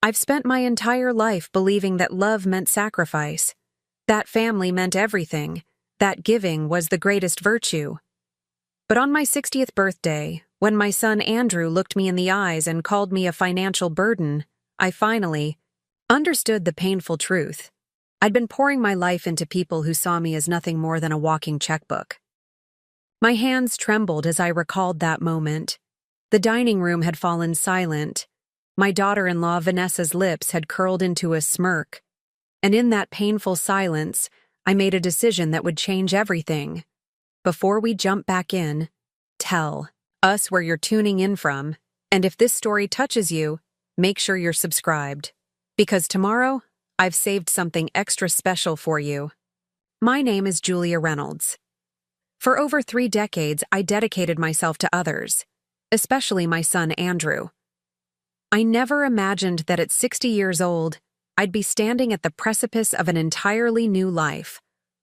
I've spent my entire life believing that love meant sacrifice, that family meant everything, that giving was the greatest virtue. But on my 60th birthday, when my son Andrew looked me in the eyes and called me a financial burden, I finally understood the painful truth. I'd been pouring my life into people who saw me as nothing more than a walking checkbook. My hands trembled as I recalled that moment. The dining room had fallen silent. My daughter-in-law Vanessa's lips had curled into a smirk. And in that painful silence, I made a decision that would change everything. Before we jump back in, tell us where you're tuning in from, and if this story touches you, make sure you're subscribed. Because tomorrow, I've saved something extra special for you. My name is Julia Reynolds. For over 3 decades, I dedicated myself to others, especially my son Andrew. I never imagined that at 60 years old, I'd be standing at the precipice of an entirely new life,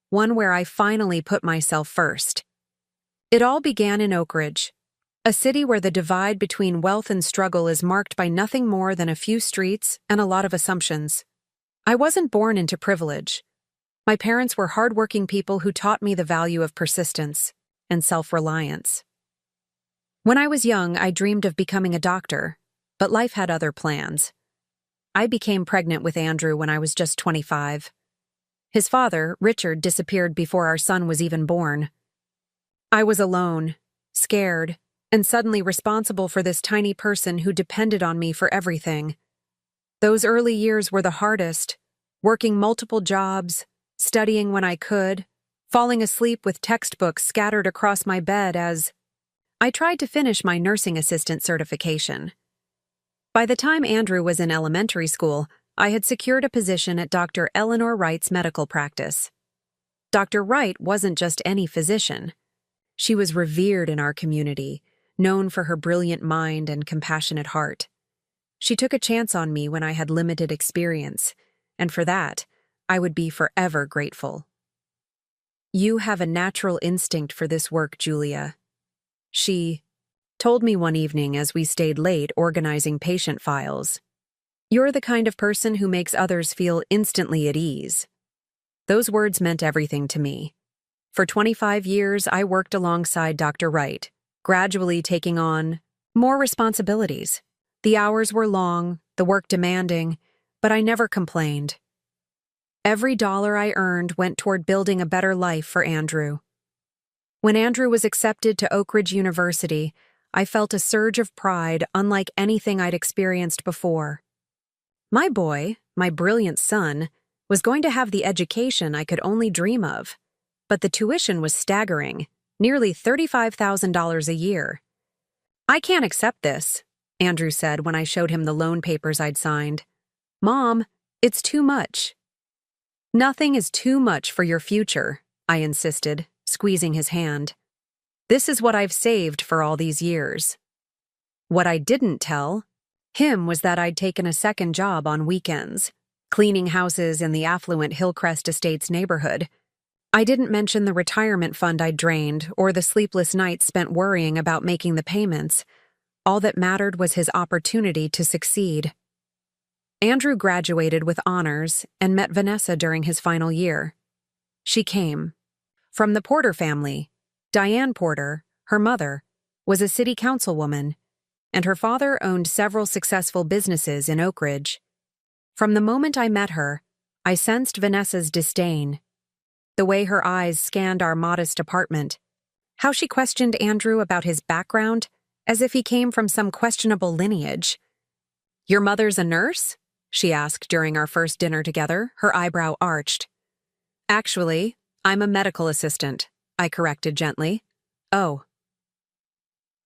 one where I finally put myself first. It all began in Oak Ridge, a city where the divide between wealth and struggle is marked by nothing more than a few streets and a lot of assumptions. I wasn't born into privilege. My parents were hardworking people who taught me the value of persistence and self-reliance. When I was young, I dreamed of becoming a doctor, but life had other plans. I became pregnant with Andrew when I was just 25. His father, Richard, disappeared before our son was even born. I was alone, scared, and suddenly responsible for this tiny person who depended on me for everything. Those early years were the hardest, working multiple jobs, studying when I could, falling asleep with textbooks scattered across my bed as I tried to finish my nursing assistant certification. By the time Andrew was in elementary school, I had secured a position at Dr. Eleanor Wright's medical practice. Dr. Wright wasn't just any physician. She was revered in our community, known for her brilliant mind and compassionate heart. She took a chance on me when I had limited experience, and for that, I would be forever grateful. "You have a natural instinct for this work, Julia," she told me one evening as we stayed late organizing patient files. "You're the kind of person who makes others feel instantly at ease." Those words meant everything to me. For 25 years, I worked alongside Dr. Wright, gradually taking on more responsibilities. The hours were long, the work demanding, but I never complained. Every dollar I earned went toward building a better life for Andrew. When Andrew was accepted to Oak Ridge University, I felt a surge of pride unlike anything I'd experienced before. My boy, my brilliant son, was going to have the education I could only dream of, but the tuition was staggering, nearly $35,000 a year. "I can't accept this," Andrew said when I showed him the loan papers I'd signed. "Mom, it's too much." "Nothing is too much for your future," I insisted, squeezing his hand. "This is what I've saved for all these years." What I didn't tell him was that I'd taken a second job on weekends, cleaning houses in the affluent Hillcrest Estates neighborhood. I didn't mention the retirement fund I'd drained or the sleepless nights spent worrying about making the payments. All that mattered was his opportunity to succeed. Andrew graduated with honors and met Vanessa during his final year. She came from the Porter family. Diane Porter, her mother, was a city councilwoman, and her father owned several successful businesses in Oak Ridge. From the moment I met her, I sensed Vanessa's disdain. The way her eyes scanned our modest apartment, how she questioned Andrew about his background, as if he came from some questionable lineage. "Your mother's a nurse?" she asked during our first dinner together, her eyebrow arched. "Actually, I'm a medical assistant," I corrected gently. "Oh."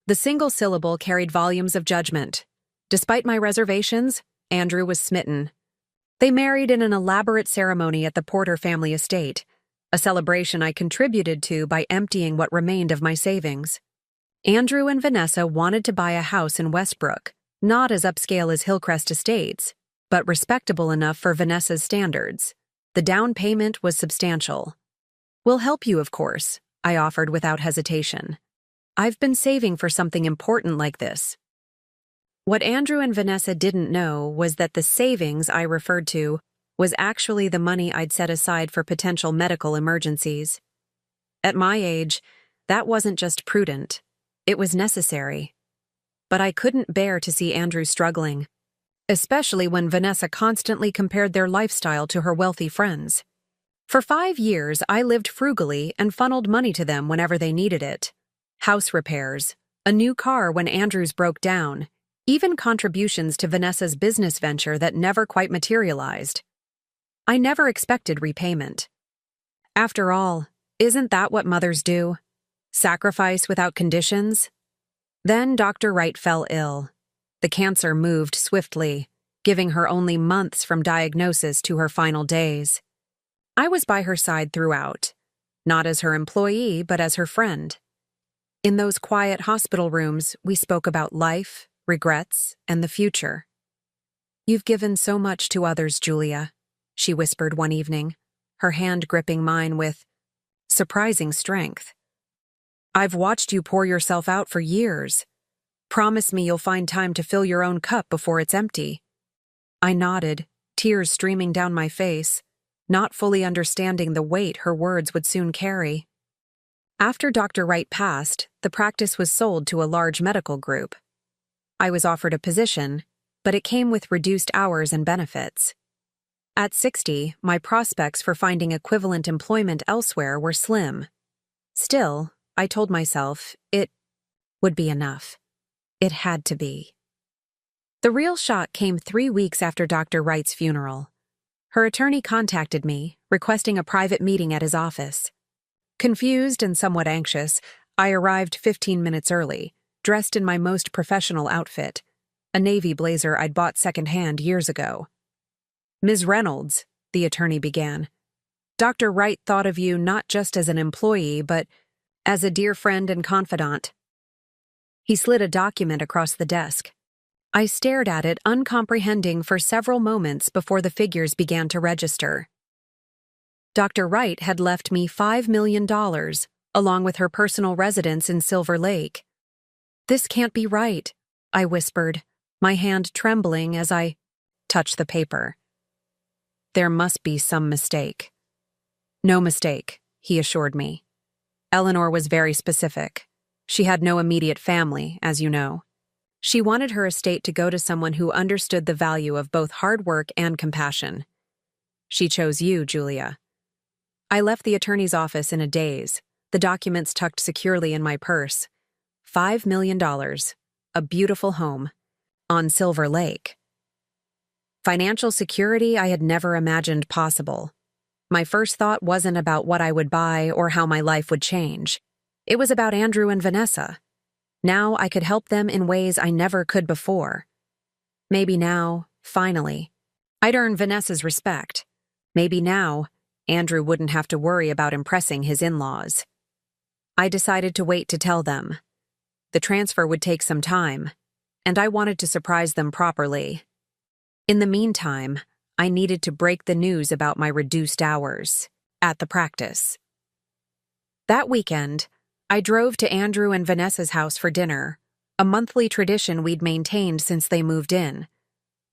The single syllable carried volumes of judgment. Despite my reservations, Andrew was smitten. They married in an elaborate ceremony at the Porter family estate, a celebration I contributed to by emptying what remained of my savings. Andrew and Vanessa wanted to buy a house in Westbrook, not as upscale as Hillcrest Estates, but respectable enough for Vanessa's standards. The down payment was substantial. "We'll help you, of course," I offered without hesitation. "I've been saving for something important like this." What Andrew and Vanessa didn't know was that the savings I referred to was actually the money I'd set aside for potential medical emergencies. At my age, that wasn't just prudent, it was necessary. But I couldn't bear to see Andrew struggling, especially when Vanessa constantly compared their lifestyle to her wealthy friends. For 5 years, I lived frugally and funneled money to them whenever they needed it. House repairs, a new car when Andrew's broke down, even contributions to Vanessa's business venture that never quite materialized. I never expected repayment. After all, isn't that what mothers do? Sacrifice without conditions? Then Dr. Wright fell ill. The cancer moved swiftly, giving her only months from diagnosis to her final days. I was by her side throughout, not as her employee, but as her friend. In those quiet hospital rooms, we spoke about life, regrets, and the future. "You've given so much to others, Julia," she whispered one evening, her hand gripping mine with surprising strength. "I've watched you pour yourself out for years. Promise me you'll find time to fill your own cup before it's empty." I nodded, tears streaming down my face, not fully understanding the weight her words would soon carry. After Dr. Wright passed, the practice was sold to a large medical group. I was offered a position, but it came with reduced hours and benefits. At 60, my prospects for finding equivalent employment elsewhere were slim. Still, I told myself it would be enough. It had to be. The real shock came 3 weeks after Dr. Wright's funeral. Her attorney contacted me, requesting a private meeting at his office. Confused and somewhat anxious, I arrived 15 minutes early, dressed in my most professional outfit, a navy blazer I'd bought secondhand years ago. "Ms. Reynolds," the attorney began, "Dr. Wright thought of you not just as an employee, but as a dear friend and confidant." He slid a document across the desk. I stared at it, uncomprehending for several moments before the figures began to register. Dr. Wright had left me $5 million, along with her personal residence in Silver Lake. "This can't be right," I whispered, my hand trembling as I touched the paper. "There must be some mistake." "No mistake," he assured me. "Eleanor was very specific. She had no immediate family, as you know. She wanted her estate to go to someone who understood the value of both hard work and compassion. She chose you, Julia." I left the attorney's office in a daze, the documents tucked securely in my purse. $5 million, a beautiful home, on Silver Lake. Financial security I had never imagined possible. My first thought wasn't about what I would buy or how my life would change. It was about Andrew and Vanessa. Now I could help them in ways I never could before. Maybe now, finally, I'd earn Vanessa's respect. Maybe now, Andrew wouldn't have to worry about impressing his in-laws. I decided to wait to tell them. The transfer would take some time, and I wanted to surprise them properly. In the meantime, I needed to break the news about my reduced hours at the practice. That weekend, I drove to Andrew and Vanessa's house for dinner, a monthly tradition we'd maintained since they moved in.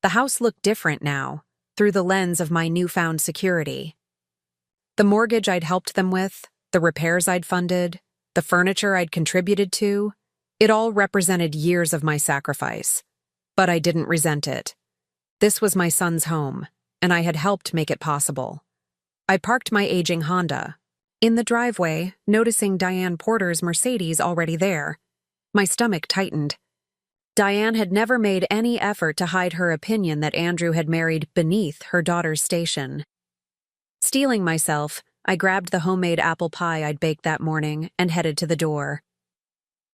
The house looked different now, through the lens of my newfound security. The mortgage I'd helped them with, the repairs I'd funded, the furniture I'd contributed to, it all represented years of my sacrifice. But I didn't resent it. This was my son's home, and I had helped make it possible. I parked my aging Honda in the driveway, noticing Diane Porter's Mercedes already there. My stomach tightened. Diane had never made any effort to hide her opinion that Andrew had married beneath her daughter's station. Steeling myself, I grabbed the homemade apple pie I'd baked that morning and headed to the door.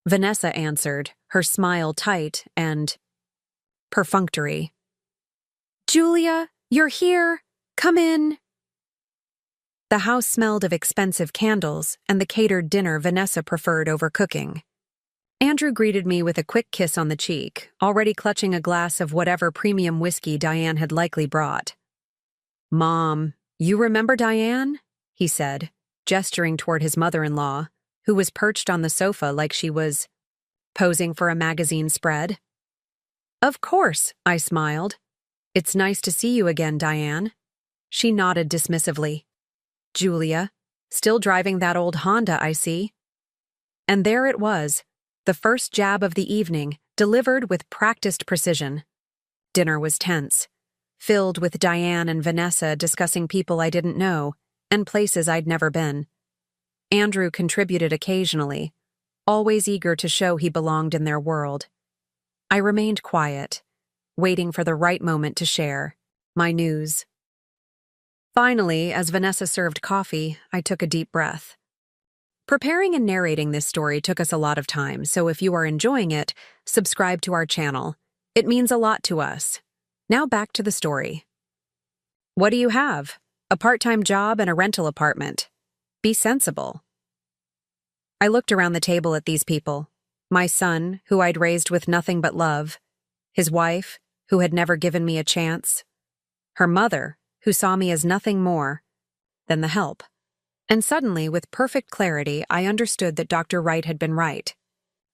Vanessa answered, her smile tight and perfunctory. "Julia, you're here. Come in." The house smelled of expensive candles and the catered dinner Vanessa preferred over cooking. Andrew greeted me with a quick kiss on the cheek, already clutching a glass of whatever premium whiskey Diane had likely brought. "Mom, you remember Diane?" he said, gesturing toward his mother-in-law, who was perched on the sofa like she was posing for a magazine spread. Of course, I smiled. It's nice to see you again, Diane. She nodded dismissively. Julia, still driving that old Honda, I see. And there it was, the first jab of the evening, delivered with practiced precision. Dinner was tense, filled with Diane and Vanessa discussing people I didn't know and places I'd never been. Andrew contributed occasionally, always eager to show he belonged in their world. I remained quiet, waiting for the right moment to share my news. Finally, as Vanessa served coffee, I took a deep breath. Preparing and narrating this story took us a lot of time, so if you are enjoying it, subscribe to our channel. It means a lot to us. Now back to the story. What do you have? A part-time job and a rental apartment. Be sensible. I looked around the table at these people. My son, who I'd raised with nothing but love. His wife, who had never given me a chance. Her mother, who saw me as nothing more than the help. And suddenly, with perfect clarity, I understood that Dr. Wright had been right.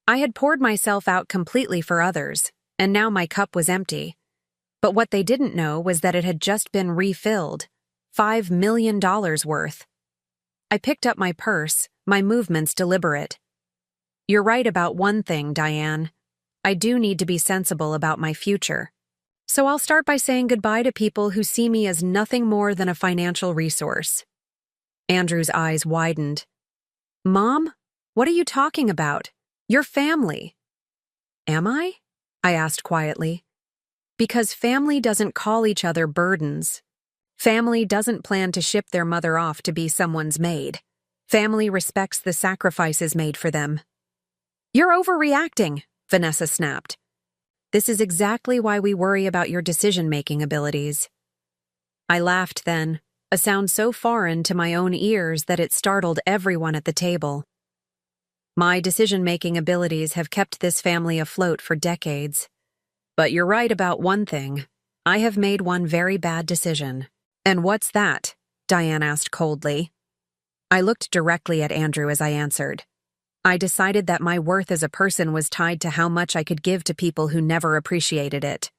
I had poured myself out completely for others, and now my cup was empty. But what they didn't know was that it had just been refilled, $5 million worth. I picked up my purse, my movements deliberate. You're right about one thing, Diane. I do need to be sensible about my future. So I'll start by saying goodbye to people who see me as nothing more than a financial resource. Andrew's eyes widened. Mom, what are you talking about? Your family. Am I? I asked quietly. Because family doesn't call each other burdens. Family doesn't plan to ship their mother off to be someone's maid. Family respects the sacrifices made for them. You're overreacting, Vanessa snapped. This is exactly why we worry about your decision-making abilities. I laughed then, a sound so foreign to my own ears that it startled everyone at the table. My decision-making abilities have kept this family afloat for decades. But you're right about one thing. I have made one very bad decision. And what's that? Diane asked coldly. I looked directly at Andrew as I answered. I decided that my worth as a person was tied to how much I could give to people who never appreciated it.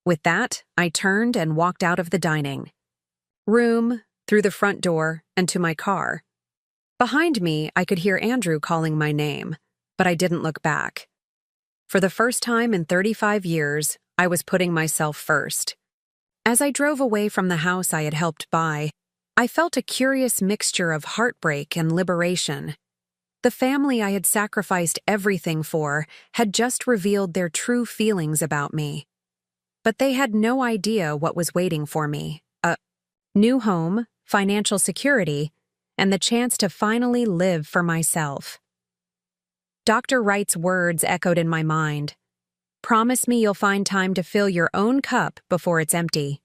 With that, I turned and walked out of the dining room, through the front door, and to my car. Behind me, I could hear Andrew calling my name, but I didn't look back. For the first time in 35 years, I was putting myself first. As I drove away from the house I had helped buy, I felt a curious mixture of heartbreak and liberation. The family I had sacrificed everything for had just revealed their true feelings about me. But they had no idea what was waiting for me. A new home, financial security, and the chance to finally live for myself. Dr. Wright's words echoed in my mind. Promise me you'll find time to fill your own cup before it's empty.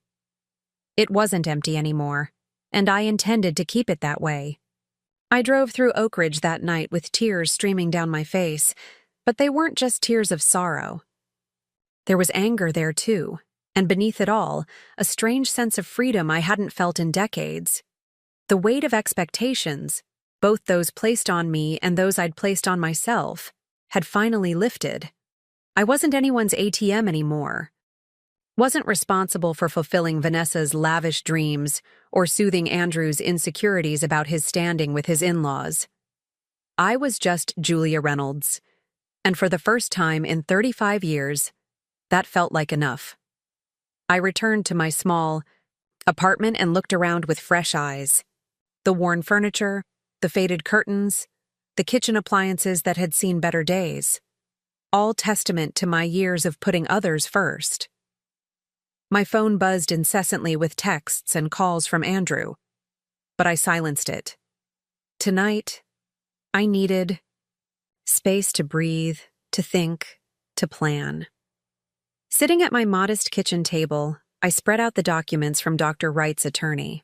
It wasn't empty anymore, and I intended to keep it that way. I drove through Oak Ridge that night with tears streaming down my face, but they weren't just tears of sorrow. There was anger there too, and beneath it all, a strange sense of freedom I hadn't felt in decades. The weight of expectations, both those placed on me and those I'd placed on myself, had finally lifted. I wasn't anyone's ATM anymore. Wasn't responsible for fulfilling Vanessa's lavish dreams or soothing Andrew's insecurities about his standing with his in-laws. I was just Julia Reynolds, and for the first time in 35 years, that felt like enough. I returned to my small apartment and looked around with fresh eyes. The worn furniture, the faded curtains, the kitchen appliances that had seen better days, all testament to my years of putting others first. My phone buzzed incessantly with texts and calls from Andrew, but I silenced it. Tonight, I needed space to breathe, to think, to plan. Sitting at my modest kitchen table, I spread out the documents from Dr. Wright's attorney.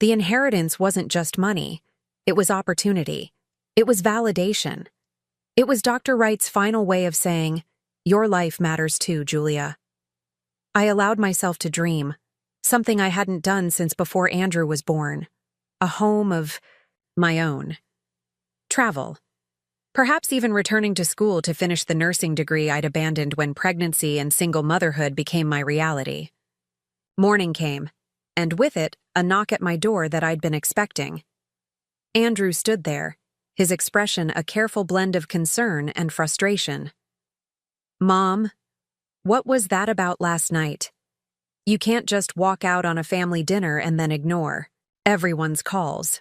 The inheritance wasn't just money. It was opportunity. It was validation. It was Dr. Wright's final way of saying, your life matters too, Julia. I allowed myself to dream, something I hadn't done since before Andrew was born. A home of my own. Travel. Perhaps even returning to school to finish the nursing degree I'd abandoned when pregnancy and single motherhood became my reality. Morning came, and with it, a knock at my door that I'd been expecting. Andrew stood there, his expression a careful blend of concern and frustration. "Mom, what was that about last night? You can't just walk out on a family dinner and then ignore everyone's calls."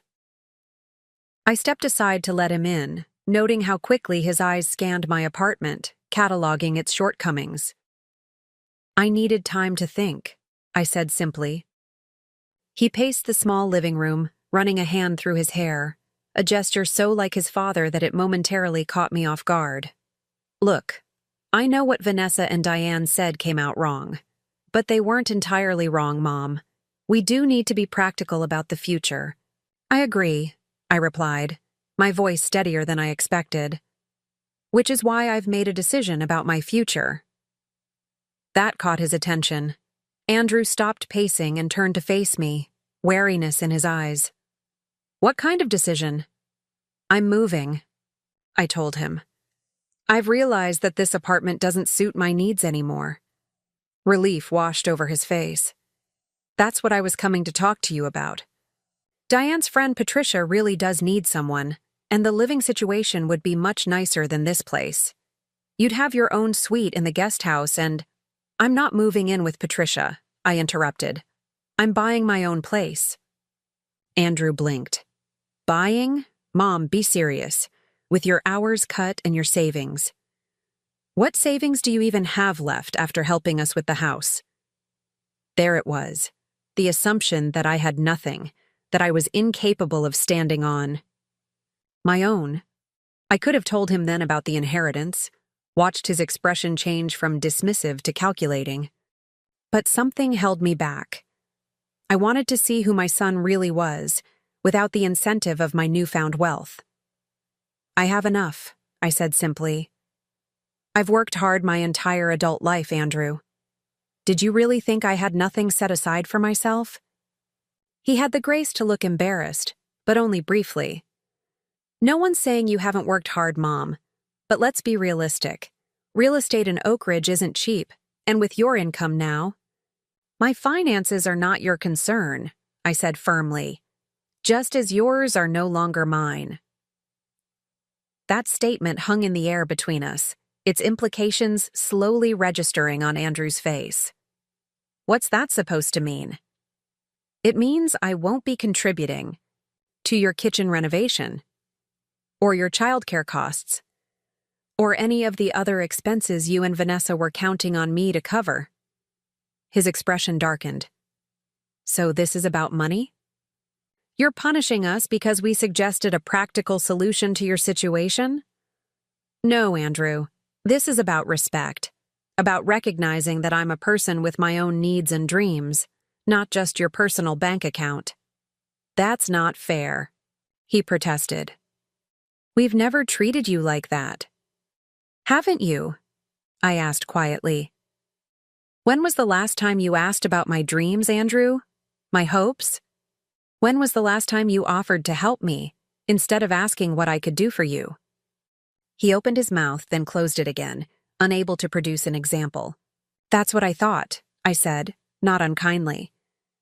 I stepped aside to let him in, noting how quickly his eyes scanned my apartment, cataloging its shortcomings. "I needed time to think," I said simply. He paced the small living room, running a hand through his hair, a gesture so like his father that it momentarily caught me off guard. "Look, I know what Vanessa and Diane said came out wrong. But they weren't entirely wrong, Mom. We do need to be practical about the future." "I agree," I replied, my voice steadier than I expected. "Which is why I've made a decision about my future." That caught his attention. Andrew stopped pacing and turned to face me, wariness in his eyes. "What kind of decision?" "I'm moving," I told him. "I've realized that this apartment doesn't suit my needs anymore." Relief washed over his face. "That's what I was coming to talk to you about. Diane's friend Patricia really does need someone, and the living situation would be much nicer than this place. You'd have your own suite in the guest house and—" "I'm not moving in with Patricia," I interrupted. "I'm buying my own place." Andrew blinked. "Buying? Mom, be serious. With your hours cut and your savings. What savings do you even have left after helping us with the house?" There it was, the assumption that I had nothing, that I was incapable of standing on my own. I could have told him then about the inheritance, watched his expression change from dismissive to calculating. But something held me back. I wanted to see who my son really was, without the incentive of my newfound wealth. "I have enough," I said simply. "I've worked hard my entire adult life, Andrew. Did you really think I had nothing set aside for myself?" He had the grace to look embarrassed, but only briefly. "No one's saying you haven't worked hard, Mom. But let's be realistic. Real estate in Oak Ridge isn't cheap, and with your income now—" "My finances are not your concern," I said firmly, "just as yours are no longer mine." That statement hung in the air between us, its implications slowly registering on Andrew's face. "What's that supposed to mean?" "It means I won't be contributing to your kitchen renovation, or your childcare costs, or any of the other expenses you and Vanessa were counting on me to cover." His expression darkened. "So this is about money? You're punishing us because we suggested a practical solution to your situation?" "No, Andrew. This is about respect, about recognizing that I'm a person with my own needs and dreams, not just your personal bank account." "That's not fair," he protested. "We've never treated you like that." "Haven't you?" I asked quietly. "When was the last time you asked about my dreams, Andrew? My hopes? When was the last time you offered to help me, instead of asking what I could do for you?" He opened his mouth, then closed it again, unable to produce an example. "That's what I thought," I said, not unkindly.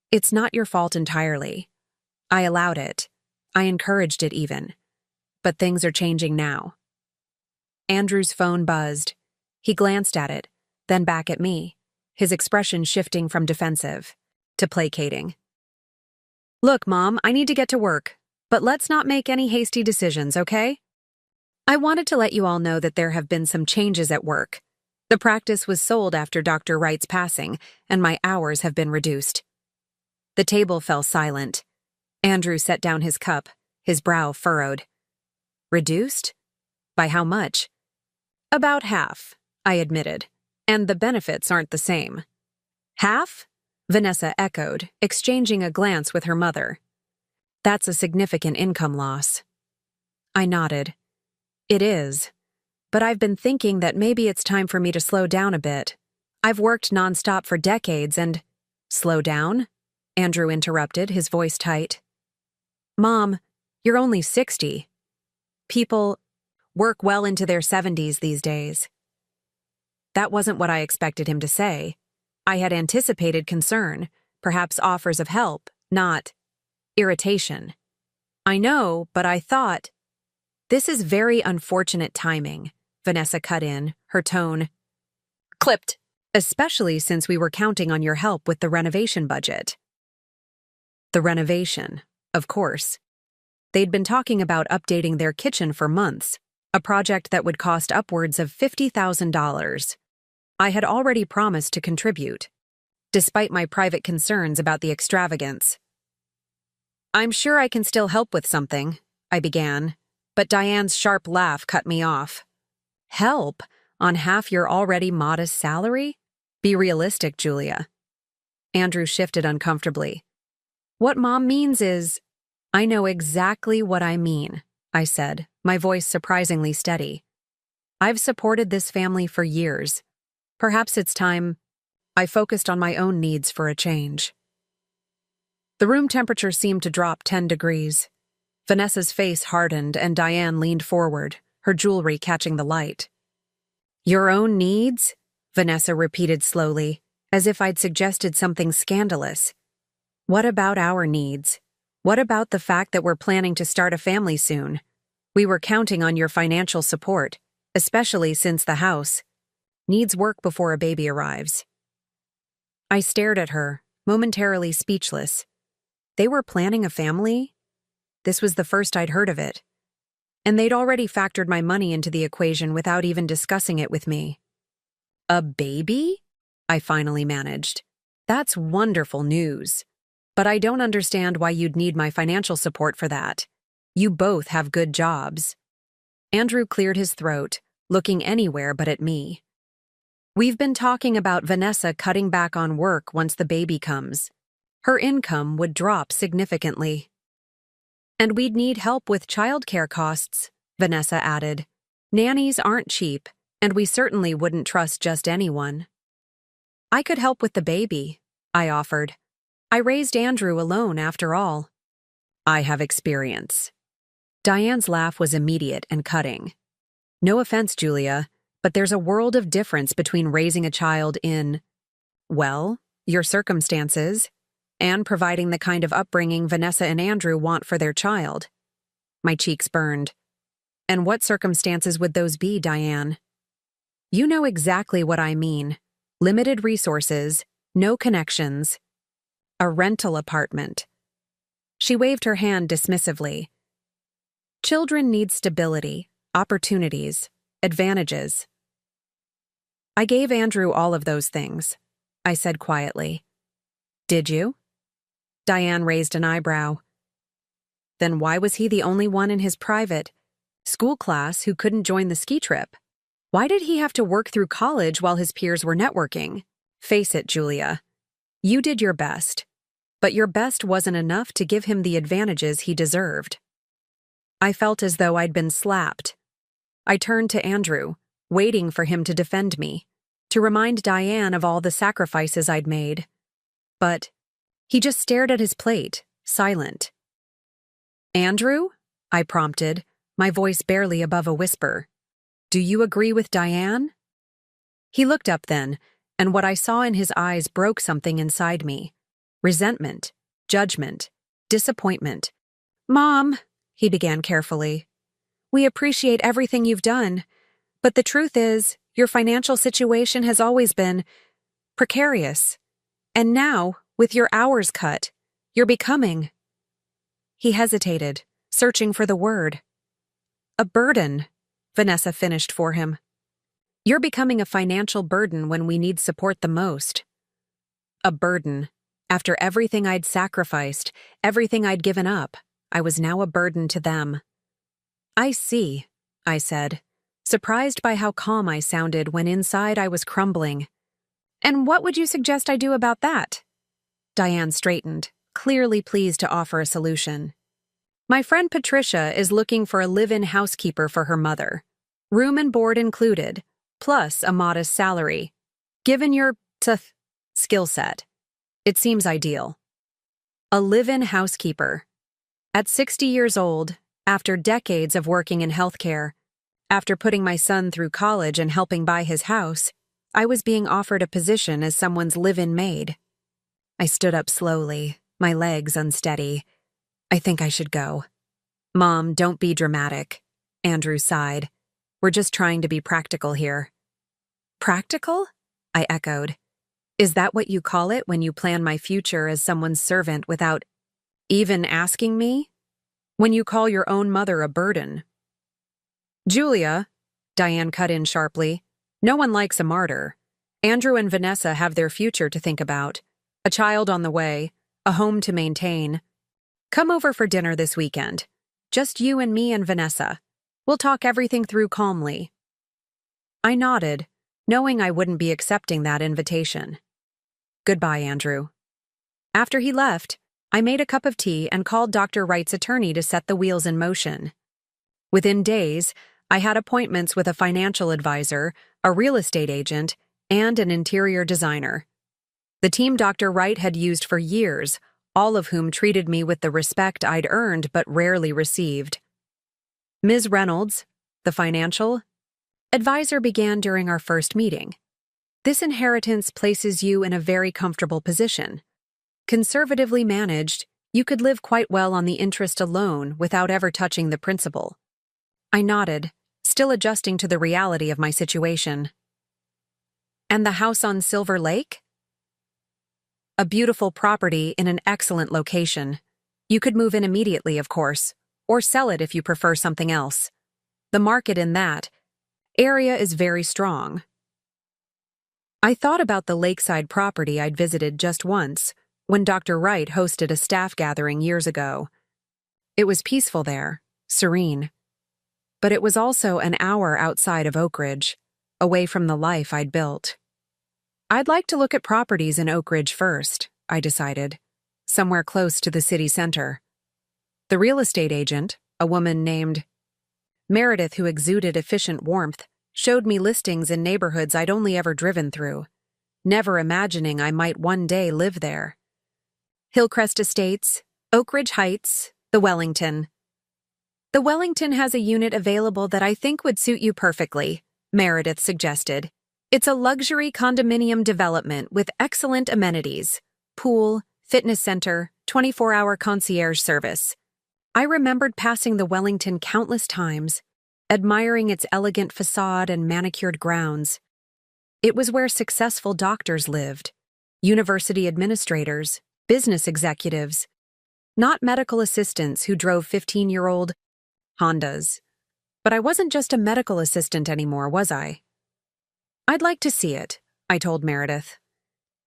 "It's not your fault entirely. I allowed it. I encouraged it even. But things are changing now." Andrew's phone buzzed. He glanced at it, then back at me, his expression shifting from defensive to placating. "Look, Mom, I need to get to work, but let's not make any hasty decisions, okay? I wanted to let you all know that there have been some changes at work. The practice was sold after Dr. Wright's passing, and my hours have been reduced." The table fell silent. Andrew set down his cup, his brow furrowed. "Reduced? By how much?" "About half," I admitted, "and the benefits aren't the same." "Half?" Vanessa echoed, exchanging a glance with her mother. "That's a significant income loss." I nodded. "It is. But I've been thinking that maybe it's time for me to slow down a bit. I've worked nonstop for decades and—" "Slow down?" Andrew interrupted, his voice tight. "Mom, you're only 60. People—" work well into their 70s these days. That wasn't what I expected him to say. I had anticipated concern, perhaps offers of help, not irritation. I know, but I thought, this is very unfortunate timing, Vanessa cut in, her tone clipped, especially since we were counting on your help with the renovation budget. The renovation, of course. They'd been talking about updating their kitchen for months, a project that would cost upwards of $50,000. I had already promised to contribute, despite my private concerns about the extravagance. I'm sure I can still help with something, I began, but Diane's sharp laugh cut me off. Help? On half your already modest salary? Be realistic, Julia. Andrew shifted uncomfortably. What Mom means is, I know exactly what I mean, I said, my voice surprisingly steady. I've supported this family for years. Perhaps it's time I focused on my own needs for a change. The room temperature seemed to drop 10 degrees. Vanessa's face hardened and Diane leaned forward, her jewelry catching the light. Your own needs? Vanessa repeated slowly, as if I'd suggested something scandalous. What about our needs? What about the fact that we're planning to start a family soon? We were counting on your financial support, especially since the house needs work before a baby arrives. I stared at her, momentarily speechless. They were planning a family? This was the first I'd heard of it. And they'd already factored my money into the equation without even discussing it with me. A baby? I finally managed. That's wonderful news. But I don't understand why you'd need my financial support for that. You both have good jobs. Andrew cleared his throat, looking anywhere but at me. We've been talking about Vanessa cutting back on work once the baby comes. Her income would drop significantly. And we'd need help with childcare costs, Vanessa added. Nannies aren't cheap, and we certainly wouldn't trust just anyone. I could help with the baby, I offered. I raised Andrew alone, after all. I have experience. Diane's laugh was immediate and cutting. No offense, Julia, but there's a world of difference between raising a child in, well, your circumstances, and providing the kind of upbringing Vanessa and Andrew want for their child. My cheeks burned. And what circumstances would those be, Diane? You know exactly what I mean. Limited resources, no connections. A rental apartment. She waved her hand dismissively. Children need stability, opportunities, advantages. I gave Andrew all of those things, I said quietly. Did you? Diane raised an eyebrow. Then why was he the only one in his private school class who couldn't join the ski trip? Why did he have to work through college while his peers were networking? Face it, Julia. You did your best, but your best wasn't enough to give him the advantages he deserved. I felt as though I'd been slapped. I turned to Andrew, waiting for him to defend me, to remind Diane of all the sacrifices I'd made. But he just stared at his plate, silent. Andrew? I prompted, my voice barely above a whisper. Do you agree with Diane? He looked up then, and what I saw in his eyes broke something inside me. Resentment, judgment, disappointment. Mom, he began carefully, we appreciate everything you've done, but the truth is, your financial situation has always been precarious. And now, with your hours cut, you're becoming. He hesitated, searching for the word. A burden, Vanessa finished for him. You're becoming a financial burden when we need support the most. A burden. After everything I'd sacrificed, everything I'd given up, I was now a burden to them. I see, I said, surprised by how calm I sounded when inside I was crumbling. And what would you suggest I do about that? Diane straightened, clearly pleased to offer a solution. My friend Patricia is looking for a live-in housekeeper for her mother. Room and board included, plus a modest salary. Given your skill set, it seems ideal. A live-in housekeeper. At 60 years old, after decades of working in healthcare, After putting my son through college and helping buy his house, I was being offered a position as someone's live-in maid. I stood up slowly, my legs unsteady. I think I should go. Mom, don't be dramatic. Andrew sighed. We're just trying to be practical here. Practical? I echoed. Is that what you call it when you plan my future as someone's servant without even asking me? When you call your own mother a burden? Julia, Diane cut in sharply, no one likes a martyr. Andrew and Vanessa have their future to think about. A child on the way, a home to maintain. Come over for dinner this weekend. Just you and me and Vanessa. We'll talk everything through calmly. I nodded, knowing I wouldn't be accepting that invitation. Goodbye, Andrew. After he left, I made a cup of tea and called Dr. Wright's attorney to set the wheels in motion. Within days, I had appointments with a financial advisor, a real estate agent, and an interior designer. The team Dr. Wright had used for years, all of whom treated me with the respect I'd earned but rarely received. Ms. Reynolds, the financial advisor, began during our first meeting. This inheritance places you in a very comfortable position. Conservatively managed, you could live quite well on the interest alone without ever touching the principal. I nodded, still adjusting to the reality of my situation. And the house on Silver Lake? A beautiful property in an excellent location. You could move in immediately, of course, or sell it if you prefer something else. The market in that area is very strong. I thought about the lakeside property I'd visited just once, when Dr. Wright hosted a staff gathering years ago. It was peaceful there, serene. But it was also an hour outside of Oak Ridge, away from the life I'd built. I'd like to look at properties in Oak Ridge first, I decided, somewhere close to the city center. The real estate agent, a woman named Meredith who exuded efficient warmth, showed me listings in neighborhoods I'd only ever driven through, never imagining I might one day live there. Hillcrest Estates, Oak Ridge Heights, the Wellington. The Wellington has a unit available that I think would suit you perfectly, Meredith suggested. It's a luxury condominium development with excellent amenities, pool, fitness center, 24-hour concierge service. I remembered passing the Wellington countless times, admiring its elegant facade and manicured grounds. It was where successful doctors lived, university administrators, business executives, not medical assistants who drove 15-year-old Hondas. But I wasn't just a medical assistant anymore, was I? I'd like to see it, I told Meredith.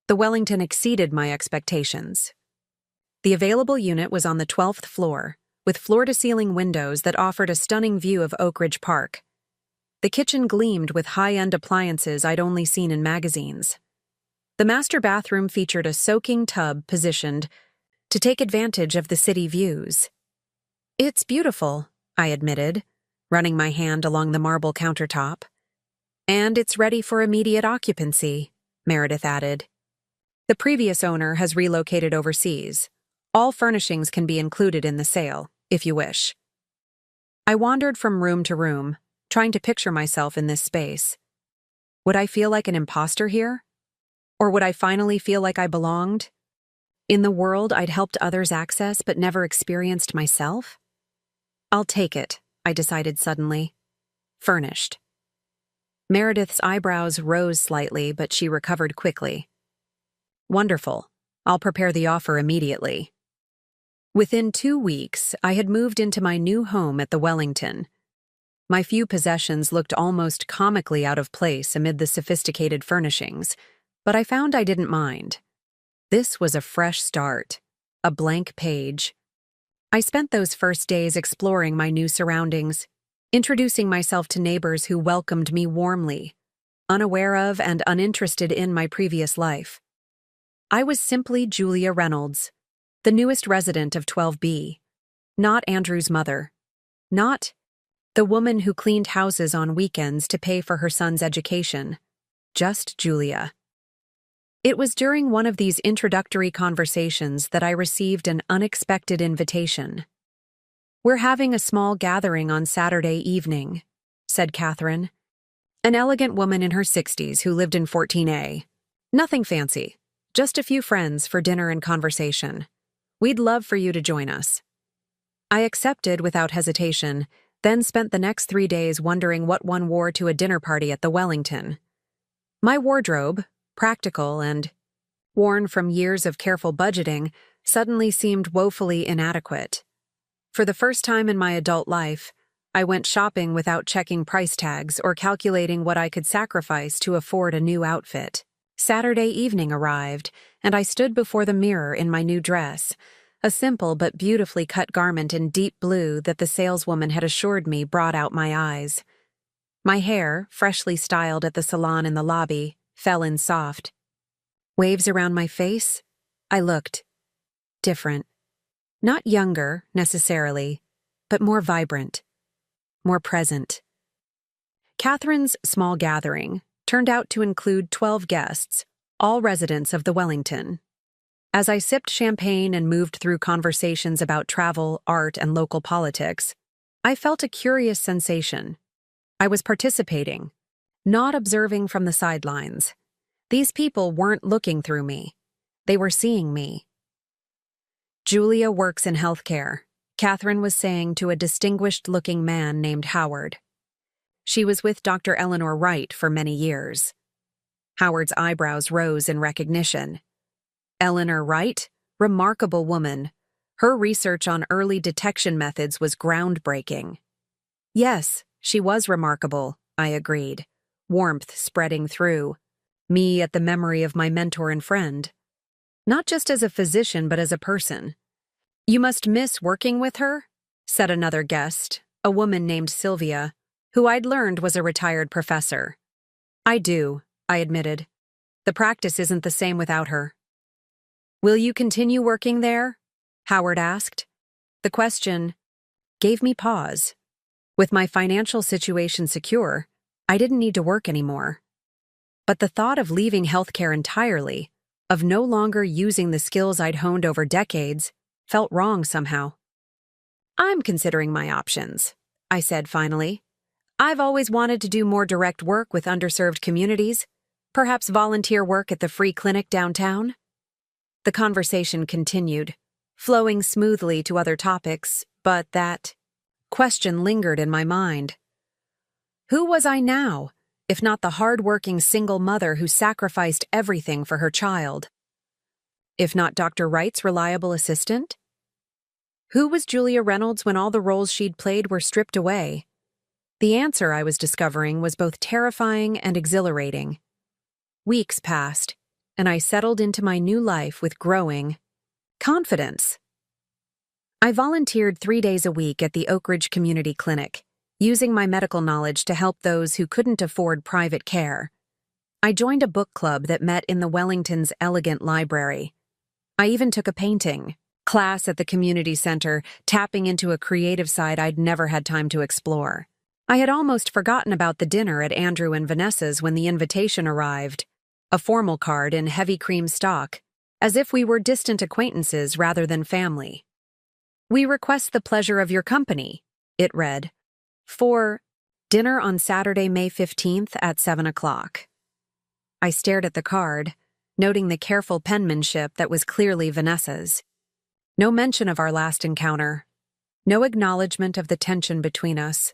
The Wellington exceeded my expectations. The available unit was on the 12th floor, with floor-to-ceiling windows that offered a stunning view of Oak Ridge Park. The kitchen gleamed with high-end appliances I'd only seen in magazines. The master bathroom featured a soaking tub positioned to take advantage of the city views. It's beautiful, I admitted, running my hand along the marble countertop. And it's ready for immediate occupancy, Meredith added. The previous owner has relocated overseas. All furnishings can be included in the sale, if you wish. I wandered from room to room, trying to picture myself in this space. Would I feel like an imposter here? Or would I finally feel like I belonged? In the world I'd helped others access but never experienced myself? I'll take it, I decided suddenly. Furnished. Meredith's eyebrows rose slightly, but she recovered quickly. Wonderful. I'll prepare the offer immediately. Within 2 weeks, I had moved into my new home at the Wellington. My few possessions looked almost comically out of place amid the sophisticated furnishings, but I found I didn't mind. This was a fresh start, a blank page. I spent those first days exploring my new surroundings, introducing myself to neighbors who welcomed me warmly, unaware of and uninterested in my previous life. I was simply Julia Reynolds, the newest resident of 12B, not Andrew's mother, not the woman who cleaned houses on weekends to pay for her son's education, just Julia. It was during one of these introductory conversations that I received an unexpected invitation. We're having a small gathering on Saturday evening. said Catherine, an elegant woman in her 60s who lived in 14A. Nothing fancy, just a few friends for dinner and conversation. We'd love for you to join us. I accepted without hesitation, then spent the next 3 days wondering what one wore to a dinner party at the Wellington. My wardrobe, practical and worn from years of careful budgeting, suddenly seemed woefully inadequate. For the first time in my adult life, I went shopping without checking price tags or calculating what I could sacrifice to afford a new outfit. Saturday evening arrived, and I stood before the mirror in my new dress, a simple but beautifully cut garment in deep blue that the saleswoman had assured me brought out my eyes. My hair, freshly styled at the salon in the lobby, fell in soft. Waves around my face? I looked different. Not younger, necessarily, but more vibrant, more present. Catherine's small gathering turned out to include 12 guests, all residents of the Wellington. As I sipped champagne and moved through conversations about travel, art, and local politics, I felt a curious sensation. I was participating, not observing from the sidelines. These people weren't looking through me. They were seeing me. Julia works in healthcare, Catherine was saying to a distinguished-looking man named Howard. She was with Dr. Eleanor Wright for many years. Howard's eyebrows rose in recognition. Eleanor Wright? Remarkable woman. Her research on early detection methods was groundbreaking. Yes, she was remarkable, I agreed, warmth spreading through me at the memory of my mentor and friend. Not just as a physician, but as a person. You must miss working with her, said another guest, a woman named Sylvia, who I'd learned was a retired professor. I do, I admitted. The practice isn't the same without her. Will you continue working there? Howard asked. The question gave me pause. With my financial situation secure, I didn't need to work anymore. But the thought of leaving healthcare entirely, of no longer using the skills I'd honed over decades, felt wrong somehow. I'm considering my options, I said finally. I've always wanted to do more direct work with underserved communities, perhaps volunteer work at the free clinic downtown. The conversation continued, flowing smoothly to other topics, but that question lingered in my mind. Who was I now, if not the hard-working single mother who sacrificed everything for her child? If not Dr. Wright's reliable assistant? Who was Julia Reynolds when all the roles she'd played were stripped away? The answer I was discovering was both terrifying and exhilarating. Weeks passed, and I settled into my new life with growing confidence. I volunteered 3 days a week at the Oak Ridge Community Clinic, using my medical knowledge to help those who couldn't afford private care. I joined a book club that met in the Wellington's elegant library. I even took a painting class at the community center, tapping into a creative side I'd never had time to explore. I had almost forgotten about the dinner at Andrew and Vanessa's when the invitation arrived, a formal card in heavy cream stock, as if we were distant acquaintances rather than family. We request the pleasure of your company, it read, for dinner on Saturday, May 15th at 7 o'clock. I stared at the card, noting the careful penmanship that was clearly Vanessa's. No mention of our last encounter. No acknowledgement of the tension between us.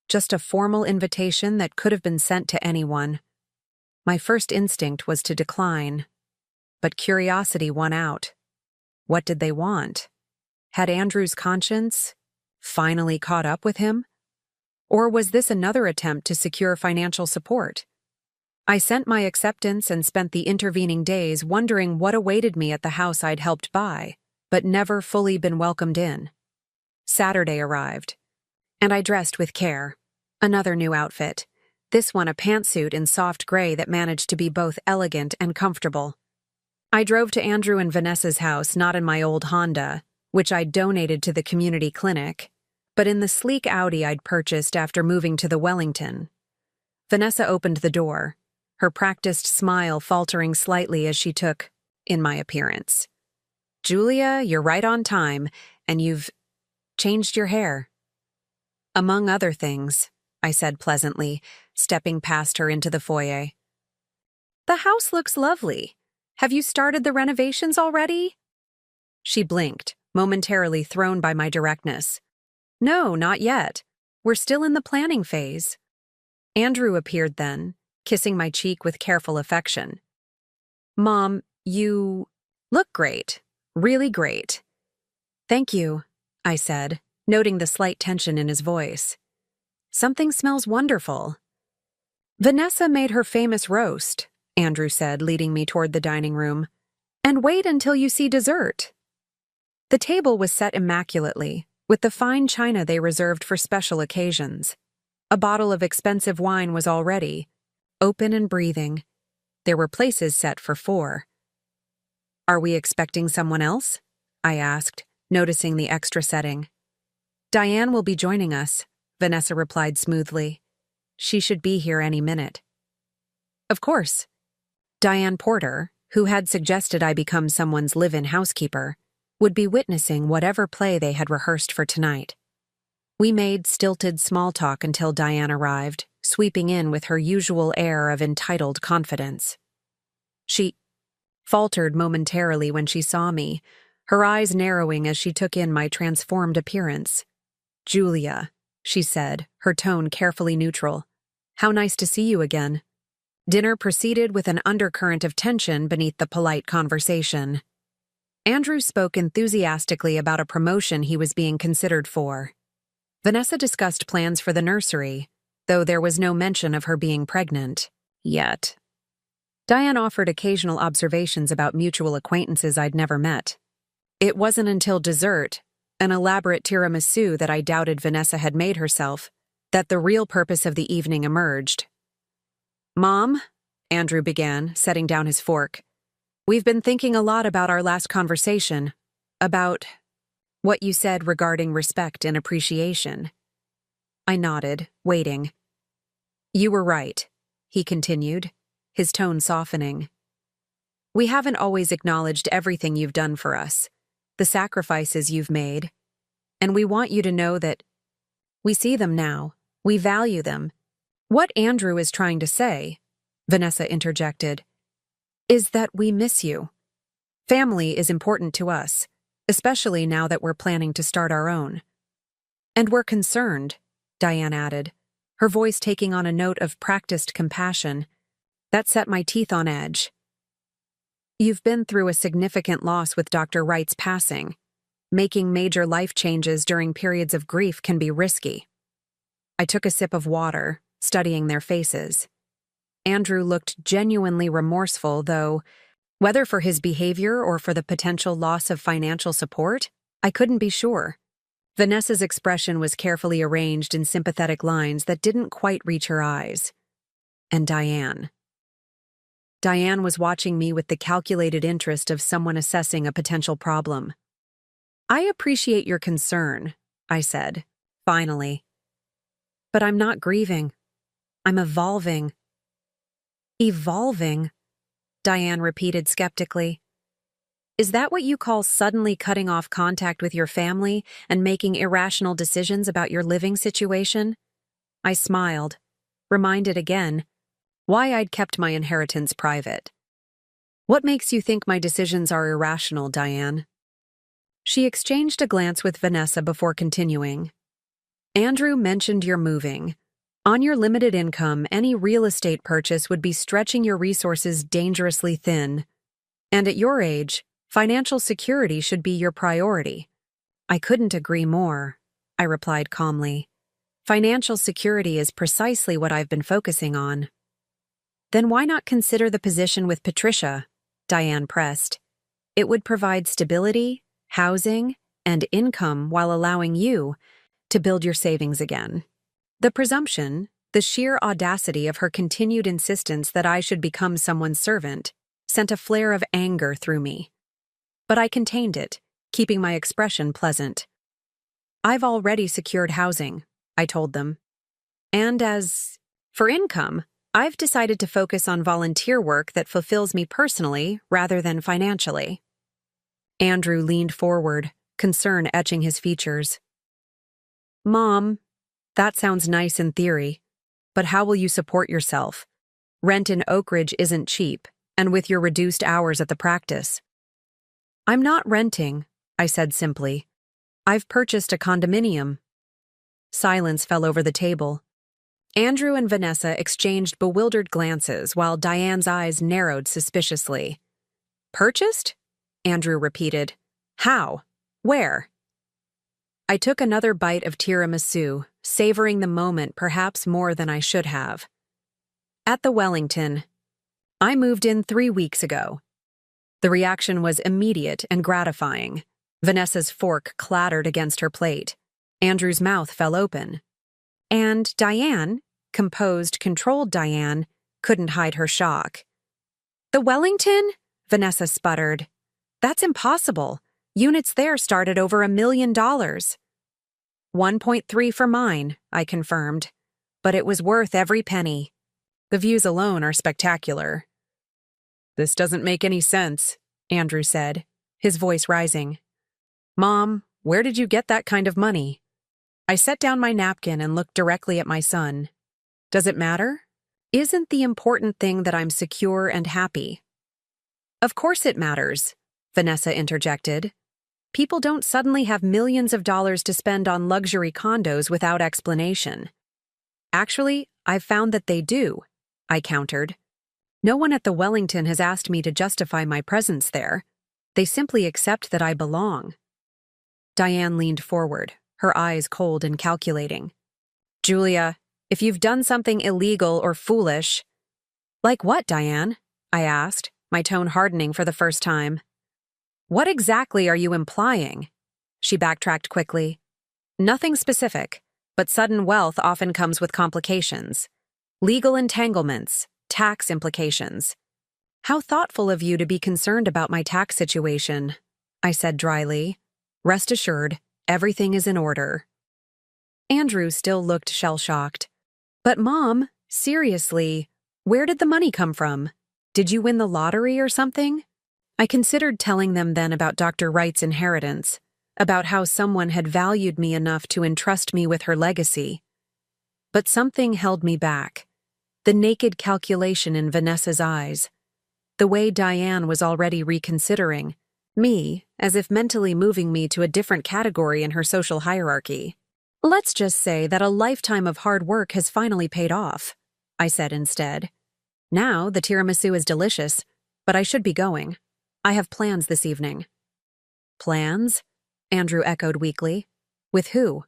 Just a formal invitation that could have been sent to anyone. My first instinct was to decline. But curiosity won out. What did they want? Had Andrew's conscience finally caught up with him? Or was this another attempt to secure financial support? I sent my acceptance and spent the intervening days wondering what awaited me at the house I'd helped buy, but never fully been welcomed in. Saturday arrived, and I dressed with care. Another new outfit, this one a pantsuit in soft gray that managed to be both elegant and comfortable. I drove to Andrew and Vanessa's house not in my old Honda, which I'd donated to the community clinic, but in the sleek Audi I'd purchased after moving to the Wellington. Vanessa opened the door, her practiced smile faltering slightly as she took in my appearance. Julia, you're right on time, and you've changed your hair. Among other things, I said pleasantly, stepping past her into the foyer. The house looks lovely. Have you started the renovations already? She blinked, momentarily thrown by my directness. No, not yet. We're still in the planning phase. Andrew appeared then, kissing my cheek with careful affection. Mom, you look great. Really great. Thank you, I said, noting the slight tension in his voice. Something smells wonderful. Vanessa made her famous roast, Andrew said, leading me toward the dining room. And wait until you see dessert. The table was set immaculately, with the fine china they reserved for special occasions. A bottle of expensive wine was all ready, open and breathing. There were places set for 4. Are we expecting someone else? I asked, noticing the extra setting. Diane will be joining us, Vanessa replied smoothly. She should be here any minute. Of course. Diane Porter, who had suggested I become someone's live-in housekeeper, would be witnessing whatever play they had rehearsed for tonight. We made stilted small talk until Diane arrived, sweeping in with her usual air of entitled confidence. She faltered momentarily when she saw me, her eyes narrowing as she took in my transformed appearance. Julia, she said, her tone carefully neutral. How nice to see you again. Dinner proceeded with an undercurrent of tension beneath the polite conversation. Andrew spoke enthusiastically about a promotion he was being considered for. Vanessa discussed plans for the nursery, though there was no mention of her being pregnant. Yet. Diane offered occasional observations about mutual acquaintances I'd never met. It wasn't until dessert, an elaborate tiramisu that I doubted Vanessa had made herself, that the real purpose of the evening emerged. Mom, Andrew began, setting down his fork. We've been thinking a lot about our last conversation, about what you said regarding respect and appreciation. I nodded, waiting. You were right, he continued, his tone softening. We haven't always acknowledged everything you've done for us, the sacrifices you've made, and we want you to know that we see them now, we value them. What Andrew is trying to say, Vanessa interjected, is that we miss you. Family is important to us, especially now that we're planning to start our own. And we're concerned, Diane added, her voice taking on a note of practiced compassion. That set my teeth on edge. You've been through a significant loss with Dr. Wright's passing. Making major life changes during periods of grief can be risky. I took a sip of water, studying their faces. Andrew looked genuinely remorseful, though, whether for his behavior or for the potential loss of financial support, I couldn't be sure. Vanessa's expression was carefully arranged in sympathetic lines that didn't quite reach her eyes. And Diane. Diane was watching me with the calculated interest of someone assessing a potential problem. I appreciate your concern, I said, finally. But I'm not grieving. I'm evolving. Evolving? Diane repeated skeptically. Is that what you call suddenly cutting off contact with your family and making irrational decisions about your living situation? I smiled, reminded again why I'd kept my inheritance private. What makes you think my decisions are irrational, Diane? She exchanged a glance with Vanessa before continuing. Andrew mentioned you're moving. On your limited income, any real estate purchase would be stretching your resources dangerously thin. And at your age, financial security should be your priority. I couldn't agree more, I replied calmly. Financial security is precisely what I've been focusing on. Then why not consider the position with Patricia? Diane pressed. It would provide stability, housing, and income while allowing you to build your savings again. The presumption, the sheer audacity of her continued insistence that I should become someone's servant, sent a flare of anger through me. But I contained it, keeping my expression pleasant. I've already secured housing, I told them. And as for income, I've decided to focus on volunteer work that fulfills me personally rather than financially. Andrew leaned forward, concern etching his features. Mom, That sounds nice in theory, but how will you support yourself? Rent in Oak Ridge isn't cheap, and with your reduced hours at the practice. I'm not renting, I said simply. I've purchased a condominium. Silence fell over the table. Andrew and Vanessa exchanged bewildered glances while Diane's eyes narrowed suspiciously. Purchased? Andrew repeated. How? Where? I took another bite of tiramisu, savoring the moment perhaps more than I should have. At the Wellington. I moved in 3 weeks ago. The reaction was immediate and gratifying. Vanessa's fork clattered against her plate. Andrew's mouth fell open. And Diane, composed, controlled Diane, couldn't hide her shock. The Wellington? Vanessa sputtered. That's impossible. Units there start at over $1 million. 1.3 for mine, I confirmed. But it was worth every penny. The views alone are spectacular. This doesn't make any sense, Andrew said, his voice rising. Mom, where did you get that kind of money? I set down my napkin and looked directly at my son. Does it matter? Isn't the important thing that I'm secure and happy? Of course it matters, Vanessa interjected. People don't suddenly have millions of dollars to spend on luxury condos without explanation. Actually, I've found that they do, I countered. No one at the Wellington has asked me to justify my presence there. They simply accept that I belong. Diane leaned forward, her eyes cold and calculating. Julia, if you've done something illegal or foolish— Like what, Diane? I asked, my tone hardening for the first time. What exactly are you implying? She backtracked quickly. Nothing specific, but sudden wealth often comes with complications. Legal entanglements, tax implications. How thoughtful of you to be concerned about my tax situation, I said dryly. Rest assured, everything is in order. Andrew still looked shell-shocked. But Mom, seriously, where did the money come from? Did you win the lottery or something? I considered telling them then about Dr. Wright's inheritance, about how someone had valued me enough to entrust me with her legacy. But something held me back. The naked calculation in Vanessa's eyes. The way Diane was already reconsidering me, as if mentally moving me to a different category in her social hierarchy. Let's just say that a lifetime of hard work has finally paid off, I said instead. Now the tiramisu is delicious, but I should be going. I have plans this evening. Plans? Andrew echoed weakly. With who?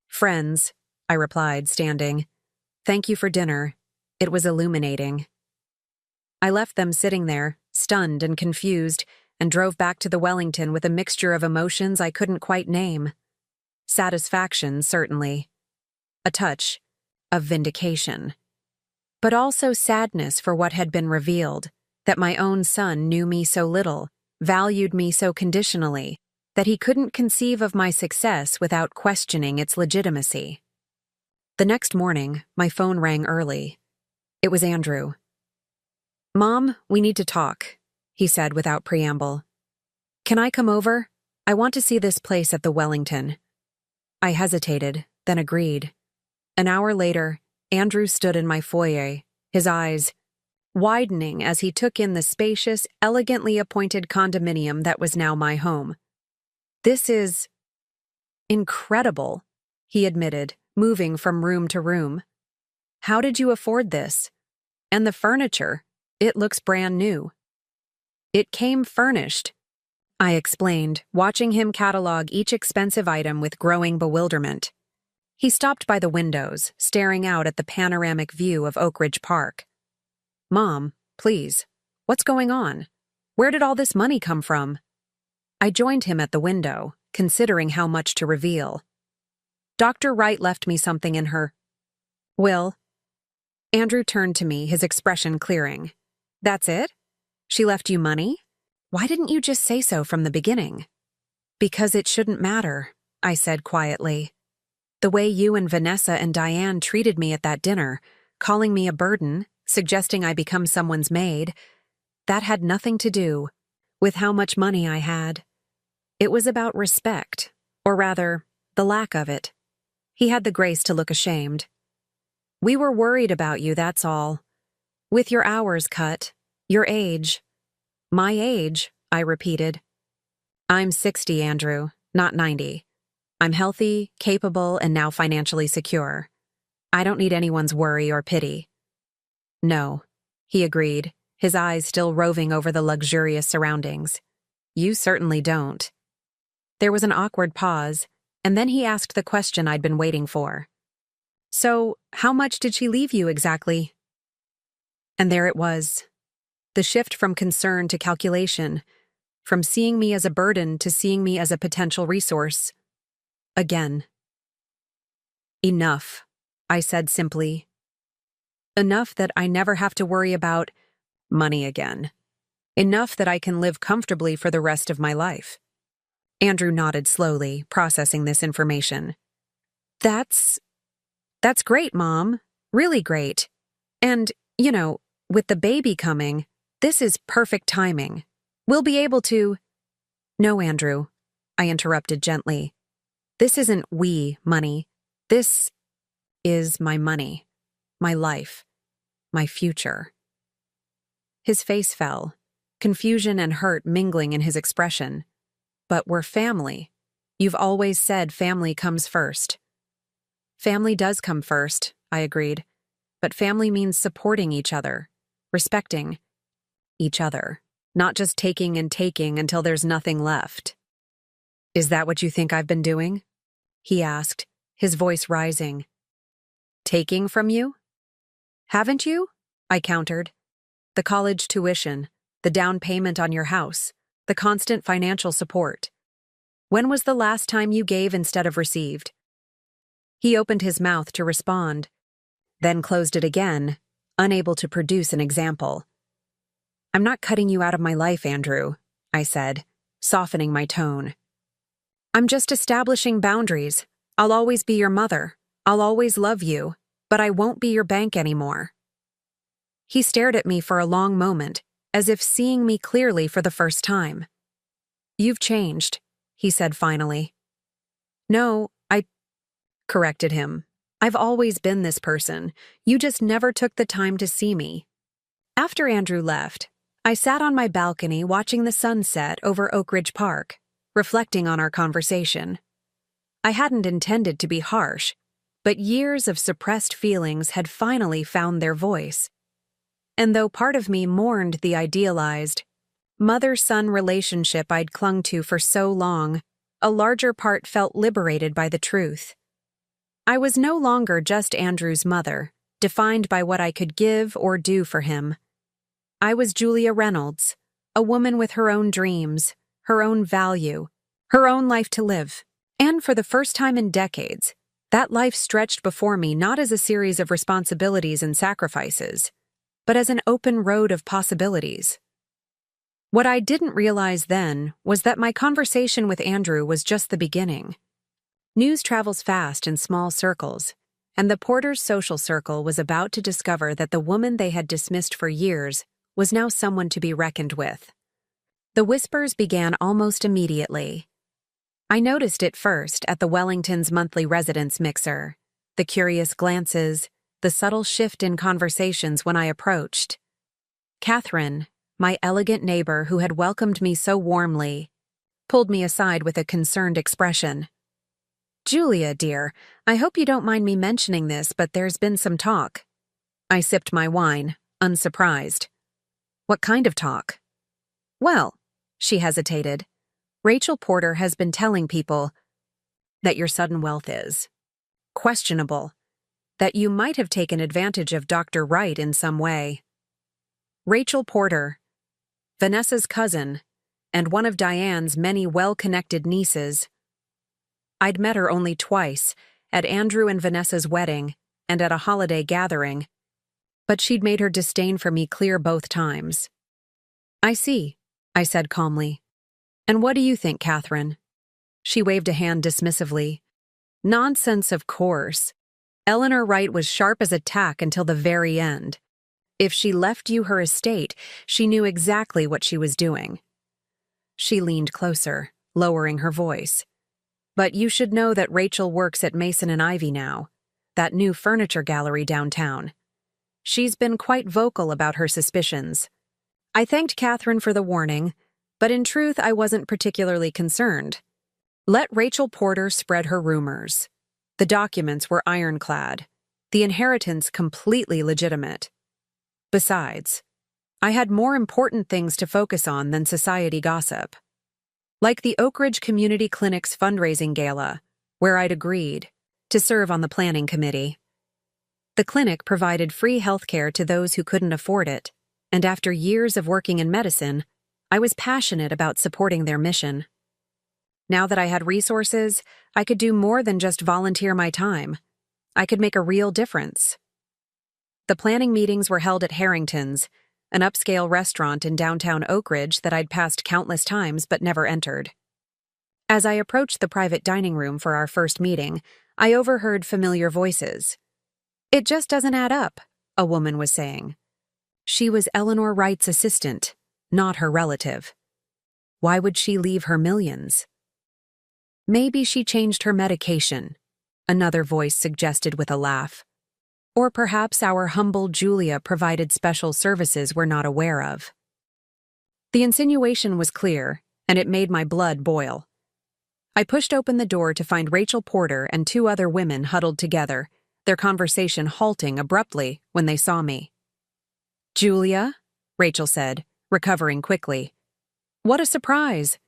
Friends, I replied, standing. Thank you for dinner. It was illuminating. I left them sitting there, stunned and confused, and drove back to the Wellington with a mixture of emotions I couldn't quite name. Satisfaction, certainly. A touch of vindication. But also sadness for what had been revealed, that my own son knew me so little, valued me so conditionally, that he couldn't conceive of my success without questioning its legitimacy. The next morning, my phone rang early. It was Andrew. Mom, we need to talk, he said without preamble. Can I come over? I want to see this place at the Wellington. I hesitated, then agreed. An hour later, Andrew stood in my foyer, his eyes widening as he took in the spacious, elegantly appointed condominium that was now my home. This is incredible, he admitted, moving from room to room. How did you afford this? And the furniture, it looks brand new. It came furnished, I explained, watching him catalog each expensive item with growing bewilderment. He stopped by the windows, staring out at the panoramic view of Oak Ridge Park. Mom, please, what's going on? Where did all this money come from? I joined him at the window, considering how much to reveal. Dr. Wright left me something in her will. Andrew turned to me, his expression clearing. That's it? She left you money? Why didn't you just say so from the beginning? Because it shouldn't matter, I said quietly. The way you and Vanessa and Diane treated me at that dinner, calling me a burden, suggesting I become someone's maid, that had nothing to do with how much money I had. It was about respect, or rather, the lack of it. He had the grace to look ashamed. We were worried about you, that's all. With your hours cut, your age. My age, I repeated. I'm 60, Andrew, not 90. I'm healthy, capable, and now financially secure. I don't need anyone's worry or pity. No, he agreed, his eyes still roving over the luxurious surroundings. You certainly don't. There was an awkward pause, and then he asked the question I'd been waiting for. So, how much did she leave you exactly? And there it was. The shift from concern to calculation, from seeing me as a burden to seeing me as a potential resource. Again. Enough, I said simply. Enough that I never have to worry about money again. Enough that I can live comfortably for the rest of my life. Andrew nodded slowly, processing this information. That's great, Mom. Really great. And, with the baby coming, this is perfect timing. We'll be able to— No, Andrew, I interrupted gently. This isn't we money. This is my money, my life, my future. His face fell, confusion and hurt mingling in his expression. But we're family. You've always said family comes first. Family does come first, I agreed. But family means supporting each other, respecting each other, not just taking and taking until there's nothing left. Is that what you think I've been doing? He asked, his voice rising. Taking from you? Haven't you? I countered. The college tuition, the down payment on your house, the constant financial support. When was the last time you gave instead of received? He opened his mouth to respond, then closed it again, unable to produce an example. I'm not cutting you out of my life, Andrew, I said, softening my tone. I'm just establishing boundaries. I'll always be your mother. I'll always love you, but I won't be your bank anymore. He stared at me for a long moment, as if seeing me clearly for the first time. You've changed, he said finally. No, I corrected him. I've always been this person. You just never took the time to see me. After Andrew left, I sat on my balcony watching the sunset over Oak Ridge Park, reflecting on our conversation. I hadn't intended to be harsh, but years of suppressed feelings had finally found their voice. And though part of me mourned the idealized, mother-son relationship I'd clung to for so long, a larger part felt liberated by the truth. I was no longer just Andrew's mother, defined by what I could give or do for him. I was Julia Reynolds, a woman with her own dreams, her own value, her own life to live. And for the first time in decades, that life stretched before me not as a series of responsibilities and sacrifices, but as an open road of possibilities. What I didn't realize then was that my conversation with Andrew was just the beginning. News travels fast in small circles, and the Porters' social circle was about to discover that the woman they had dismissed for years was now someone to be reckoned with. The whispers began almost immediately. I noticed it first at the Wellington's monthly residence mixer, the curious glances, the subtle shift in conversations when I approached. Catherine, my elegant neighbor who had welcomed me so warmly, pulled me aside with a concerned expression. Julia, dear, I hope you don't mind me mentioning this, but there's been some talk. I sipped my wine, unsurprised. What kind of talk? Well, she hesitated. Rachel Porter has been telling people that your sudden wealth is questionable, that you might have taken advantage of Dr. Wright in some way. Rachel Porter, Vanessa's cousin, and one of Diane's many well-connected nieces. I'd met her only twice, at Andrew and Vanessa's wedding and at a holiday gathering, but she'd made her disdain for me clear both times. I see, I said calmly. And what do you think, Catherine? She waved a hand dismissively. Nonsense, of course. Eleanor Wright was sharp as a tack until the very end. If she left you her estate, she knew exactly what she was doing. She leaned closer, lowering her voice. But you should know that Rachel works at Mason and Ivy now, that new furniture gallery downtown. She's been quite vocal about her suspicions. I thanked Catherine for the warning, but in truth I wasn't particularly concerned. Let Rachel Porter spread her rumors. The documents were ironclad, the inheritance completely legitimate. Besides, I had more important things to focus on than society gossip. Like the Oak Ridge Community Clinic's fundraising gala, where I'd agreed to serve on the planning committee. The clinic provided free health care to those who couldn't afford it, and after years of working in medicine, I was passionate about supporting their mission. Now that I had resources, I could do more than just volunteer my time. I could make a real difference. The planning meetings were held at Harrington's, an upscale restaurant in downtown Oak Ridge that I'd passed countless times but never entered. As I approached the private dining room for our first meeting, I overheard familiar voices. "It just doesn't add up," a woman was saying. She was Eleanor Wright's assistant, not her relative. Why would she leave her millions? Maybe she changed her medication, another voice suggested with a laugh. Or perhaps our humble Julia provided special services we're not aware of. The insinuation was clear, and it made my blood boil. I pushed open the door to find Rachel Porter and two other women huddled together, their conversation halting abruptly when they saw me. "Julia," Rachel said, recovering quickly. "What a surprise.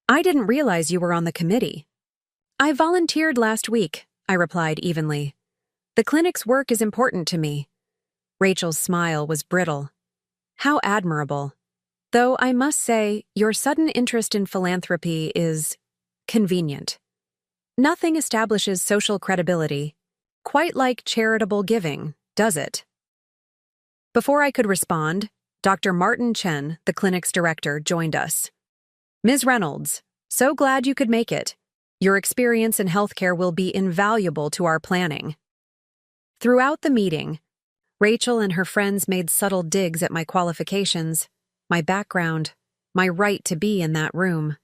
I didn't realize you were on the committee." "I volunteered last week," I replied evenly. "The clinic's work is important to me." Rachel's smile was brittle. "How admirable. Though I must say, your sudden interest in philanthropy is convenient. Nothing establishes social credibility quite like charitable giving, does it?" Before I could respond, Dr. Martin Chen, the clinic's director, joined us. "Ms. Reynolds, so glad you could make it. Your experience in healthcare will be invaluable to our planning." Throughout the meeting, Rachel and her friends made subtle digs at my qualifications, my background, my right to be in that room.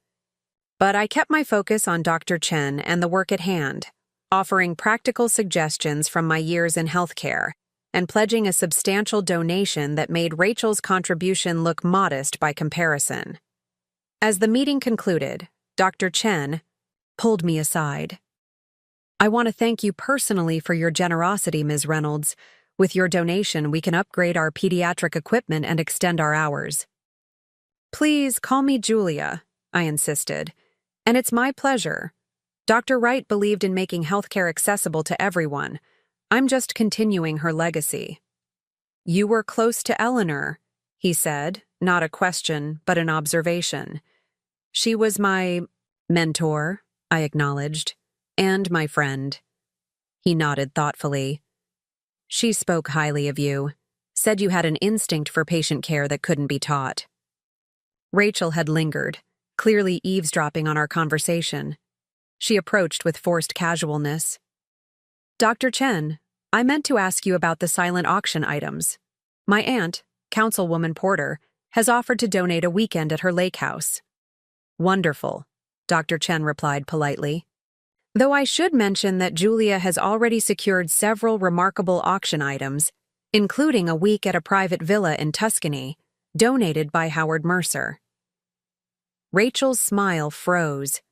But I kept my focus on Dr. Chen and the work at hand, offering practical suggestions from my years in healthcare and pledging a substantial donation that made Rachel's contribution look modest by comparison. As the meeting concluded, Dr. Chen pulled me aside. "I want to thank you personally for your generosity, Ms. Reynolds. With your donation, we can upgrade our pediatric equipment and extend our hours." "Please call me Julia," I insisted. "And it's my pleasure. Dr. Wright believed in making healthcare accessible to everyone. I'm just continuing her legacy." "You were close to Eleanor," he said, not a question, but an observation. "She was my mentor," I acknowledged. "And my friend." He nodded thoughtfully. "She spoke highly of you, said you had an instinct for patient care that couldn't be taught." Rachel had lingered, clearly eavesdropping on our conversation. She approached with forced casualness. "Dr. Chen, I meant to ask you about the silent auction items. My aunt, Councilwoman Porter, has offered to donate a weekend at her lake house." "Wonderful," Dr. Chen replied politely. "Though I should mention that Julia has already secured several remarkable auction items, including a week at a private villa in Tuscany, donated by Howard Mercer." Rachel's smile froze.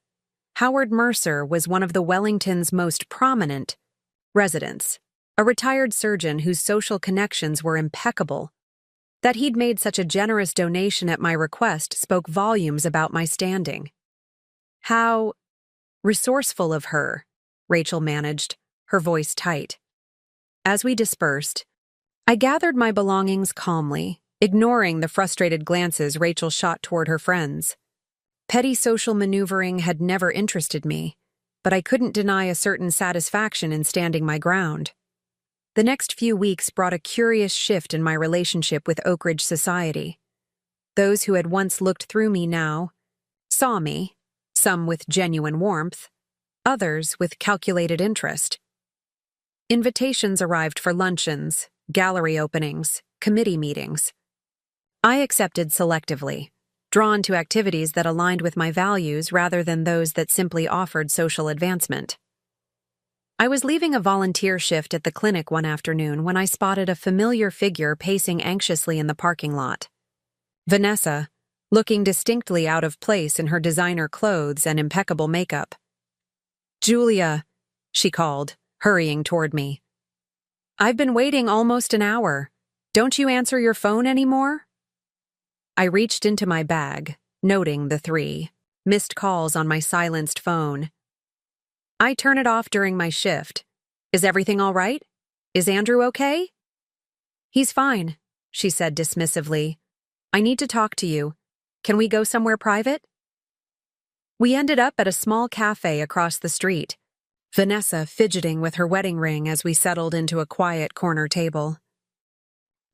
Howard Mercer was one of the Wellington's most prominent residents, a retired surgeon whose social connections were impeccable. That he'd made such a generous donation at my request spoke volumes about my standing. "How resourceful of her," Rachel managed, her voice tight. As we dispersed, I gathered my belongings calmly, ignoring the frustrated glances Rachel shot toward her friends. Petty social maneuvering had never interested me, but I couldn't deny a certain satisfaction in standing my ground. The next few weeks brought a curious shift in my relationship with Oak Ridge society. Those who had once looked through me now saw me, some with genuine warmth, others with calculated interest. Invitations arrived for luncheons, gallery openings, committee meetings. I accepted selectively, drawn to activities that aligned with my values rather than those that simply offered social advancement. I was leaving a volunteer shift at the clinic one afternoon when I spotted a familiar figure pacing anxiously in the parking lot. Vanessa, looking distinctly out of place in her designer clothes and impeccable makeup. "Julia," she called, hurrying toward me. "I've been waiting almost an hour. Don't you answer your phone anymore?" I reached into my bag, noting the 3 missed calls on my silenced phone. "I turn it off during my shift. Is everything all right? Is Andrew okay?" "He's fine," she said dismissively. "I need to talk to you. Can we go somewhere private?" We ended up at a small cafe across the street, Vanessa fidgeting with her wedding ring as we settled into a quiet corner table.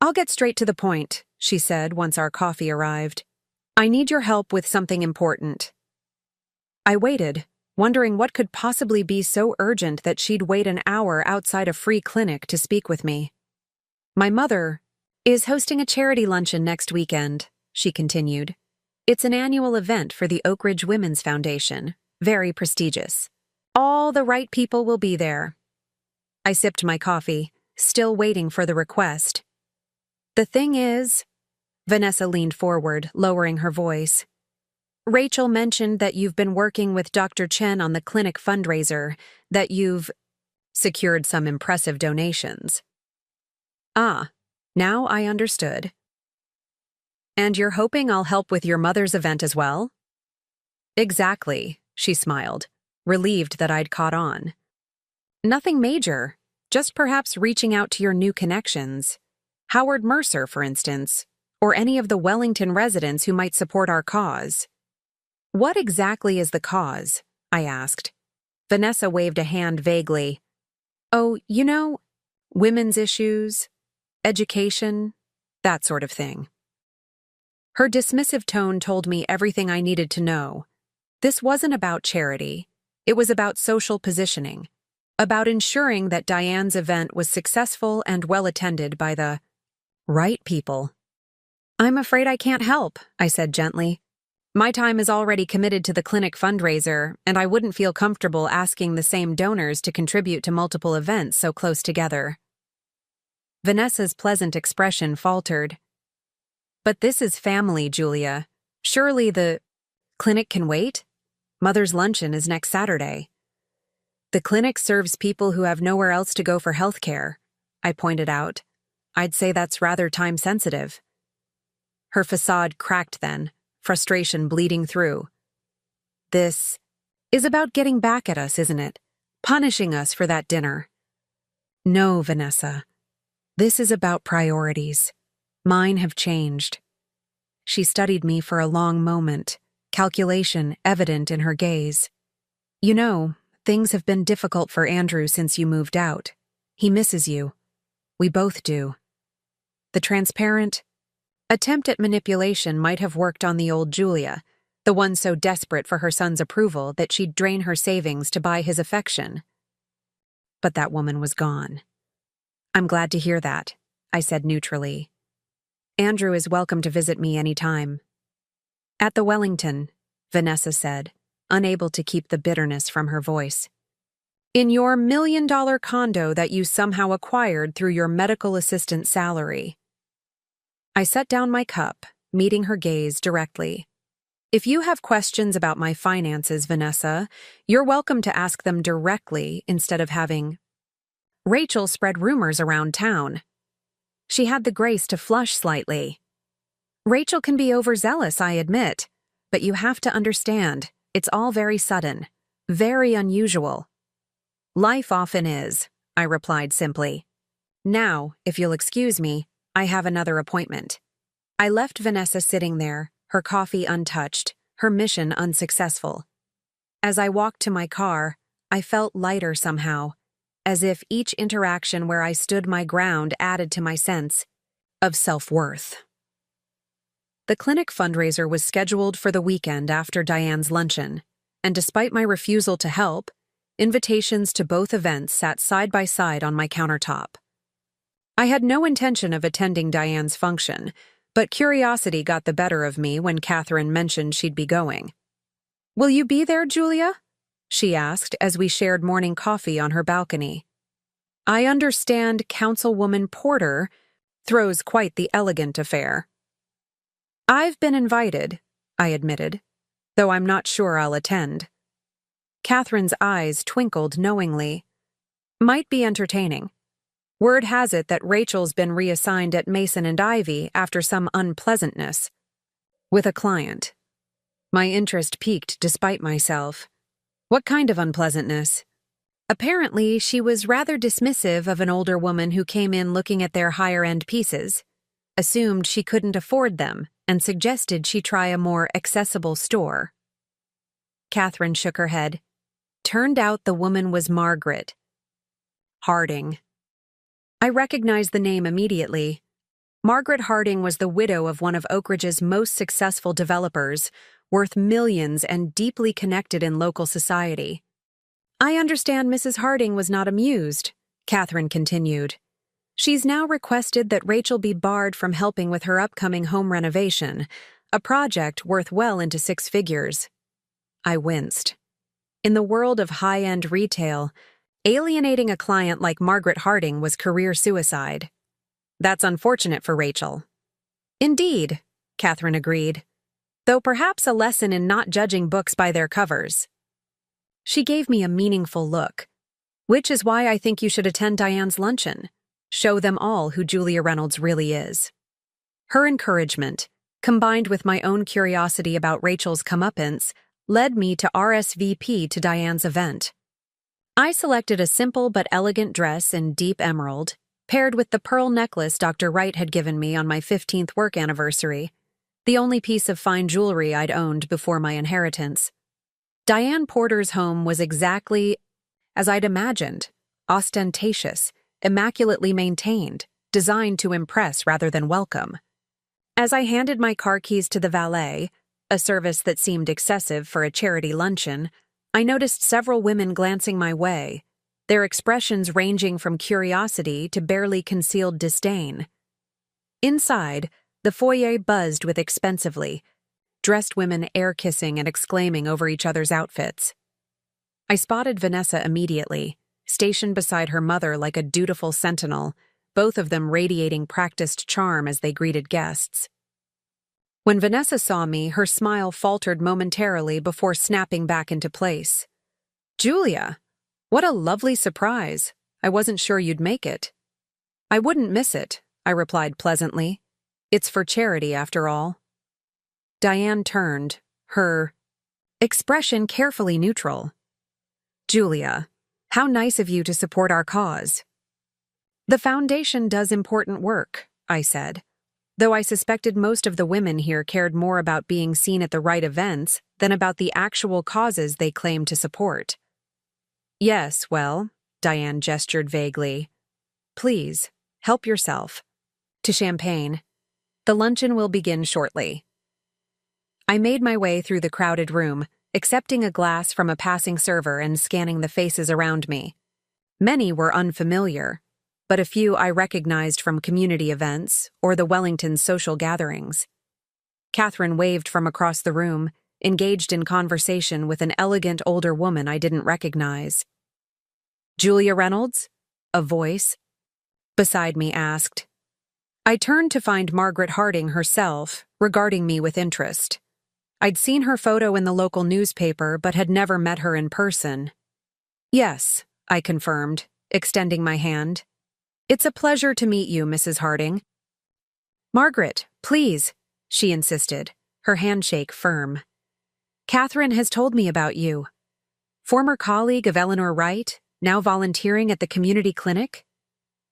"I'll get straight to the point," she said once our coffee arrived. "I need your help with something important." I waited, wondering what could possibly be so urgent that she'd wait an hour outside a free clinic to speak with me. "My mother is hosting a charity luncheon next weekend," she continued. "It's an annual event for the Oak Ridge Women's Foundation, very prestigious. All the right people will be there." I sipped my coffee, still waiting for the request. "The thing is," Vanessa leaned forward, lowering her voice, "Rachel mentioned that you've been working with Dr. Chen on the clinic fundraiser, that you've secured some impressive donations." "Ah, now I understood." "And you're hoping I'll help with your mother's event as well?" "Exactly," she smiled, relieved that I'd caught on. "Nothing major, just perhaps reaching out to your new connections. Howard Mercer, for instance, or any of the Wellington residents who might support our cause." "What exactly is the cause?" I asked. Vanessa waved a hand vaguely. "Oh, women's issues, education, that sort of thing." Her dismissive tone told me everything I needed to know. This wasn't about charity. It was about social positioning, about ensuring that Diane's event was successful and well attended by the right people. "I'm afraid I can't help," I said gently. "My time is already committed to the clinic fundraiser, and I wouldn't feel comfortable asking the same donors to contribute to multiple events so close together." Vanessa's pleasant expression faltered. "But this is family, Julia. Surely the clinic can wait? Mother's luncheon is next Saturday." "The clinic serves people who have nowhere else to go for health care," I pointed out. "I'd say that's rather time-sensitive." Her facade cracked then, frustration bleeding through. "This is about getting back at us, isn't it? Punishing us for that dinner." "No, Vanessa. This is about priorities. Mine have changed." She studied me for a long moment, calculation evident in her gaze. "Things have been difficult for Andrew since you moved out. He misses you. We both do." The transparent attempt at manipulation might have worked on the old Julia, the one so desperate for her son's approval that she'd drain her savings to buy his affection. But that woman was gone. "I'm glad to hear that," I said neutrally. "Andrew is welcome to visit me any time." "At the Wellington," Vanessa said, unable to keep the bitterness from her voice. "In your $1 million condo that you somehow acquired through your medical assistant salary." I set down my cup, meeting her gaze directly. "If you have questions about my finances, Vanessa, you're welcome to ask them directly instead of having—" Rachel spread rumors around town. She had the grace to flush slightly. "Rachel can be overzealous, I admit, but you have to understand, it's all very sudden, very unusual." "Life often is," I replied simply. "Now, if you'll excuse me, I have another appointment." I left Vanessa sitting there, her coffee untouched, her mission unsuccessful. As I walked to my car, I felt lighter somehow, as if each interaction where I stood my ground added to my sense of self-worth. The clinic fundraiser was scheduled for the weekend after Diane's luncheon, and despite my refusal to help, invitations to both events sat side by side on my countertop. I had no intention of attending Diane's function, But curiosity got the better of me when Catherine mentioned she'd be going. "Will you be there, Julia?" she asked as we shared morning coffee on her balcony. "I understand Councilwoman Porter throws quite the elegant affair." "I've been invited," I admitted, "though I'm not sure I'll attend." Catherine's eyes twinkled knowingly. "Might be entertaining. Word has it that Rachel's been reassigned at Mason and Ivy after some unpleasantness with a client." My interest piqued despite myself. "What kind of unpleasantness?" "Apparently, she was rather dismissive of an older woman who came in looking at their higher-end pieces, assumed she couldn't afford them, and suggested she try a more accessible store." Catherine shook her head. "Turned out the woman was Margaret Harding." I recognized the name immediately. Margaret Harding was the widow of one of Oak Ridge's most successful developers, worth millions and deeply connected in local society. "I understand Mrs. Harding was not amused," Catherine continued. "She's now requested that Rachel be barred from helping with her upcoming home renovation, a project worth well into 6 figures. I winced. In the world of high-end retail, alienating a client like Margaret Harding was career suicide. "That's unfortunate for Rachel." "Indeed," Catherine agreed, "though perhaps a lesson in not judging books by their covers." She gave me a meaningful look, "Which is why I think you should attend Diane's luncheon. Show them all who Julia Reynolds really is." Her encouragement, combined with my own curiosity about Rachel's comeuppance, led me to RSVP to Diane's event. I selected a simple but elegant dress in deep emerald, paired with the pearl necklace Dr. Wright had given me on my 15th work anniversary, the only piece of fine jewelry I'd owned before my inheritance. Diane Porter's home was exactly as I'd imagined, ostentatious, immaculately maintained, designed to impress rather than welcome. As I handed my car keys to the valet, a service that seemed excessive for a charity luncheon, I noticed several women glancing my way, their expressions ranging from curiosity to barely concealed disdain. Inside, the foyer buzzed with expensively, dressed women air-kissing and exclaiming over each other's outfits. I spotted Vanessa immediately, stationed beside her mother like a dutiful sentinel, both of them radiating practiced charm as they greeted guests. When Vanessa saw me, her smile faltered momentarily before snapping back into place. "Julia, what a lovely surprise. I wasn't sure you'd make it." "I wouldn't miss it," I replied pleasantly. "It's for charity, after all." Diane turned, her expression carefully neutral. "Julia, how nice of you to support our cause." "The foundation does important work," I said, though I suspected most of the women here cared more about being seen at the right events than about the actual causes they claimed to support. "Yes, well," Diane gestured vaguely. "Please, help yourself. To champagne. The luncheon will begin shortly." I made my way through the crowded room, accepting a glass from a passing server and scanning the faces around me. Many were unfamiliar, but a few I recognized from community events or the Wellington social gatherings. Catherine waved from across the room, engaged in conversation with an elegant older woman I didn't recognize. "Julia Reynolds?" a voice beside me asked. I turned to find Margaret Harding herself, regarding me with interest. I'd seen her photo in the local newspaper but had never met her in person. "Yes," I confirmed, extending my hand. "It's a pleasure to meet you, Mrs. Harding." "Margaret, please," she insisted, her handshake firm. "Catherine has told me about you. Former colleague of Eleanor Wright, now volunteering at the community clinic?"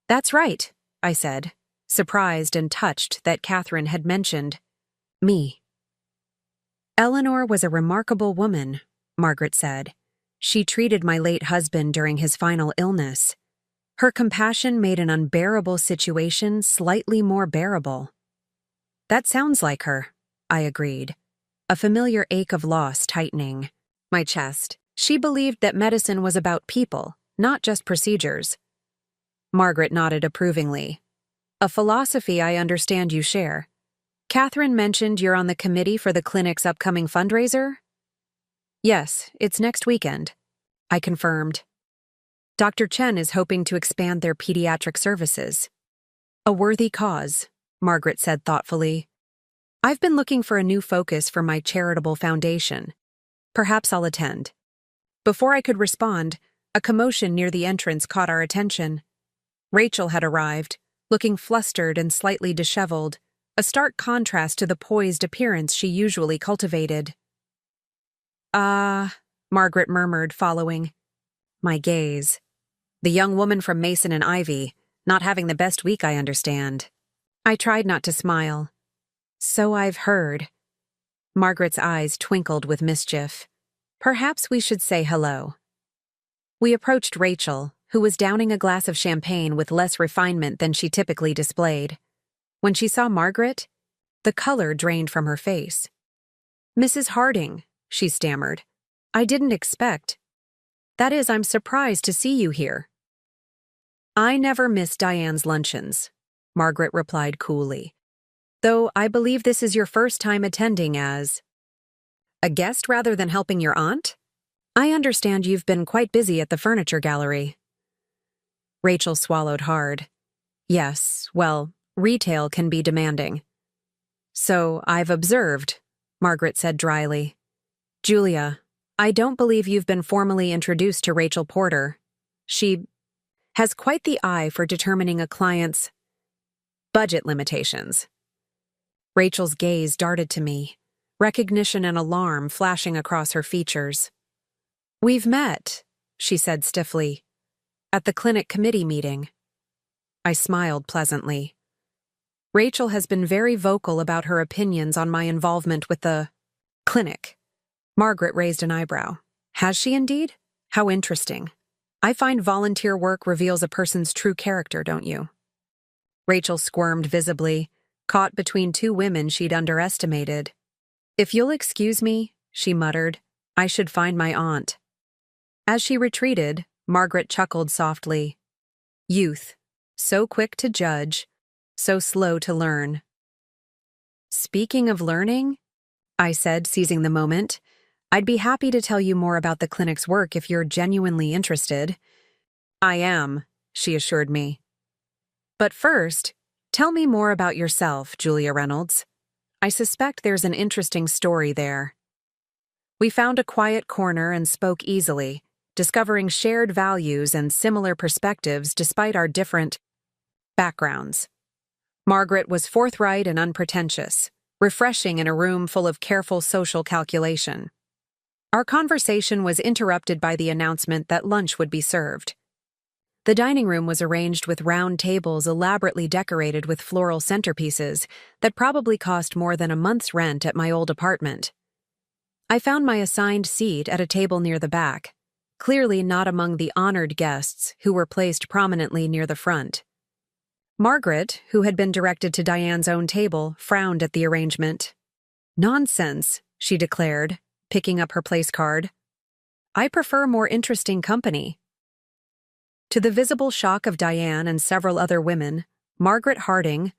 "That's right," I said, surprised and touched that Catherine had mentioned me. "Eleanor was a remarkable woman," Margaret said. "She treated my late husband during his final illness. Her compassion made an unbearable situation slightly more bearable." "That sounds like her," I agreed, a familiar ache of loss tightening my chest. She believed that medicine was about people, not just procedures. Margaret nodded approvingly. "A philosophy I understand you share. Catherine mentioned you're on the committee for the clinic's upcoming fundraiser? Yes, it's next weekend, I confirmed. Dr. Chen is hoping to expand their pediatric services. A worthy cause, Margaret said thoughtfully. I've been looking for a new focus for my charitable foundation. Perhaps I'll attend. Before I could respond, a commotion near the entrance caught our attention. Rachel had arrived, looking flustered and slightly disheveled, a stark contrast to the poised appearance she usually cultivated. Margaret murmured, following my gaze. The young woman from Mason and Ivy, not having the best week, I understand. I tried not to smile. So I've heard. Margaret's eyes twinkled with mischief. Perhaps we should say hello. We approached Rachel, who was downing a glass of champagne with less refinement than she typically displayed. When she saw Margaret, the color drained from her face. Mrs. Harding, she stammered. I didn't expect. That is, I'm surprised to see you here. I never miss Diane's luncheons, Margaret replied coolly. Though I believe this is your first time attending as a guest rather than helping your aunt? I understand you've been quite busy at the furniture gallery. Rachel swallowed hard. Yes, well, retail can be demanding. So I've observed, Margaret said dryly. Julia, I don't believe you've been formally introduced to Rachel Porter. She has quite the eye for determining a client's budget limitations. Rachel's gaze darted to me, recognition and alarm flashing across her features. We've met, she said stiffly, at the clinic committee meeting. I smiled pleasantly. Rachel has been very vocal about her opinions on my involvement with the clinic. Margaret raised an eyebrow. Has she indeed? How interesting. I find volunteer work reveals a person's true character, don't you? Rachel squirmed visibly, caught between two women she'd underestimated. If you'll excuse me, she muttered, I should find my aunt. As she retreated, Margaret chuckled softly. Youth, so quick to judge, so slow to learn. Speaking of learning, I said, seizing the moment, I'd be happy to tell you more about the clinic's work if you're genuinely interested. I am, she assured me. But first, tell me more about yourself, Julia Reynolds. I suspect there's an interesting story there. We found a quiet corner and spoke easily, discovering shared values and similar perspectives despite our different backgrounds. Margaret was forthright and unpretentious, refreshing in a room full of careful social calculation. Our conversation was interrupted by the announcement that lunch would be served. The dining room was arranged with round tables elaborately decorated with floral centerpieces that probably cost more than a month's rent at my old apartment. I found my assigned seat at a table near the back, clearly not among the honored guests who were placed prominently near the front. Margaret, who had been directed to Diane's own table, frowned at the arrangement. Nonsense, she declared, picking up her place card. I prefer more interesting company. To the visible shock of Diane and several other women, Margaret Harding,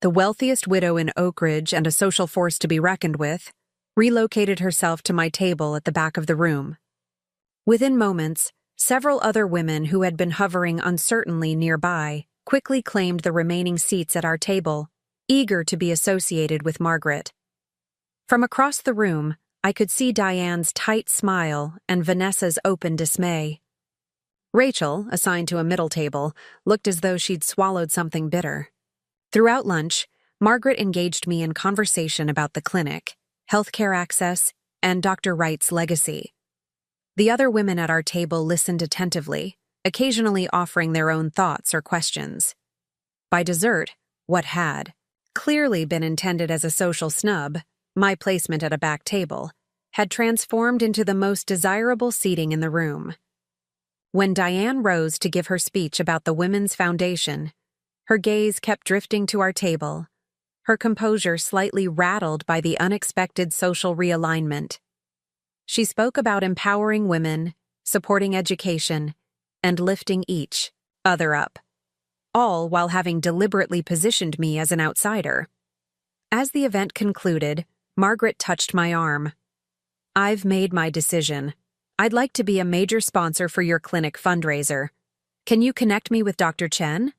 the wealthiest widow in Oak Ridge and a social force to be reckoned with, relocated herself to my table at the back of the room. Within moments, several other women who had been hovering uncertainly nearby quickly claimed the remaining seats at our table, eager to be associated with Margaret. From across the room, I could see Diane's tight smile and Vanessa's open dismay. Rachel, assigned to a middle table, looked as though she'd swallowed something bitter. Throughout lunch, Margaret engaged me in conversation about the clinic, healthcare access, and Dr. Wright's legacy. The other women at our table listened attentively, occasionally offering their own thoughts or questions. By dessert, what had clearly been intended as a social snub, my placement at a back table, had transformed into the most desirable seating in the room. When Diane rose to give her speech about the Women's Foundation, her gaze kept drifting to our table, her composure slightly rattled by the unexpected social realignment. She spoke about empowering women, supporting education, and lifting each other up, all while having deliberately positioned me as an outsider. As the event concluded, Margaret touched my arm. "I've made my decision. I'd like to be a major sponsor for your clinic fundraiser. Can you connect me with Dr. Chen?"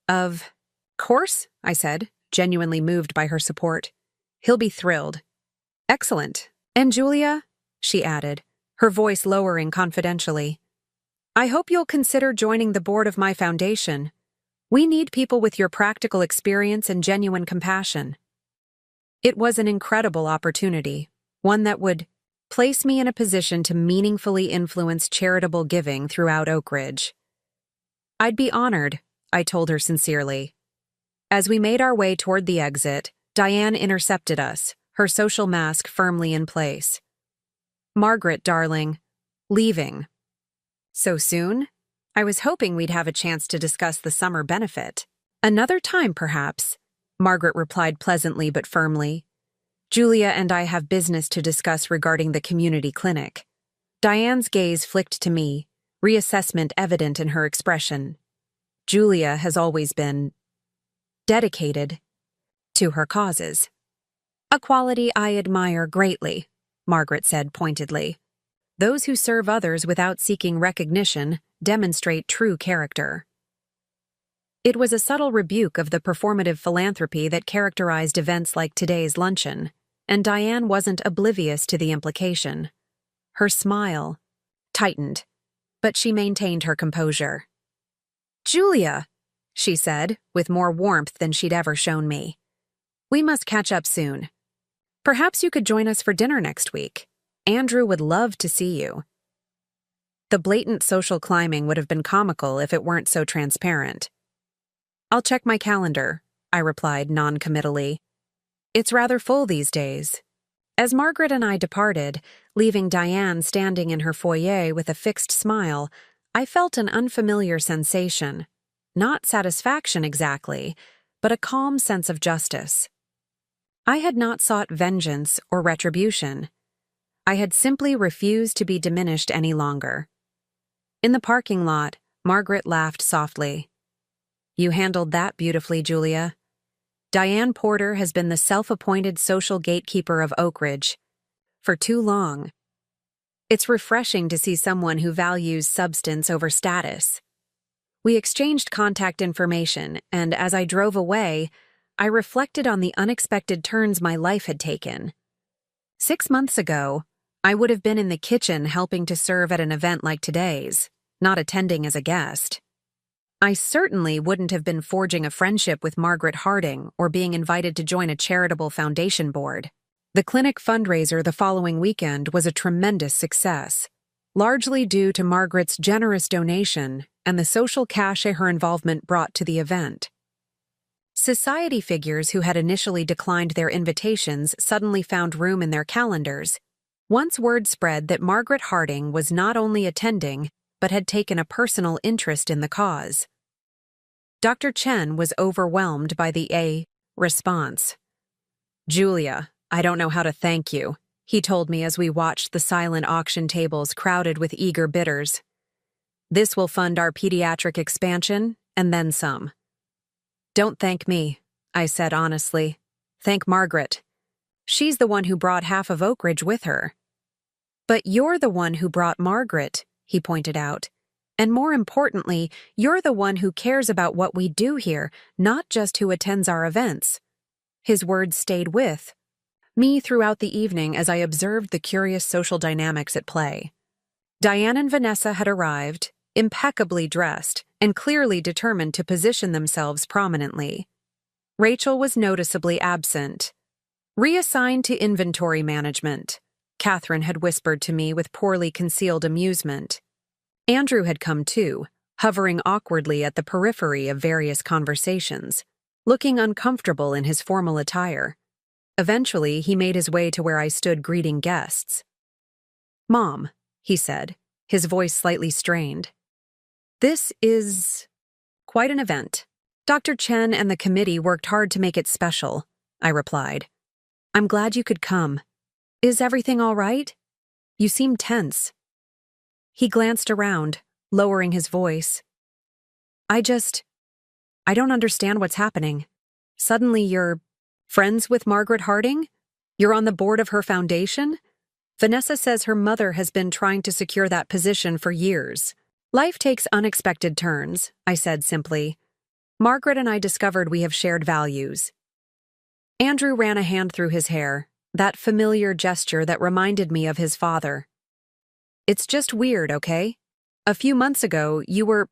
"Of course," I said, genuinely moved by her support. "He'll be thrilled." "Excellent. And Julia?" she added, her voice lowering confidentially. "I hope you'll consider joining the board of my foundation. We need people with your practical experience and genuine compassion." It was an incredible opportunity, one that would place me in a position to meaningfully influence charitable giving throughout Oak Ridge. "I'd be honored," I told her sincerely. As we made our way toward the exit, Diane intercepted us, her social mask firmly in place. "Margaret, darling, leaving." "So soon? I was hoping we'd have a chance to discuss the summer benefit." "Another time, perhaps," Margaret replied pleasantly but firmly. "Julia and I have business to discuss regarding the community clinic." Diane's gaze flicked to me, reassessment evident in her expression. Julia has always been dedicated to her causes. "A quality I admire greatly," Margaret said pointedly. "Those who serve others without seeking recognition demonstrate true character." It was a subtle rebuke of the performative philanthropy that characterized events like today's luncheon, and Diane wasn't oblivious to the implication. Her smile tightened, but she maintained her composure. "Julia," she said, with more warmth than she'd ever shown me. "We must catch up soon. Perhaps you could join us for dinner next week. Andrew would love to see you." The blatant social climbing would have been comical if it weren't so transparent. "I'll check my calendar," I replied non-committally. "It's rather full these days." As Margaret and I departed, leaving Diane standing in her foyer with a fixed smile, I felt an unfamiliar sensation. Not satisfaction exactly, but a calm sense of justice. I had not sought vengeance or retribution. I had simply refused to be diminished any longer. In the parking lot, Margaret laughed softly. "You handled that beautifully, Julia. Diane Porter has been the self-appointed social gatekeeper of Oak Ridge for too long. It's refreshing to see someone who values substance over status." We exchanged contact information, and as I drove away, I reflected on the unexpected turns my life had taken. 6 months ago, I would have been in the kitchen helping to serve at an event like today's, not attending as a guest. I certainly wouldn't have been forging a friendship with Margaret Harding or being invited to join a charitable foundation board. The clinic fundraiser the following weekend was a tremendous success, largely due to Margaret's generous donation and the social cachet her involvement brought to the event. Society figures who had initially declined their invitations suddenly found room in their calendars, once word spread that Margaret Harding was not only attending, but had taken a personal interest in the cause. Dr. Chen was overwhelmed by the response. "Julia, I don't know how to thank you," he told me as we watched the silent auction tables crowded with eager bidders. "This will fund our pediatric expansion, and then some." "Don't thank me," I said honestly. "Thank Margaret. She's the one who brought half of Oak Ridge with her." "But you're the one who brought Margaret," he pointed out. "And more importantly, you're the one who cares about what we do here, not just who attends our events." His words stayed with me throughout the evening as I observed the curious social dynamics at play. Diane and Vanessa had arrived, impeccably dressed, and clearly determined to position themselves prominently. Rachel was noticeably absent. "Reassigned to inventory management," Catherine had whispered to me with poorly concealed amusement. Andrew had come too, hovering awkwardly at the periphery of various conversations, looking uncomfortable in his formal attire. Eventually, he made his way to where I stood greeting guests. "Mom," he said, his voice slightly strained. "This is quite an event. Dr. Chen and the committee worked hard to make it special," I replied. "I'm glad you could come. Is everything all right? You seem tense." He glanced around, lowering his voice. I don't understand what's happening. Suddenly you're Friends with Margaret Harding? You're on the board of her foundation? Vanessa says her mother has been trying to secure that position for years. Life takes unexpected turns, I said simply. Margaret and I discovered we have shared values. Andrew ran a hand through his hair, that familiar gesture that reminded me of his father. It's just weird, okay? A few months ago, you were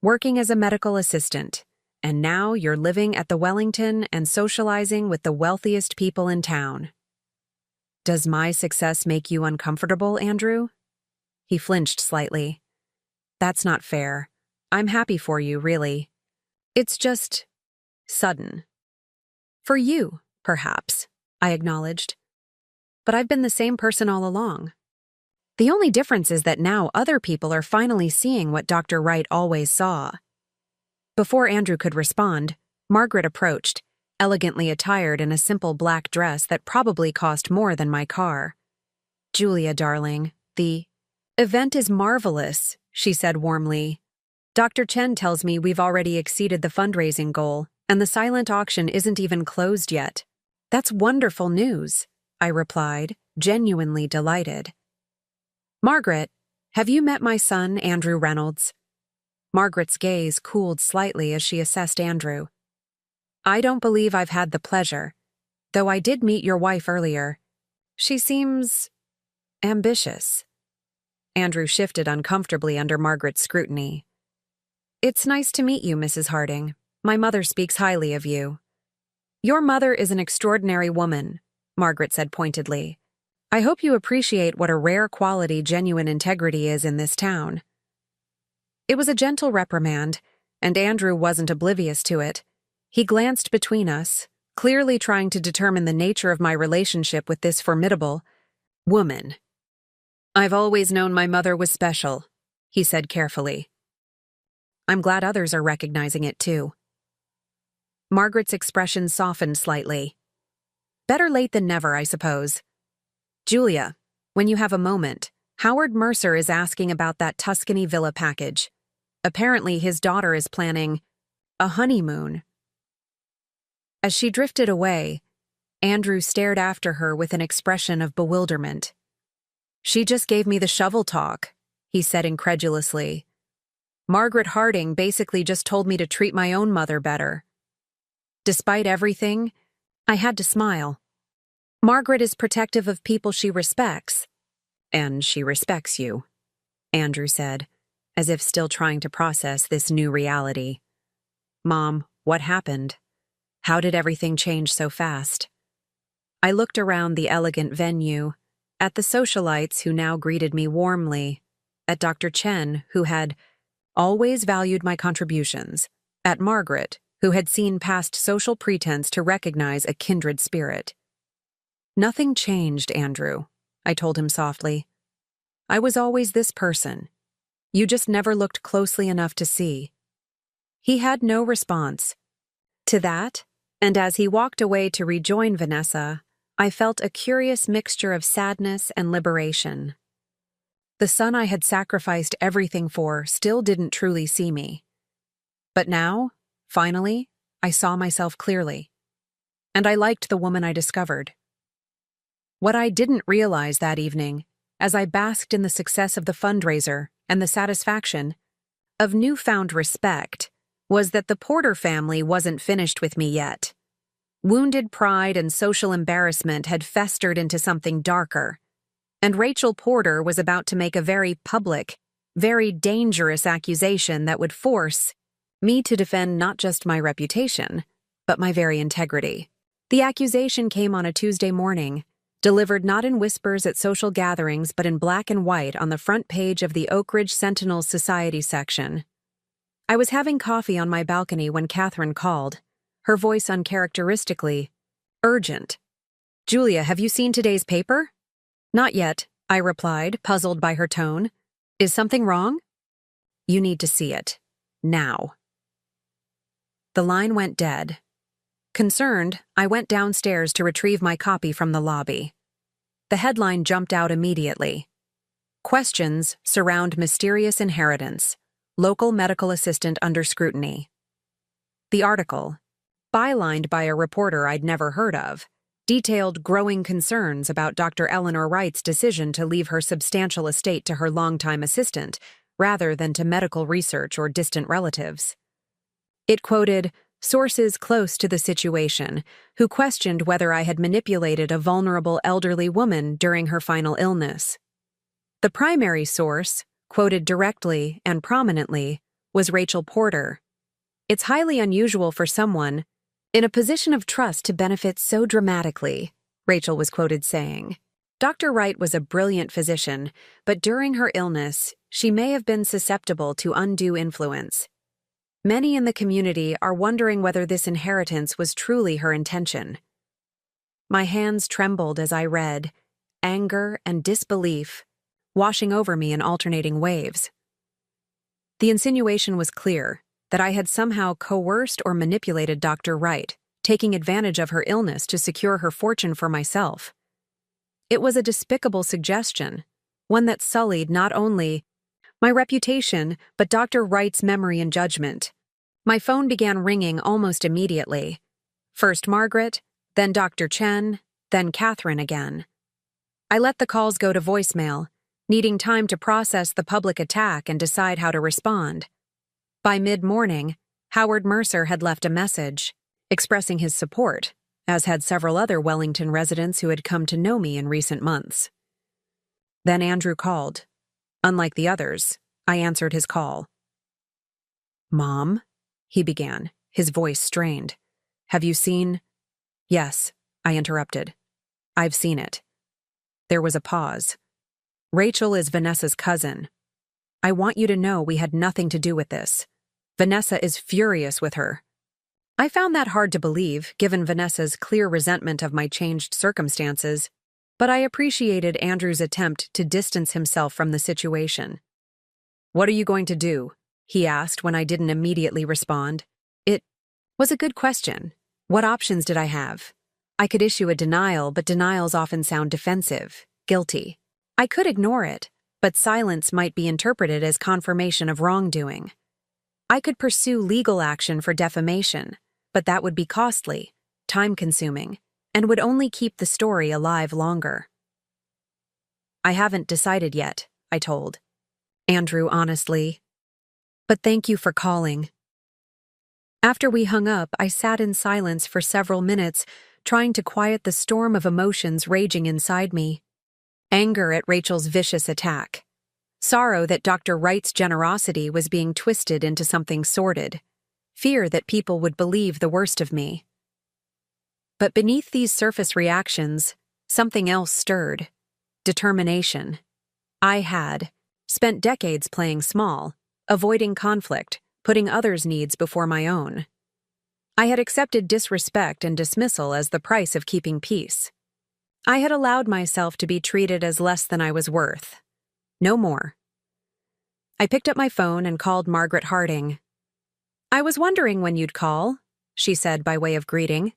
working as a medical assistant, and now you're living at the Wellington and socializing with the wealthiest people in town. Does my success make you uncomfortable, Andrew? He flinched slightly. That's not fair. I'm happy for you, really. It's just sudden. For you, perhaps, I acknowledged. But I've been the same person all along. The only difference is that now other people are finally seeing what Dr. Wright always saw. Before Andrew could respond, Margaret approached, elegantly attired in a simple black dress that probably cost more than my car. Julia, darling, the event is marvelous, she said warmly. Dr. Chen tells me we've already exceeded the fundraising goal, and the silent auction isn't even closed yet. That's wonderful news, I replied, genuinely delighted. Margaret, have you met my son, Andrew Reynolds? Margaret's gaze cooled slightly as she assessed Andrew. I don't believe I've had the pleasure, though I did meet your wife earlier. She seems ambitious. Andrew shifted uncomfortably under Margaret's scrutiny. It's nice to meet you, Mrs. Harding. My mother speaks highly of you. Your mother is an extraordinary woman, Margaret said pointedly. I hope you appreciate what a rare quality genuine integrity is in this town. It was a gentle reprimand, and Andrew wasn't oblivious to it. He glanced between us, clearly trying to determine the nature of my relationship with this formidable woman. I've always known my mother was special, he said carefully. I'm glad others are recognizing it too. Margaret's expression softened slightly. Better late than never, I suppose. Julia, when you have a moment, Howard Mercer is asking about that Tuscany villa package. Apparently his daughter is planning a honeymoon. As she drifted away, Andrew stared after her with an expression of bewilderment. She just gave me the shovel talk, he said incredulously. Margaret Harding basically just told me to treat my own mother better. Despite everything, I had to smile. Margaret is protective of people she respects. And she respects you, Andrew said, as if still trying to process this new reality. Mom, what happened? How did everything change so fast? I looked around the elegant venue, at the socialites who now greeted me warmly, at Dr. Chen, who had always valued my contributions, at Margaret, who had seen past social pretense to recognize a kindred spirit. Nothing changed, Andrew, I told him softly. I was always this person. You just never looked closely enough to see. He had no response. To that, and as he walked away to rejoin Vanessa, I felt a curious mixture of sadness and liberation. The son I had sacrificed everything for still didn't truly see me. But now, finally, I saw myself clearly. And I liked the woman I discovered. What I didn't realize that evening, as I basked in the success of the fundraiser and the satisfaction of newfound respect, was that the Porter family wasn't finished with me yet. Wounded pride and social embarrassment had festered into something darker, and Rachel Porter was about to make a very public, very dangerous accusation that would force me to defend not just my reputation, but my very integrity. The accusation came on a Tuesday morning, delivered not in whispers at social gatherings but in black and white on the front page of the Oak Ridge Sentinel's Society section. I was having coffee on my balcony when Catherine called, her voice uncharacteristically urgent. Julia, have you seen today's paper? Not yet, I replied, puzzled by her tone. Is something wrong? You need to see it. Now. The line went dead. Concerned, I went downstairs to retrieve my copy from the lobby. The headline jumped out immediately. Questions surround mysterious inheritance. Local medical assistant under scrutiny. The article, bylined by a reporter I'd never heard of, detailed growing concerns about Dr. Eleanor Wright's decision to leave her substantial estate to her longtime assistant, rather than to medical research or distant relatives. It quoted sources close to the situation who questioned whether I had manipulated a vulnerable elderly woman during her final illness. The primary source, quoted directly and prominently, was Rachel Porter. It's highly unusual for someone in a position of trust to benefit so dramatically, Rachel was quoted saying. Dr. Wright was a brilliant physician, but during her illness, she may have been susceptible to undue influence. Many in the community are wondering whether this inheritance was truly her intention. My hands trembled as I read, anger and disbelief washing over me in alternating waves. The insinuation was clear, that I had somehow coerced or manipulated Dr. Wright, taking advantage of her illness to secure her fortune for myself. It was a despicable suggestion, one that sullied not only my reputation, but Dr. Wright's memory and judgment. My phone began ringing almost immediately. First Margaret, then Dr. Chen, then Catherine again. I let the calls go to voicemail, needing time to process the public attack and decide how to respond. By mid-morning, Howard Mercer had left a message, expressing his support, as had several other Wellington residents who had come to know me in recent months. Then Andrew called. Unlike the others, I answered his call. "Mom?" he began, his voice strained. "Have you seen—" "Yes," I interrupted. "I've seen it." There was a pause. "Rachel is Vanessa's cousin. I want you to know we had nothing to do with this. Vanessa is furious with her." I found that hard to believe, given Vanessa's clear resentment of my changed circumstances, but I appreciated Andrew's attempt to distance himself from the situation. "What are you going to do?" he asked when I didn't immediately respond. It was a good question. What options did I have? I could issue a denial, but denials often sound defensive, guilty. I could ignore it, but silence might be interpreted as confirmation of wrongdoing. I could pursue legal action for defamation, but that would be costly, time-consuming, and would only keep the story alive longer. "I haven't decided yet," I told Andrew honestly. "But thank you for calling." After we hung up, I sat in silence for several minutes, trying to quiet the storm of emotions raging inside me. Anger at Rachel's vicious attack. Sorrow that Dr. Wright's generosity was being twisted into something sordid. Fear that people would believe the worst of me. But beneath these surface reactions, something else stirred. Determination. I had spent decades playing small, avoiding conflict, putting others' needs before my own. I had accepted disrespect and dismissal as the price of keeping peace. I had allowed myself to be treated as less than I was worth. No more. I picked up my phone and called Margaret Harding. "I was wondering when you'd call," she said by way of greeting.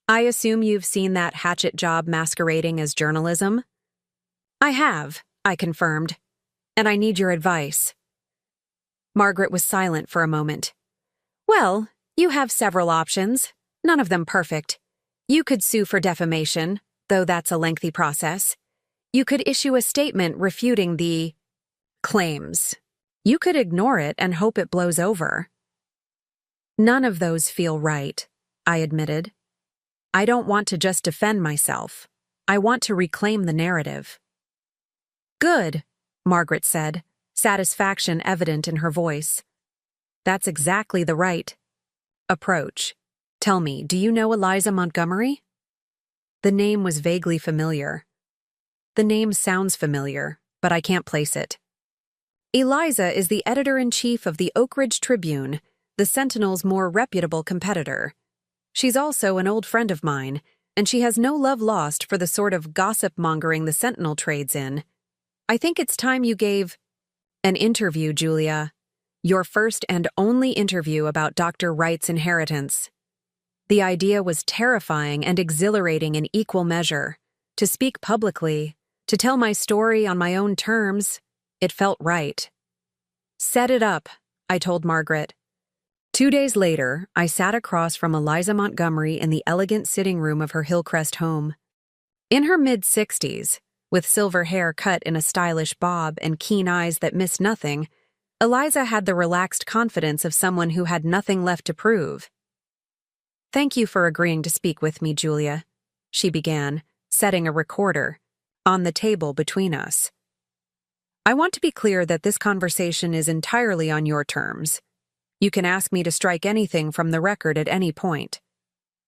"I assume you've seen that hatchet job masquerading as journalism?" "I have," I confirmed, "and I need your advice." Margaret was silent for a moment. "Well, you have several options, none of them perfect. You could sue for defamation, though that's a lengthy process. You could issue a statement refuting the claims. You could ignore it and hope it blows over." "None of those feel right," I admitted. "I don't want to just defend myself. I want to reclaim the narrative." "Good," Margaret said, satisfaction evident in her voice. "That's exactly the right approach. Tell me, do you know Eliza Montgomery?" The name was vaguely familiar. The name sounds familiar, but I can't place it. Eliza is the editor-in-chief of the Oak Ridge Tribune, the Sentinel's more reputable competitor. She's also an old friend of mine, and she has no love lost for the sort of gossip-mongering the Sentinel trades in. I think it's time you gave an interview, Julia. Your first and only interview about Dr. Wright's inheritance. The idea was terrifying and exhilarating in equal measure. To speak publicly, to tell my story on my own terms, it felt right. "Set it up," I told Margaret. 2 days later, I sat across from Eliza Montgomery in the elegant sitting room of her Hillcrest home. In her mid-60s, with silver hair cut in a stylish bob and keen eyes that missed nothing, Eliza had the relaxed confidence of someone who had nothing left to prove. "Thank you for agreeing to speak with me, Julia," she began, setting a recorder on the table between us. "I want to be clear that this conversation is entirely on your terms. You can ask me to strike anything from the record at any point."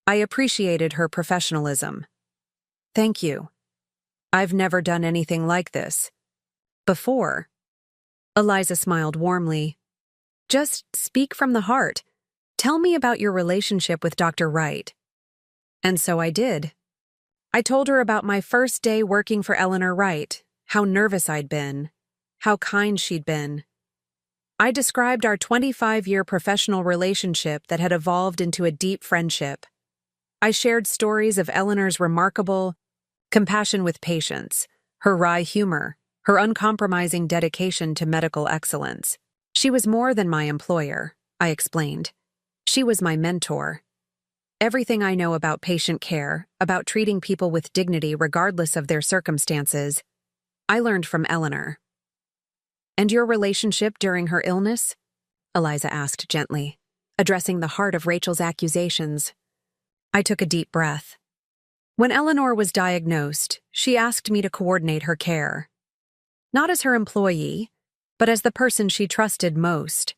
I appreciated her professionalism. "Thank you. I've never done anything like this before." Eliza smiled warmly. "Just speak from the heart. Tell me about your relationship with Dr. Wright." And so I did. I told her about my first day working for Eleanor Wright, how nervous I'd been, how kind she'd been. I described our 25-year professional relationship that had evolved into a deep friendship. I shared stories of Eleanor's remarkable compassion with patients, her wry humor, her uncompromising dedication to medical excellence. She was more than my employer, I explained. She was my mentor. Everything I know about patient care, about treating people with dignity regardless of their circumstances, I learned from Eleanor. "And your relationship during her illness?" Eliza asked gently, addressing the heart of Rachel's accusations. I took a deep breath. When Eleanor was diagnosed, she asked me to coordinate her care. Not as her employee, but as the person she trusted most.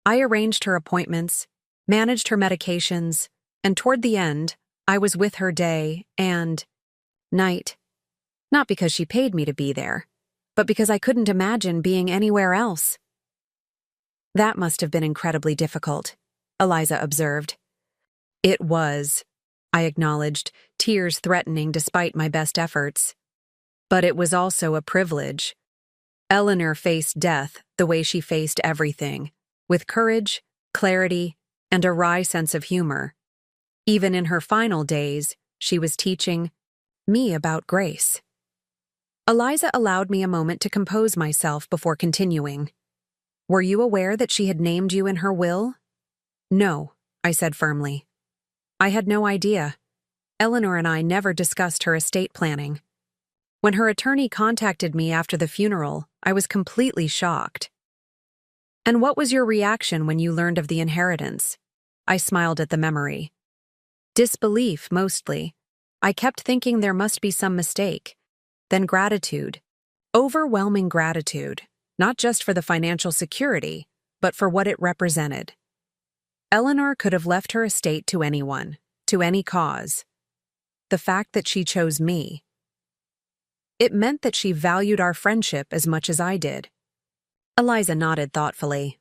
I arranged her appointments, managed her medications, and toward the end, I was with her day and night. Not because she paid me to be there, but because I couldn't imagine being anywhere else. "That must have been incredibly difficult," Eliza observed. "It was," I acknowledged, tears threatening despite my best efforts. "But it was also a privilege." Eleanor faced death the way she faced everything, with courage, clarity, and a wry sense of humor. Even in her final days, she was teaching me about grace. Eliza allowed me a moment to compose myself before continuing. "Were you aware that she had named you in her will?" "No," I said firmly. "I had no idea. Eleanor and I never discussed her estate planning. When her attorney contacted me after the funeral, I was completely shocked." "And what was your reaction when you learned of the inheritance?" I smiled at the memory. "Disbelief, mostly. I kept thinking there must be some mistake. Then gratitude. Overwhelming gratitude, not just for the financial security, but for what it represented. Eleanor could have left her estate to anyone, to any cause. The fact that she chose me. It meant that she valued our friendship as much as I did." Eliza nodded thoughtfully.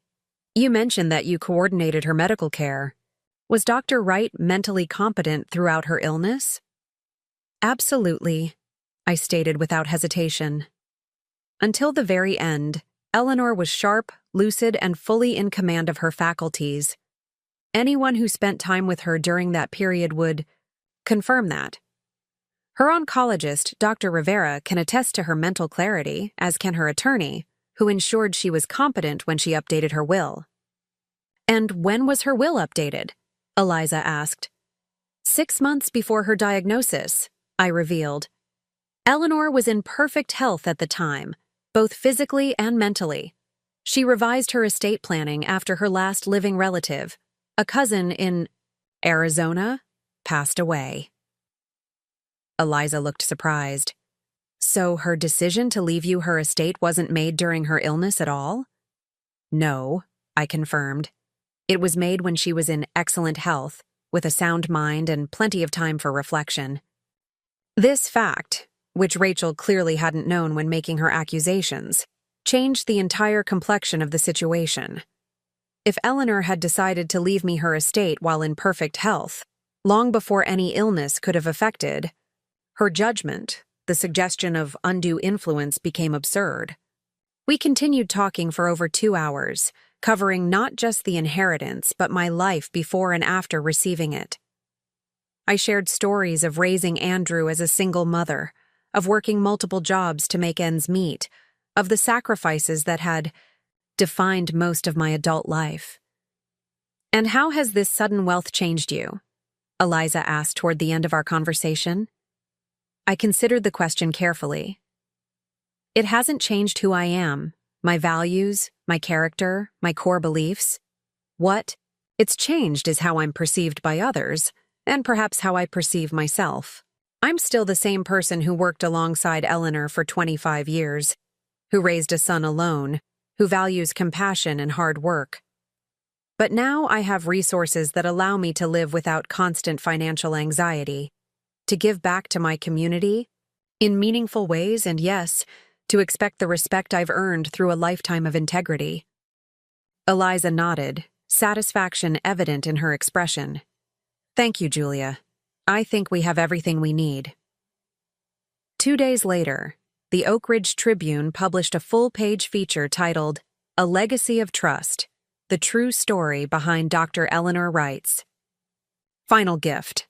"You mentioned that you coordinated her medical care. Was Dr. Wright mentally competent throughout her illness?" "Absolutely," I stated without hesitation. Until the very end, Eleanor was sharp, lucid, and fully in command of her faculties. Anyone who spent time with her during that period would confirm that. Her oncologist, Dr. Rivera, can attest to her mental clarity, as can her attorney, who ensured she was competent when she updated her will. "And when was her will updated?" Eliza asked. 6 months before her diagnosis, I revealed. Eleanor was in perfect health at the time, both physically and mentally. She revised her estate planning after her last living relative, a cousin in Arizona, passed away. Eliza looked surprised. "So her decision to leave you her estate wasn't made during her illness at all?" "No," I confirmed. "It was made when she was in excellent health, with a sound mind and plenty of time for reflection." This fact, which Rachel clearly hadn't known when making her accusations, changed the entire complexion of the situation. If Eleanor had decided to leave me her estate while in perfect health, long before any illness could have affected her judgment, the suggestion of undue influence became absurd. We continued talking for over 2 hours, covering not just the inheritance, but my life before and after receiving it. I shared stories of raising Andrew as a single mother, of working multiple jobs to make ends meet, of the sacrifices that had defined most of my adult life. And how has this sudden wealth changed you? Eliza asked toward the end of our conversation. I considered the question carefully. It hasn't changed who I am, my values, my character, my core beliefs. What it's changed is how I'm perceived by others, and perhaps how I perceive myself. I'm still the same person who worked alongside Eleanor for 25 years, who raised a son alone, who values compassion and hard work. But now I have resources that allow me to live without constant financial anxiety, to give back to my community in meaningful ways, and yes, to expect the respect I've earned through a lifetime of integrity. Eliza nodded, satisfaction evident in her expression. Thank you, Julia. I think we have everything we need. 2 days later, the Oak Ridge Tribune published a full-page feature titled, A Legacy of Trust, the True Story Behind Dr. Eleanor Wright's Final Gift.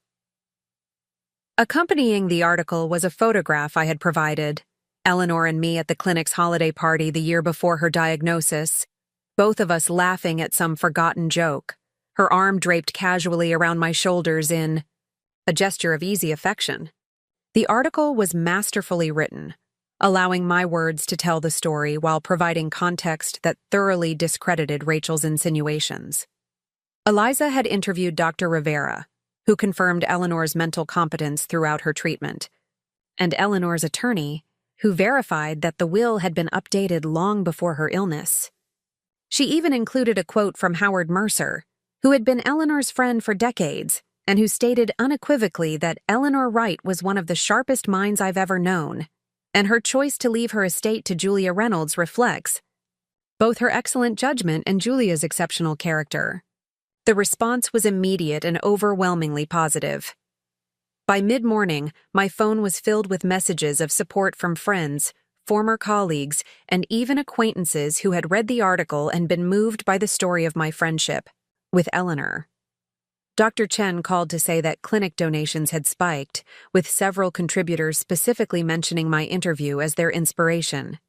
Accompanying the article was a photograph I had provided, Eleanor and me at the clinic's holiday party the year before her diagnosis, both of us laughing at some forgotten joke, her arm draped casually around my shoulders in a gesture of easy affection. The article was masterfully written, allowing my words to tell the story while providing context that thoroughly discredited Rachel's insinuations. Eliza had interviewed Dr. Rivera, who confirmed Eleanor's mental competence throughout her treatment, and Eleanor's attorney, who verified that the will had been updated long before her illness. She even included a quote from Howard Mercer, who had been Eleanor's friend for decades and who stated unequivocally that Eleanor Wright was one of the sharpest minds I've ever known, and her choice to leave her estate to Julia Reynolds reflects both her excellent judgment and Julia's exceptional character. The response was immediate and overwhelmingly positive. By mid-morning, my phone was filled with messages of support from friends, former colleagues, and even acquaintances who had read the article and been moved by the story of my friendship with Eleanor. Dr. Chen called to say that clinic donations had spiked, with several contributors specifically mentioning my interview as their inspiration.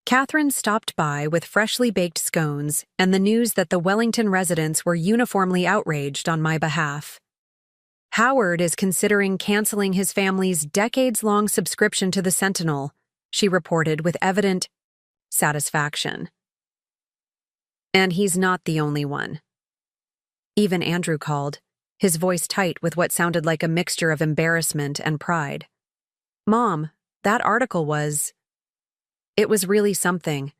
Catherine stopped by with freshly baked scones and the news that the Wellington residents were uniformly outraged on my behalf. Howard is considering canceling his family's decades-long subscription to the Sentinel, she reported with evident satisfaction. And he's not the only one. Even Andrew called, his voice tight with what sounded like a mixture of embarrassment and pride. Mom, that article was... It was really something.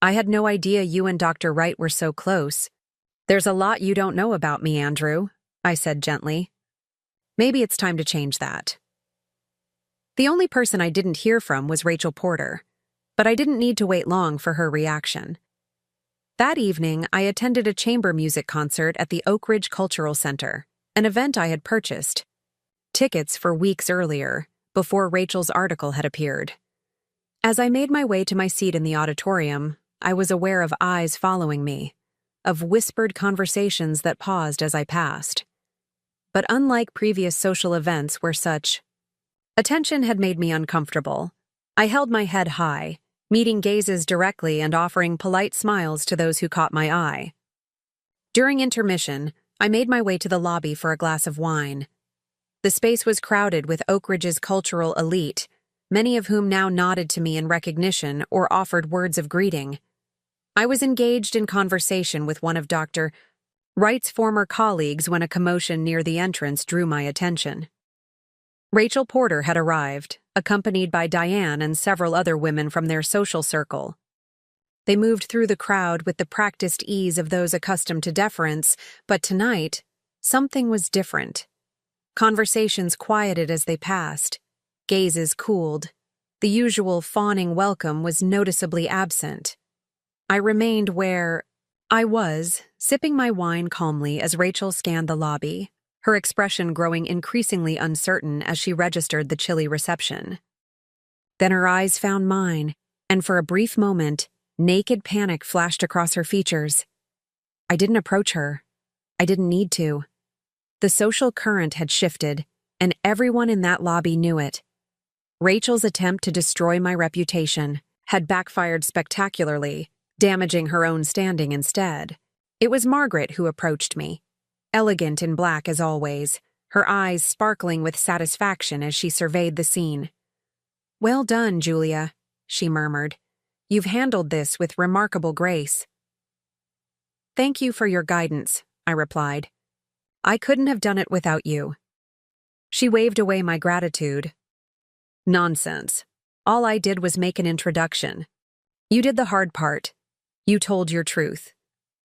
I had no idea you and Dr. Wright were so close. There's a lot you don't know about me, Andrew, I said gently. Maybe it's time to change that. The only person I didn't hear from was Rachel Porter, but I didn't need to wait long for her reaction. That evening, I attended a chamber music concert at the Oak Ridge Cultural Center, an event I had purchased tickets for weeks earlier, before Rachel's article had appeared. As I made my way to my seat in the auditorium, I was aware of eyes following me, of whispered conversations that paused as I passed. But unlike previous social events where such attention had made me uncomfortable, I held my head high, meeting gazes directly and offering polite smiles to those who caught my eye. During intermission, I made my way to the lobby for a glass of wine. The space was crowded with Oak Ridge's cultural elite, many of whom now nodded to me in recognition or offered words of greeting. I was engaged in conversation with one of Dr. Wright's former colleagues when a commotion near the entrance drew my attention. Rachel Porter had arrived, accompanied by Diane and several other women from their social circle. They moved through the crowd with the practiced ease of those accustomed to deference, but tonight, something was different. Conversations quieted as they passed. Gazes cooled. The usual fawning welcome was noticeably absent. I remained where I was, sipping my wine calmly as Rachel scanned the lobby, her expression growing increasingly uncertain as she registered the chilly reception. Then her eyes found mine, and for a brief moment, naked panic flashed across her features. I didn't approach her. I didn't need to. The social current had shifted, and everyone in that lobby knew it. Rachel's attempt to destroy my reputation had backfired spectacularly, damaging her own standing instead. It was Margaret who approached me, elegant in black as always, her eyes sparkling with satisfaction as she surveyed the scene. "Well done, Julia," she murmured. "You've handled this with remarkable grace." "Thank you for your guidance," I replied. "I couldn't have done it without you." She waved away my gratitude. "Nonsense. All I did was make an introduction. You did the hard part. You told your truth.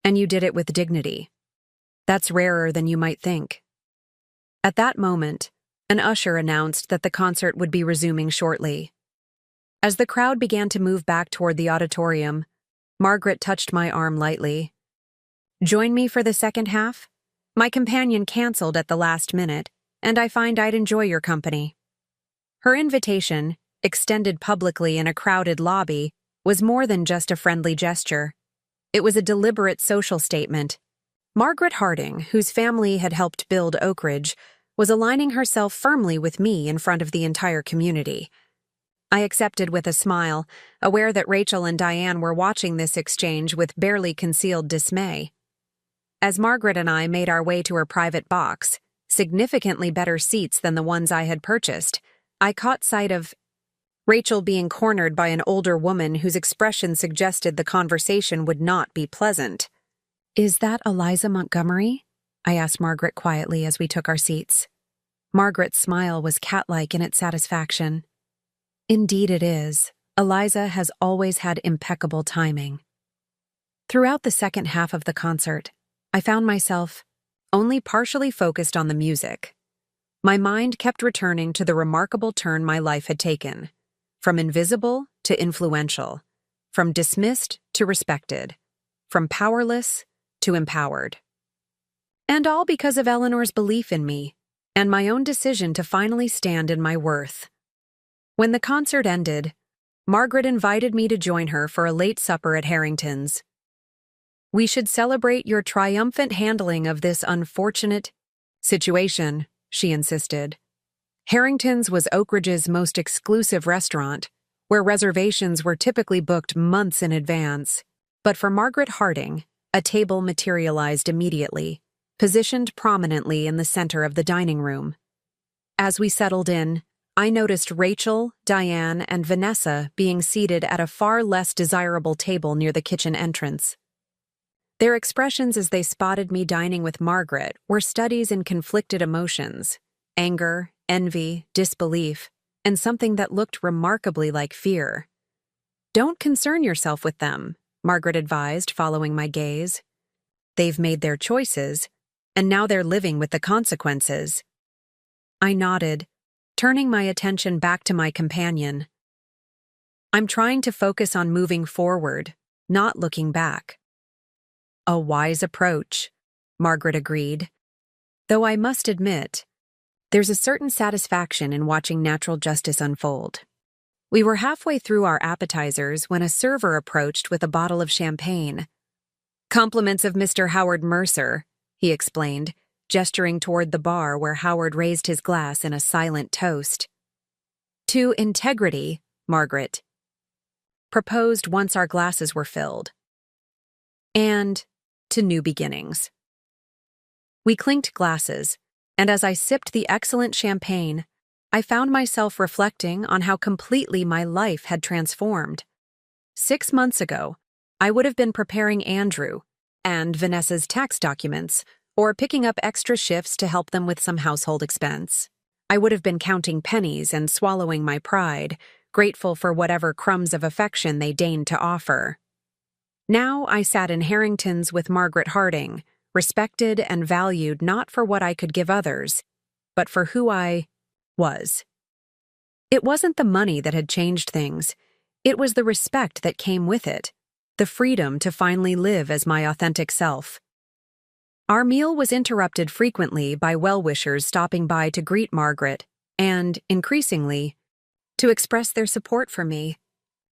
And you did it with dignity. That's rarer than you might think." At that moment, an usher announced that the concert would be resuming shortly. As the crowd began to move back toward the auditorium, Margaret touched my arm lightly. "Join me for the second half? My companion canceled at the last minute, and I find I'd enjoy your company." Her invitation, extended publicly in a crowded lobby, was more than just a friendly gesture. It was a deliberate social statement. Margaret Harding, whose family had helped build Oak Ridge, was aligning herself firmly with me in front of the entire community. I accepted with a smile, aware that Rachel and Diane were watching this exchange with barely concealed dismay. As Margaret and I made our way to her private box, significantly better seats than the ones I had purchased, I caught sight of Rachel being cornered by an older woman whose expression suggested the conversation would not be pleasant. "Is that Eliza Montgomery?" I asked Margaret quietly as we took our seats. Margaret's smile was cat-like in its satisfaction. "Indeed it is. Eliza has always had impeccable timing." Throughout the second half of the concert, I found myself only partially focused on the music. My mind kept returning to the remarkable turn my life had taken, from invisible to influential, from dismissed to respected, from powerless to empowered. And all because of Eleanor's belief in me and my own decision to finally stand in my worth. When the concert ended, Margaret invited me to join her for a late supper at Harrington's. "We should celebrate your triumphant handling of this unfortunate situation," she insisted. Harrington's was Oak Ridge's most exclusive restaurant, where reservations were typically booked months in advance. But for Margaret Harding, a table materialized immediately, positioned prominently in the center of the dining room. As we settled in, I noticed Rachel, Diane, and Vanessa being seated at a far less desirable table near the kitchen entrance. Their expressions as they spotted me dining with Margaret were studies in conflicted emotions: anger, envy, disbelief, and something that looked remarkably like fear. "Don't concern yourself with them," Margaret advised, following my gaze. "They've made their choices, and now they're living with the consequences." I nodded, turning my attention back to my companion. "I'm trying to focus on moving forward, not looking back." "A wise approach," Margaret agreed. "Though I must admit, there's a certain satisfaction in watching natural justice unfold." We were halfway through our appetizers when a server approached with a bottle of champagne. "Compliments of Mr. Howard Mercer," he explained, gesturing toward the bar where Howard raised his glass in a silent toast. "To integrity," Margaret proposed once our glasses were filled. "And to new beginnings." We clinked glasses, and as I sipped the excellent champagne, I found myself reflecting on how completely my life had transformed. 6 months ago, I would have been preparing Andrew and Vanessa's tax documents, or picking up extra shifts to help them with some household expense. I would have been counting pennies and swallowing my pride, grateful for whatever crumbs of affection they deigned to offer. Now I sat in Harrington's with Margaret Harding, respected and valued not for what I could give others, but for who I was. It wasn't the money that had changed things. It was the respect that came with it, the freedom to finally live as my authentic self. Our meal was interrupted frequently by well-wishers stopping by to greet Margaret and, increasingly, to express their support for me.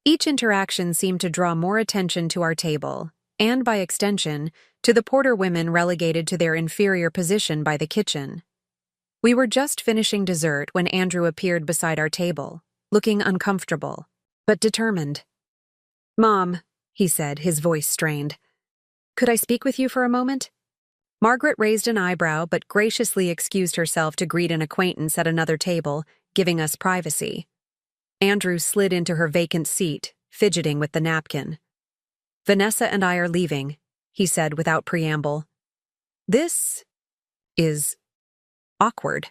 Each interaction seemed to draw more attention to our table, and by extension, to the Porter women relegated to their inferior position by the kitchen. We were just finishing dessert when Andrew appeared beside our table, looking uncomfortable, but determined. "Mom," he said, his voice strained, Could I speak with you for a moment? Margaret raised an eyebrow but graciously excused herself to greet an acquaintance at another table, giving us privacy. Andrew slid into her vacant seat, fidgeting with the napkin. Vanessa and I are leaving, he said without preamble. This is awkward.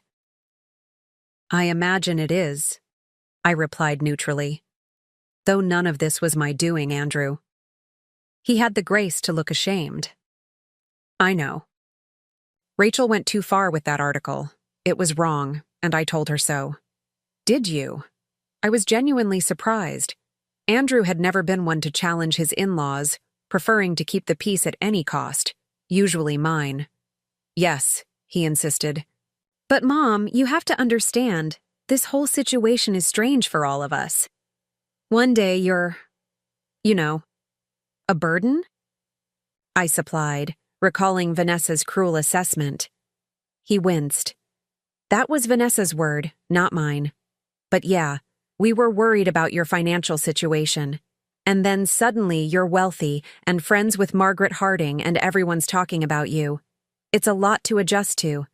I imagine it is, I replied neutrally. Though none of this was my doing, Andrew. He had the grace to look ashamed. I know. Rachel went too far with that article. It was wrong, and I told her so. Did you? I was genuinely surprised. Andrew had never been one to challenge his in-laws, preferring to keep the peace at any cost, usually mine. Yes, he insisted. But Mom, you have to understand, this whole situation is strange for all of us. One day you're, a burden? I supplied, recalling Vanessa's cruel assessment. He winced. That was Vanessa's word, not mine. But yeah, we were worried about your financial situation. And then suddenly you're wealthy and friends with Margaret Harding and everyone's talking about you. It's a lot to adjust to.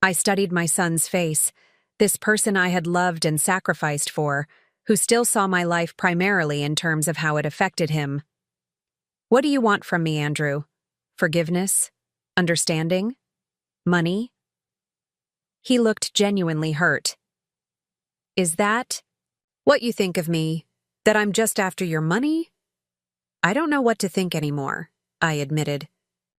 I studied my son's face, this person I had loved and sacrificed for, who still saw my life primarily in terms of how it affected him. What do you want from me, Andrew? Forgiveness? Understanding? Money? He looked genuinely hurt. Is that what you think of me? That I'm just after your money? I don't know what to think anymore, I admitted.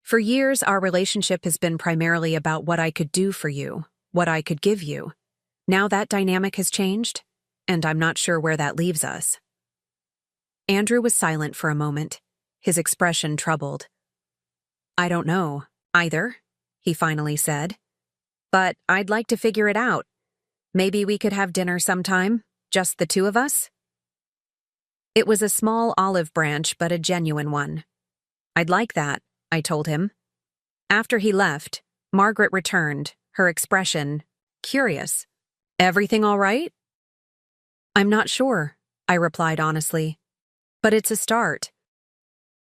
For years, our relationship has been primarily about what I could do for you, what I could give you. Now that dynamic has changed, and I'm not sure where that leaves us. Andrew was silent for a moment, his expression troubled. I don't know, either, he finally said. But I'd like to figure it out. Maybe we could have dinner sometime, just the two of us? It was a small olive branch, but a genuine one. I'd like that, I told him. After he left, Margaret returned, her expression curious. Everything all right? I'm not sure, I replied honestly. But it's a start.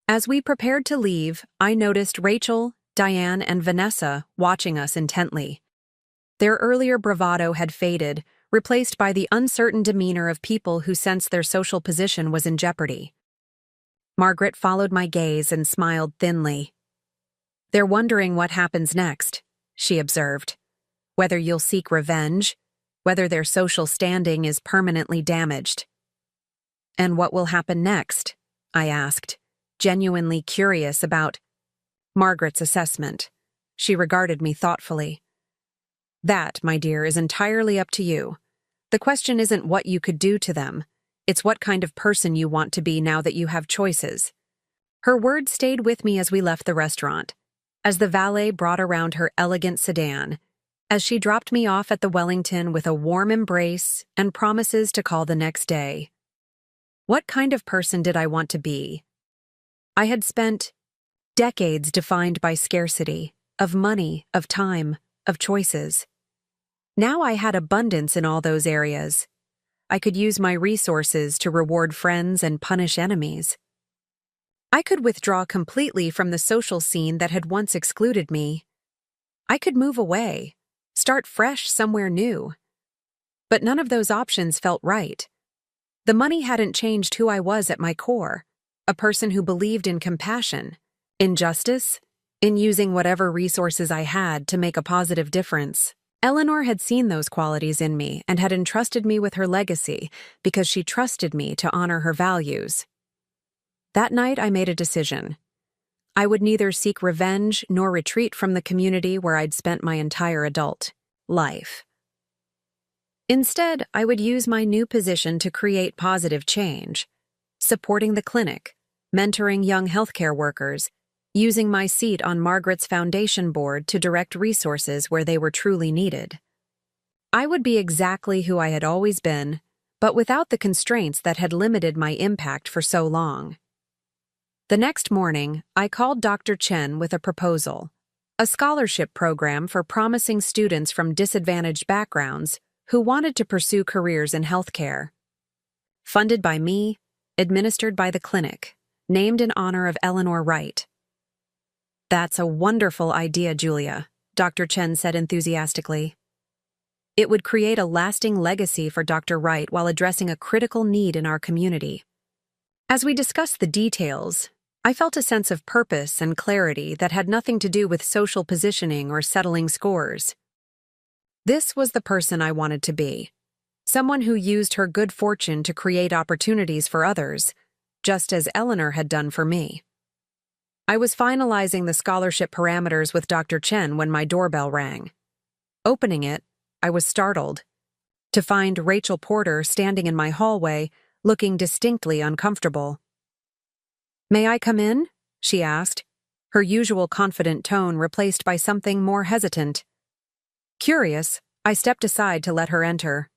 As we prepared to leave, I noticed Rachel, Diane, and Vanessa watching us intently. Their earlier bravado had faded, replaced by the uncertain demeanor of people who sensed their social position was in jeopardy. Margaret followed my gaze and smiled thinly. They're wondering what happens next, she observed. Whether you'll seek revenge, whether their social standing is permanently damaged. And what will happen next? I asked, genuinely curious about Margaret's assessment. She regarded me thoughtfully. That, my dear, is entirely up to you. The question isn't what you could do to them. It's what kind of person you want to be now that you have choices. Her words stayed with me as we left the restaurant, as the valet brought around her elegant sedan, as she dropped me off at the Wellington with a warm embrace and promises to call the next day. What kind of person did I want to be? I had spent decades defined by scarcity, of money, of time, of choices. Now I had abundance in all those areas. I could use my resources to reward friends and punish enemies. I could withdraw completely from the social scene that had once excluded me. I could move away, start fresh somewhere new. But none of those options felt right. The money hadn't changed who I was at my core, a person who believed in compassion, in justice, in using whatever resources I had to make a positive difference. Eleanor had seen those qualities in me and had entrusted me with her legacy because she trusted me to honor her values. That night I made a decision. I would neither seek revenge nor retreat from the community where I'd spent my entire adult life. Instead, I would use my new position to create positive change, supporting the clinic, mentoring young healthcare workers, using my seat on Margaret's foundation board to direct resources where they were truly needed. I would be exactly who I had always been, but without the constraints that had limited my impact for so long. The next morning, I called Dr. Chen with a proposal, a scholarship program for promising students from disadvantaged backgrounds who wanted to pursue careers in healthcare. Funded by me, administered by the clinic, named in honor of Eleanor Wright. That's a wonderful idea, Julia, Dr. Chen said enthusiastically. It would create a lasting legacy for Dr. Wright while addressing a critical need in our community. As we discussed the details, I felt a sense of purpose and clarity that had nothing to do with social positioning or settling scores. This was the person I wanted to be, someone who used her good fortune to create opportunities for others, just as Eleanor had done for me. I was finalizing the scholarship parameters with Dr. Chen when my doorbell rang. Opening it, I was startled to find Rachel Porter standing in my hallway, looking distinctly uncomfortable. "May I come in?" she asked, her usual confident tone replaced by something more hesitant. Curious, I stepped aside to let her enter.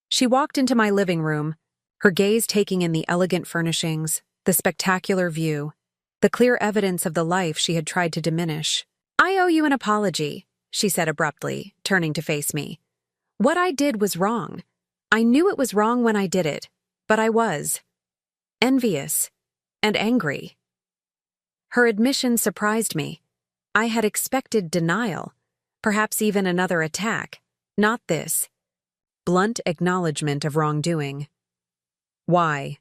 She walked into my living room, her gaze taking in the elegant furnishings, the spectacular view, the clear evidence of the life she had tried to diminish. "I owe you an apology," she said abruptly, turning to face me. "What I did was wrong. I knew it was wrong when I did it, but I was envious and angry." Her admission surprised me. I had expected denial, perhaps even another attack, not this. Blunt acknowledgement of wrongdoing. "Why?"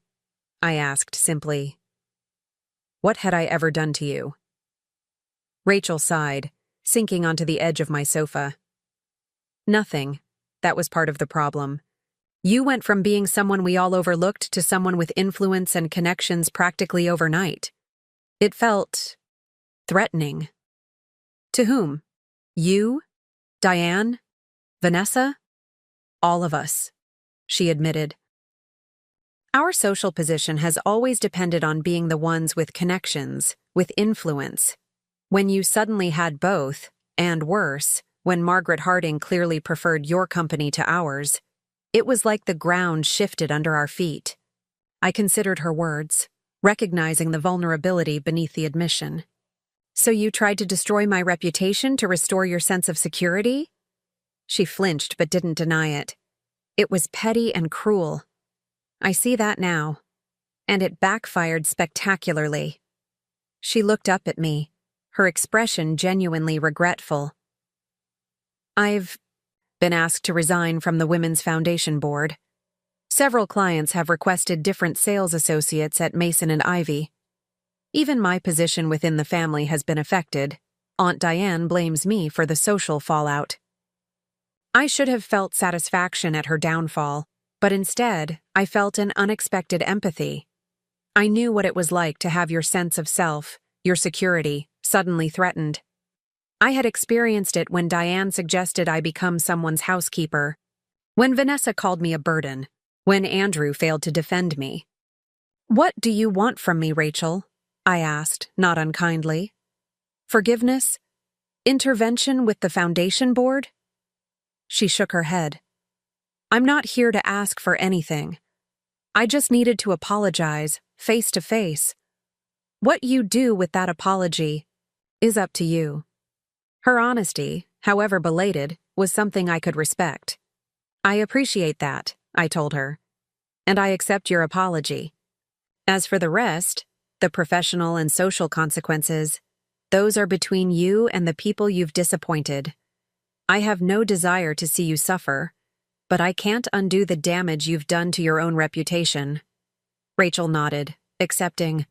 I asked simply. "What had I ever done to you?" Rachel sighed, sinking onto the edge of my sofa. "Nothing. That was part of the problem. You went from being someone we all overlooked to someone with influence and connections practically overnight. It felt threatening." "To whom? You? Diane? Vanessa?" "All of us," she admitted. "Our social position has always depended on being the ones with connections, with influence. When you suddenly had both, and worse, when Margaret Harding clearly preferred your company to ours, it was like the ground shifted under our feet." I considered her words, recognizing the vulnerability beneath the admission. "So you tried to destroy my reputation to restore your sense of security?" She flinched but didn't deny it. "It was petty and cruel. I see that now. And it backfired spectacularly." She looked up at me, her expression genuinely regretful. "I've been asked to resign from the Women's Foundation Board. Several clients have requested different sales associates at Mason and Ivy. Even my position within the family has been affected. Aunt Diane blames me for the social fallout." I should have felt satisfaction at her downfall, but instead, I felt an unexpected empathy. I knew what it was like to have your sense of self, your security, suddenly threatened. I had experienced it when Diane suggested I become someone's housekeeper, when Vanessa called me a burden, when Andrew failed to defend me. "What do you want from me, Rachel?" I asked, not unkindly. "Forgiveness? Intervention with the foundation board?" She shook her head. "I'm not here to ask for anything. I just needed to apologize, face to face. What you do with that apology is up to you." Her honesty, however belated, was something I could respect. "I appreciate that," I told her, "and I accept your apology. As for the rest, the professional and social consequences, those are between you and the people you've disappointed. I have no desire to see you suffer, but I can't undo the damage you've done to your own reputation." Rachel nodded, accepting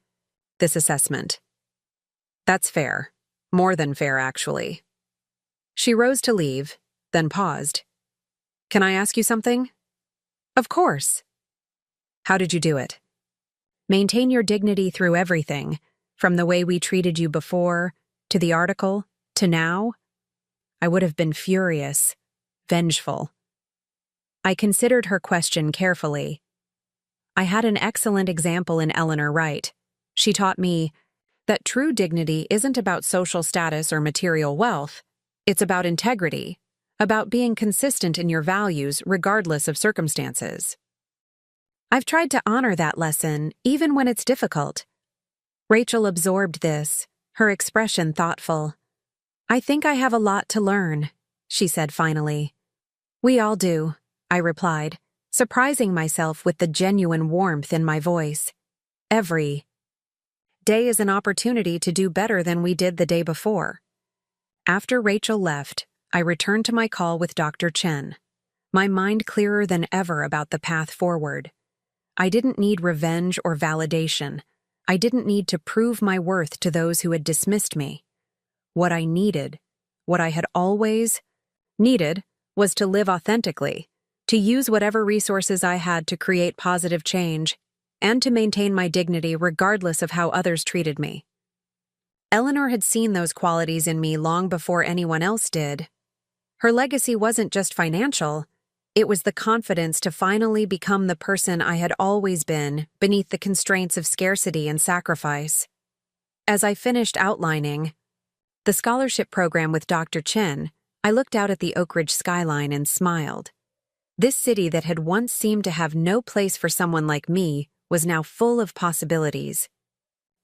this assessment. "That's fair. More than fair, actually." She rose to leave, then paused. "Can I ask you something?" "Of course." "How did you do it?" "Maintain your dignity through everything, from the way we treated you before, to the article, to now." I would have been furious, vengeful. I considered her question carefully. I had an excellent example in Eleanor Wright. She taught me that true dignity isn't about social status or material wealth. It's about integrity, about being consistent in your values regardless of circumstances. I've tried to honor that lesson, even when it's difficult. Rachel absorbed this, her expression thoughtful. "I think I have a lot to learn," she said finally. "We all do," I replied, surprising myself with the genuine warmth in my voice. day is an opportunity to do better than we did the day before. After Rachel left, I returned to my call with Dr. Chen, my mind clearer than ever about the path forward. I didn't need revenge or validation. I didn't need to prove my worth to those who had dismissed me. What I needed, what I had always needed, was to live authentically, to use whatever resources I had to create positive change, and to maintain my dignity regardless of how others treated me. Eleanor had seen those qualities in me long before anyone else did. Her legacy wasn't just financial, it was the confidence to finally become the person I had always been beneath the constraints of scarcity and sacrifice. As I finished outlining the scholarship program with Dr. Chen, I looked out at the Oak Ridge skyline and smiled. This city that had once seemed to have no place for someone like me was now full of possibilities.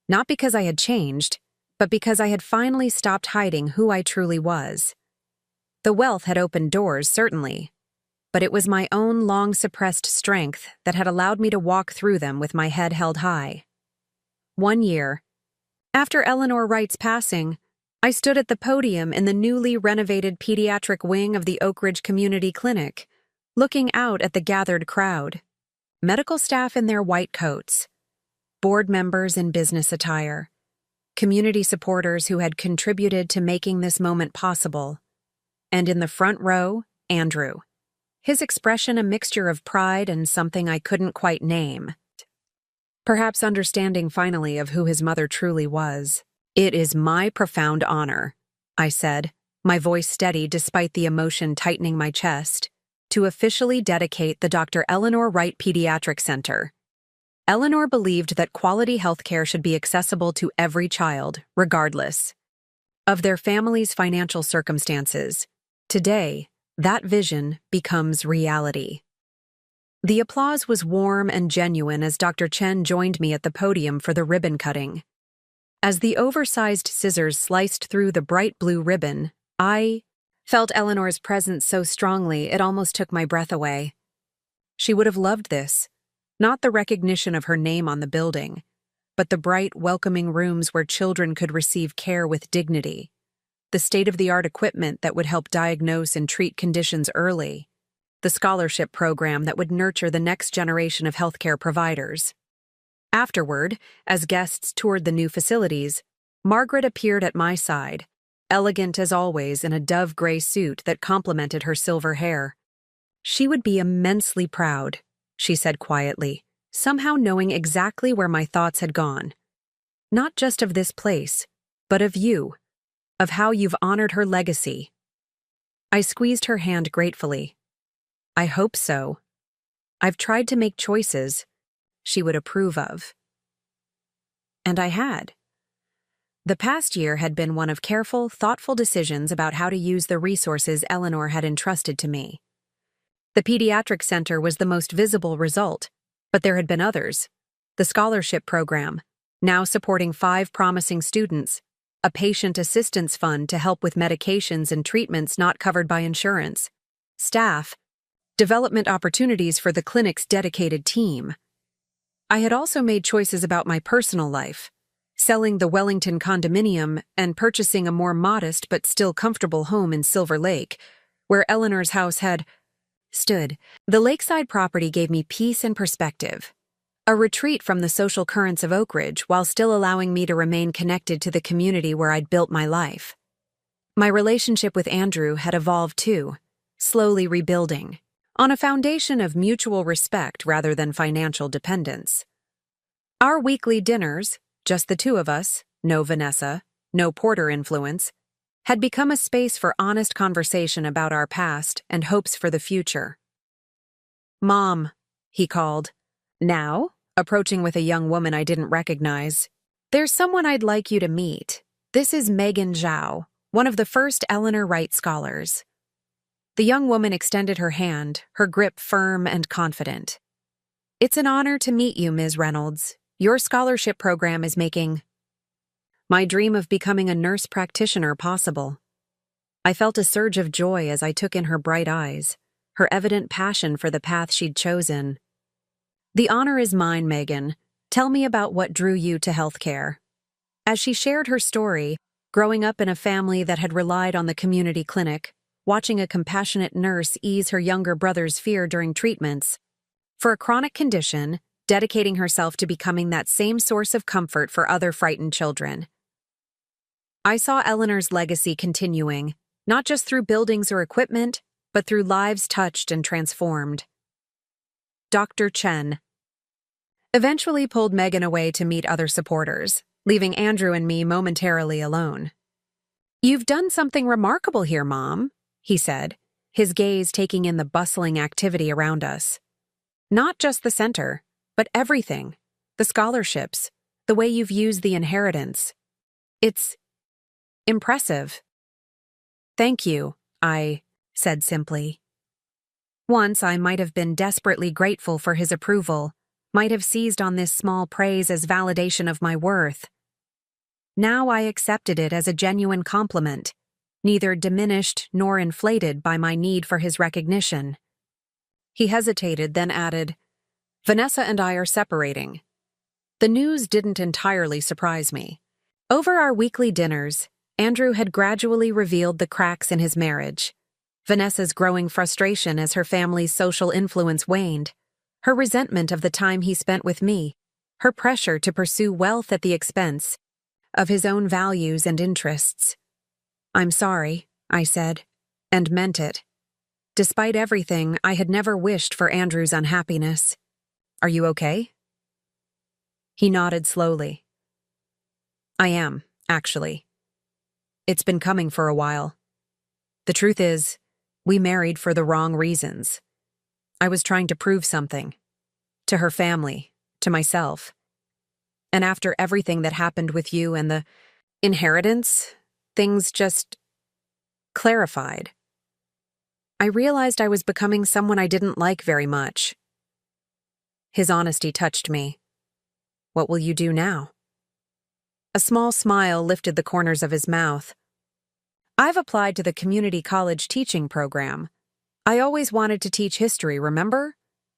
Not because I had changed, but because I had finally stopped hiding who I truly was. The wealth had opened doors, certainly, but it was my own long-suppressed strength that had allowed me to walk through them with my head held high. 1 year after Eleanor Wright's passing, I stood at the podium in the newly renovated pediatric wing of the Oak Ridge Community Clinic, looking out at the gathered crowd. Medical staff in their white coats, board members in business attire, community supporters who had contributed to making this moment possible. And in the front row, Andrew. His expression a mixture of pride and something I couldn't quite name. Perhaps understanding finally of who his mother truly was. "It is my profound honor," I said, my voice steady despite the emotion tightening my chest, "to officially dedicate the Dr. Eleanor Wright Pediatric Center." Eleanor believed that quality healthcare should be accessible to every child, regardless of their family's financial circumstances. Today, that vision becomes reality. The applause was warm and genuine as Dr. Chen joined me at the podium for the ribbon cutting. As the oversized scissors sliced through the bright blue ribbon, I felt Eleanor's presence so strongly it almost took my breath away. She would have loved this. Not the recognition of her name on the building, but the bright, welcoming rooms where children could receive care with dignity, the state-of-the-art equipment that would help diagnose and treat conditions early, the scholarship program that would nurture the next generation of healthcare providers. Afterward, as guests toured the new facilities, Margaret appeared at my side, elegant as always in a dove-gray suit that complemented her silver hair. "She would be immensely proud," she said quietly, somehow knowing exactly where my thoughts had gone. "Not just of this place, but of you, of how you've honored her legacy." I squeezed her hand gratefully. "I hope so. I've tried to make choices she would approve of." And I had. The past year had been one of careful, thoughtful decisions about how to use the resources Eleanor had entrusted to me. The pediatric center was the most visible result, but there had been others. The scholarship program, now supporting 5 promising students, a patient assistance fund to help with medications and treatments not covered by insurance, staff, development opportunities for the clinic's dedicated team. I had also made choices about my personal life, selling the Wellington condominium and purchasing a more modest but still comfortable home in Silver Lake, where Eleanor's house had stood. The lakeside property gave me peace and perspective, a retreat from the social currents of Oak Ridge while still allowing me to remain connected to the community where I'd built my life. My relationship with Andrew had evolved too, slowly rebuilding, on a foundation of mutual respect rather than financial dependence. Our weekly dinners, just the two of us, no Vanessa, no Porter influence, had become a space for honest conversation about our past and hopes for the future. "Mom," he called, now, approaching with a young woman I didn't recognize. "There's someone I'd like you to meet. This is Megan Zhao, one of the first Eleanor Wright scholars." The young woman extended her hand, her grip firm and confident. "It's an honor to meet you, Ms. Reynolds. Your scholarship program is making my dream of becoming a nurse practitioner possible." I felt a surge of joy as I took in her bright eyes, her evident passion for the path she'd chosen. "The honor is mine, Megan. Tell me about what drew you to healthcare." As she shared her story, growing up in a family that had relied on the community clinic, watching a compassionate nurse ease her younger brother's fear during treatments, for a chronic condition, dedicating herself to becoming that same source of comfort for other frightened children. I saw Eleanor's legacy continuing, not just through buildings or equipment, but through lives touched and transformed. Dr. Chen eventually pulled Megan away to meet other supporters, leaving Andrew and me momentarily alone. "You've done something remarkable here, Mom," he said, his gaze taking in the bustling activity around us. "Not just the center, but everything. The scholarships, the way you've used the inheritance. It's impressive." "Thank you," I said simply. Once I might have been desperately grateful for his approval, might have seized on this small praise as validation of my worth. Now I accepted it as a genuine compliment, neither diminished nor inflated by my need for his recognition. He hesitated, then added, "Vanessa and I are separating." The news didn't entirely surprise me. Over our weekly dinners, Andrew had gradually revealed the cracks in his marriage. Vanessa's growing frustration as her family's social influence waned, her resentment of the time he spent with me, her pressure to pursue wealth at the expense of his own values and interests. "I'm sorry," I said, and meant it. Despite everything, I had never wished for Andrew's unhappiness. "Are you okay?" He nodded slowly. "I am, actually. It's been coming for a while. The truth is, we married for the wrong reasons. I was trying to prove something. To her family, to myself. And after everything that happened with you and the inheritance, things just clarified. I realized I was becoming someone I didn't like very much." His honesty touched me. "What will you do now?" A small smile lifted the corners of his mouth. "I've applied to the community college teaching program. I always wanted to teach history, remember?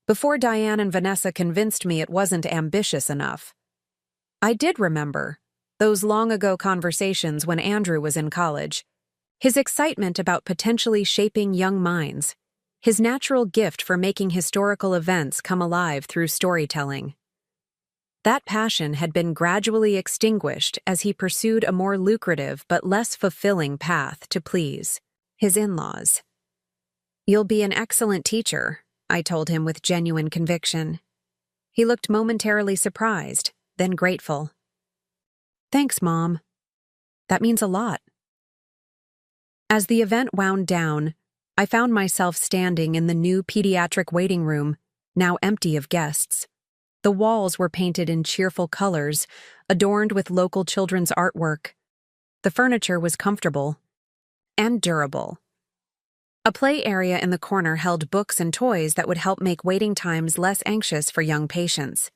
Before Diane and Vanessa convinced me it wasn't ambitious enough. I did remember those long-ago conversations when Andrew was in college. His excitement about potentially shaping young minds. His natural gift for making historical events come alive through storytelling. That passion had been gradually extinguished as he pursued a more lucrative but less fulfilling path to please his in-laws. "You'll be an excellent teacher," I told him with genuine conviction. He looked momentarily surprised, then grateful. "Thanks, Mom. That means a lot." As the event wound down, I found myself standing in the new pediatric waiting room, now empty of guests. The walls were painted in cheerful colors, adorned with local children's artwork. The furniture was comfortable and durable. A play area in the corner held books and toys that would help make waiting times less anxious for young patients.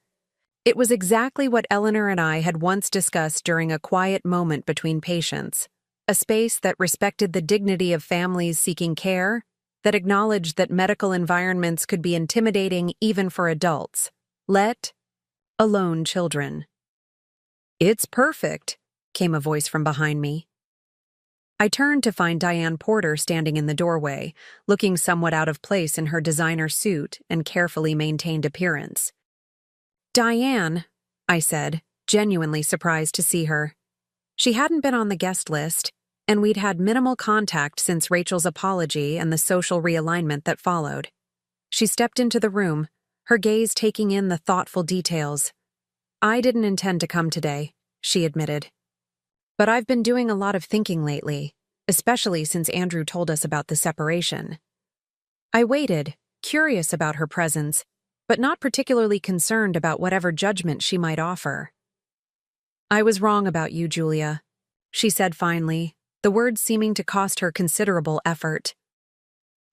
It was exactly what Eleanor and I had once discussed during a quiet moment between patients, a space that respected the dignity of families seeking care, that acknowledged that medical environments could be intimidating even for adults, let alone children. "It's perfect," came a voice from behind me. I turned to find Diane Porter standing in the doorway, looking somewhat out of place in her designer suit and carefully maintained appearance. "Diane," I said, genuinely surprised to see her. She hadn't been on the guest list, and we'd had minimal contact since Rachel's apology and the social realignment that followed. She stepped into the room, her gaze taking in the thoughtful details. "I didn't intend to come today," she admitted. "But I've been doing a lot of thinking lately, especially since Andrew told us about the separation." I waited, curious about her presence, but not particularly concerned about whatever judgment she might offer. "I was wrong about you, Julia," she said finally, the words seeming to cost her considerable effort.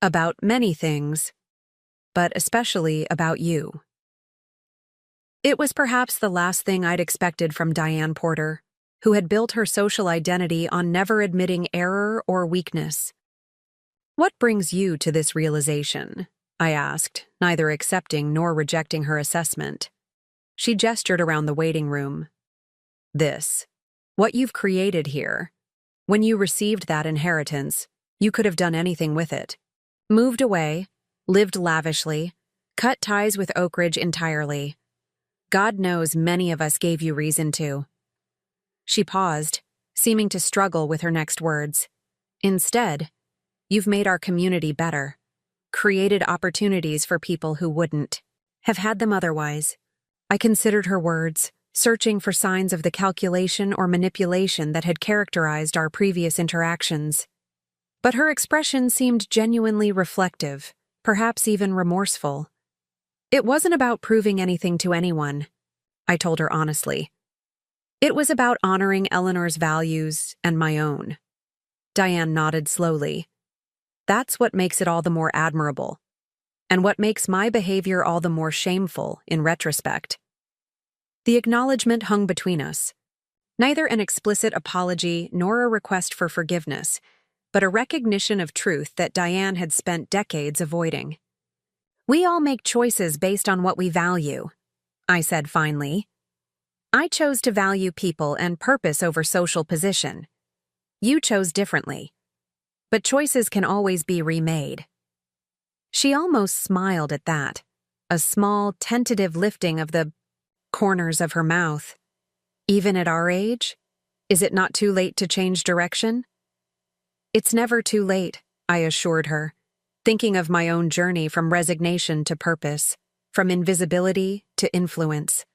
"About many things, but especially about you." It was perhaps the last thing I'd expected from Diane Porter, who had built her social identity on never admitting error or weakness. "What brings you to this realization?" I asked, neither accepting nor rejecting her assessment. She gestured around the waiting room. "This. What you've created here. When you received that inheritance, you could have done anything with it. Moved away, lived lavishly, cut ties with Oak Ridge entirely. God knows many of us gave you reason to. She paused, seeming to struggle with her next words. Instead, you've made our community better, created opportunities for people who wouldn't have had them otherwise. I considered her words, searching for signs of the calculation or manipulation that had characterized our previous interactions. But her expression seemed genuinely reflective, perhaps even remorseful. It wasn't about proving anything to anyone, I told her honestly. It was about honoring Eleanor's values and my own. Diane nodded slowly. That's what makes it all the more admirable, and what makes my behavior all the more shameful in retrospect. The acknowledgement hung between us. Neither an explicit apology nor a request for forgiveness, but a recognition of truth that Diane had spent decades avoiding. We all make choices based on what we value, I said finally. I chose to value people and purpose over social position. You chose differently. But choices can always be remade. She almost smiled at that, a small, tentative lifting of the corners of her mouth. Even at our age? Is it not too late to change direction? It's never too late, I assured her, thinking of my own journey from resignation to purpose, from invisibility to influence.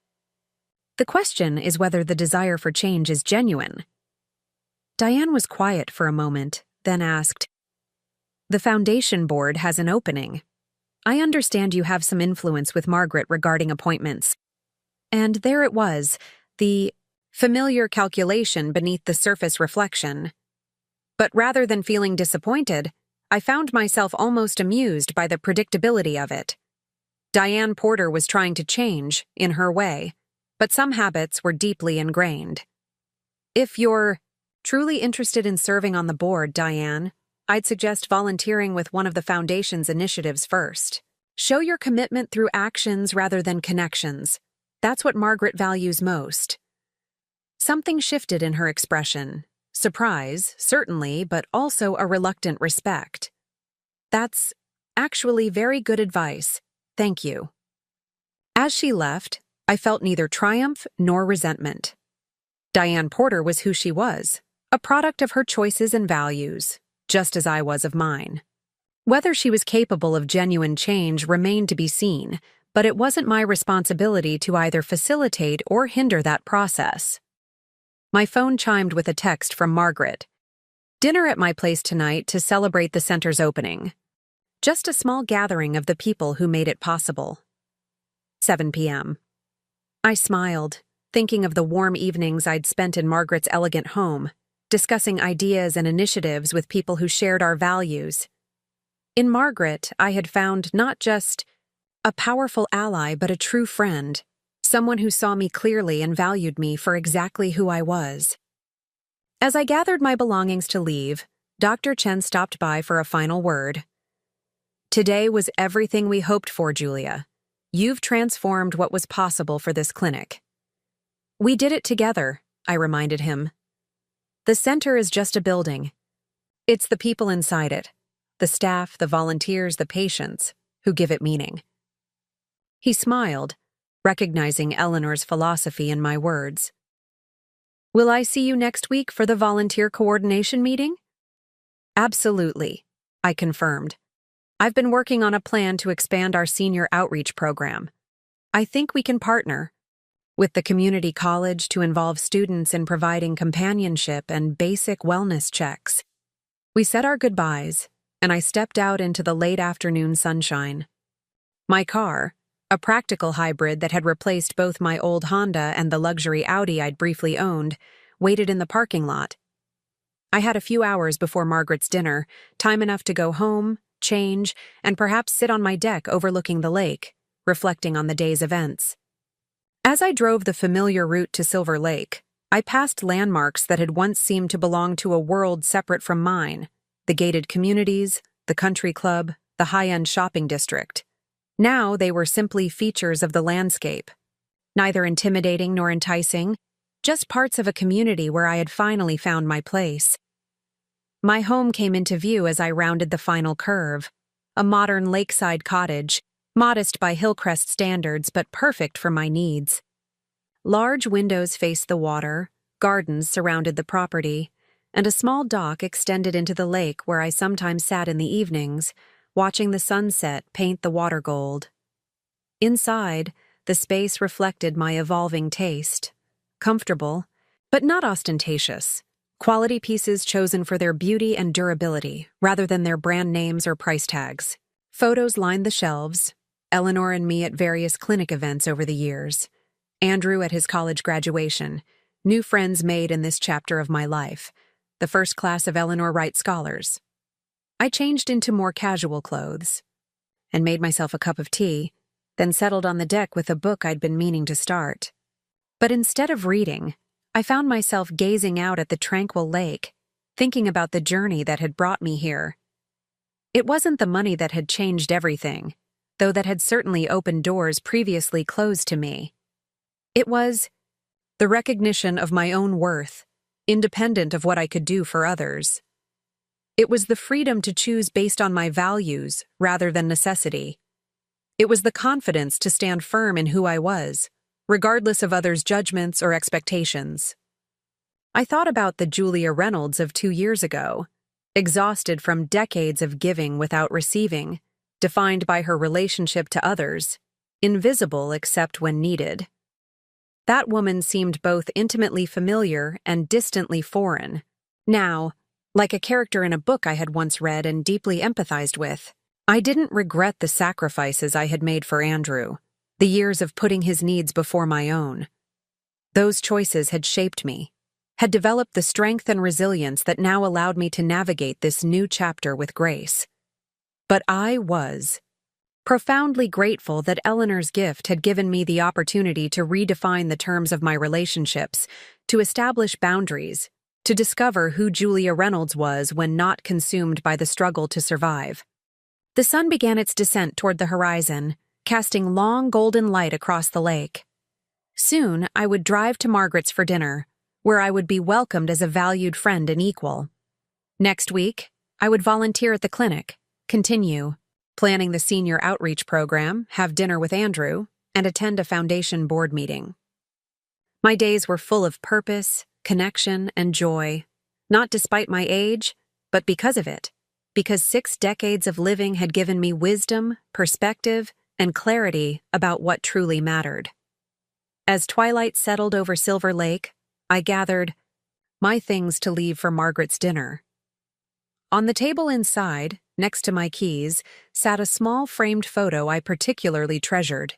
The question is whether the desire for change is genuine. Diane was quiet for a moment, then asked, The foundation board has an opening. I understand you have some influence with Margaret regarding appointments. And there it was, the familiar calculation beneath the surface reflection. But rather than feeling disappointed, I found myself almost amused by the predictability of it. Diane Porter was trying to change, in her way, but some habits were deeply ingrained. If you're truly interested in serving on the board, Diane, I'd suggest volunteering with one of the Foundation's initiatives first. Show your commitment through actions rather than connections. That's what Margaret values most. Something shifted in her expression. Surprise, certainly, but also a reluctant respect. That's actually very good advice. Thank you. As she left, I felt neither triumph nor resentment. Diane Porter was who she was, a product of her choices and values, just as I was of mine. Whether she was capable of genuine change remained to be seen, but it wasn't my responsibility to either facilitate or hinder that process. My phone chimed with a text from Margaret. Dinner at my place tonight to celebrate the center's opening. Just a small gathering of the people who made it possible. 7 p.m. I smiled, thinking of the warm evenings I'd spent in Margaret's elegant home, discussing ideas and initiatives with people who shared our values. In Margaret, I had found not just a powerful ally, but a true friend, someone who saw me clearly and valued me for exactly who I was. As I gathered my belongings to leave, Dr. Chen stopped by for a final word. Today was everything we hoped for, Julia. You've transformed what was possible for this clinic. We did it together, I reminded him. The center is just a building. It's the people inside it, the staff, the volunteers, the patients, who give it meaning. He smiled, recognizing Eleanor's philosophy in my words. Will I see you next week for the volunteer coordination meeting? Absolutely, I confirmed. I've been working on a plan to expand our senior outreach program. I think we can partner with the community college to involve students in providing companionship and basic wellness checks. We said our goodbyes, and I stepped out into the late afternoon sunshine. My car, a practical hybrid that had replaced both my old Honda and the luxury Audi I'd briefly owned, waited in the parking lot. I had a few hours before Margaret's dinner, time enough to go home, change, and perhaps sit on my deck overlooking the lake, reflecting on the day's events. As I drove the familiar route to Silver Lake, I passed landmarks that had once seemed to belong to a world separate from mine, the gated communities, the country club, the high-end shopping district. Now they were simply features of the landscape, neither intimidating nor enticing, just parts of a community where I had finally found my place. My home came into view as I rounded the final curve, a modern lakeside cottage, modest by Hillcrest standards but perfect for my needs. Large windows faced the water, gardens surrounded the property, and a small dock extended into the lake where I sometimes sat in the evenings, watching the sunset paint the water gold. Inside, the space reflected my evolving taste. Comfortable, but not ostentatious. Quality pieces chosen for their beauty and durability, rather than their brand names or price tags. Photos lined the shelves, Eleanor and me at various clinic events over the years, Andrew at his college graduation, new friends made in this chapter of my life, the first class of Eleanor Wright scholars. I changed into more casual clothes and made myself a cup of tea, then settled on the deck with a book I'd been meaning to start. But instead of reading, I found myself gazing out at the tranquil lake, thinking about the journey that had brought me here. It wasn't the money that had changed everything, though that had certainly opened doors previously closed to me. It was the recognition of my own worth, independent of what I could do for others. It was the freedom to choose based on my values rather than necessity. It was the confidence to stand firm in who I was, regardless of others' judgments or expectations. I thought about the Julia Reynolds of 2 years ago, exhausted from decades of giving without receiving, defined by her relationship to others, invisible except when needed. That woman seemed both intimately familiar and distantly foreign. Now, like a character in a book I had once read and deeply empathized with, I didn't regret the sacrifices I had made for Andrew, the years of putting his needs before my own. Those choices had shaped me, had developed the strength and resilience that now allowed me to navigate this new chapter with grace. But I was profoundly grateful that Eleanor's gift had given me the opportunity to redefine the terms of my relationships, to establish boundaries, to discover who Julia Reynolds was when not consumed by the struggle to survive. The sun began its descent toward the horizon, casting long golden light across the lake. Soon, I would drive to Margaret's for dinner, where I would be welcomed as a valued friend and equal. Next week, I would volunteer at the clinic, continue planning the senior outreach program, have dinner with Andrew, and attend a foundation board meeting. My days were full of purpose, connection, and joy, not despite my age, but because of it, because 6 decades of living had given me wisdom, perspective, and clarity about what truly mattered. As twilight settled over Silver Lake, I gathered my things to leave for Margaret's dinner. On the table inside, next to my keys, sat a small framed photo I particularly treasured.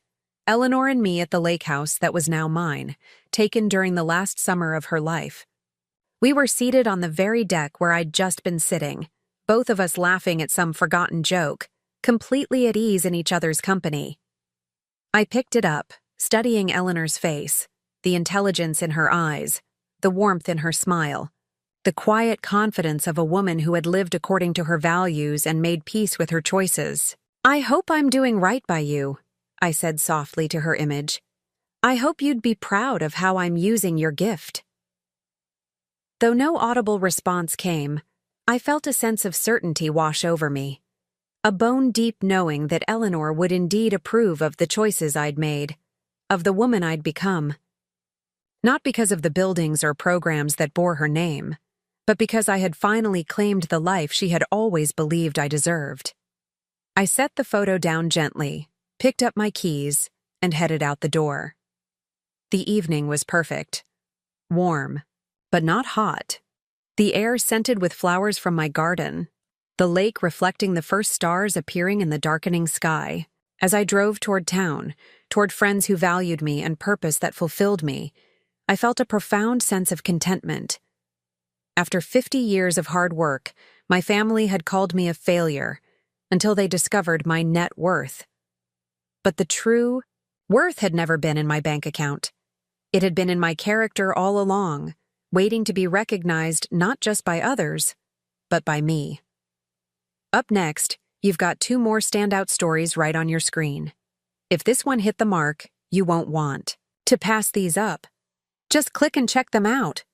Eleanor and me at the lake house that was now mine, taken during the last summer of her life. We were seated on the very deck where I'd just been sitting, both of us laughing at some forgotten joke, completely at ease in each other's company. I picked it up, studying Eleanor's face, the intelligence in her eyes, the warmth in her smile, the quiet confidence of a woman who had lived according to her values and made peace with her choices. "I hope I'm doing right by you," I said softly to her image. "I hope you'd be proud of how I'm using your gift." Though no audible response came, I felt a sense of certainty wash over me, a bone-deep knowing that Eleanor would indeed approve of the choices I'd made, of the woman I'd become. Not because of the buildings or programs that bore her name, but because I had finally claimed the life she had always believed I deserved. I set the photo down gently, picked up my keys, and headed out the door. The evening was perfect. Warm, but not hot. The air scented with flowers from my garden, the lake reflecting the first stars appearing in the darkening sky. As I drove toward town, toward friends who valued me and purpose that fulfilled me, I felt a profound sense of contentment. After 50 years of hard work, my family had called me a failure until they discovered my net worth. But the true worth had never been in my bank account. It had been in my character all along, waiting to be recognized not just by others, but by me. Up next, you've got 2 more standout stories right on your screen. If this one hit the mark, you won't want to pass these up. Just click and check them out.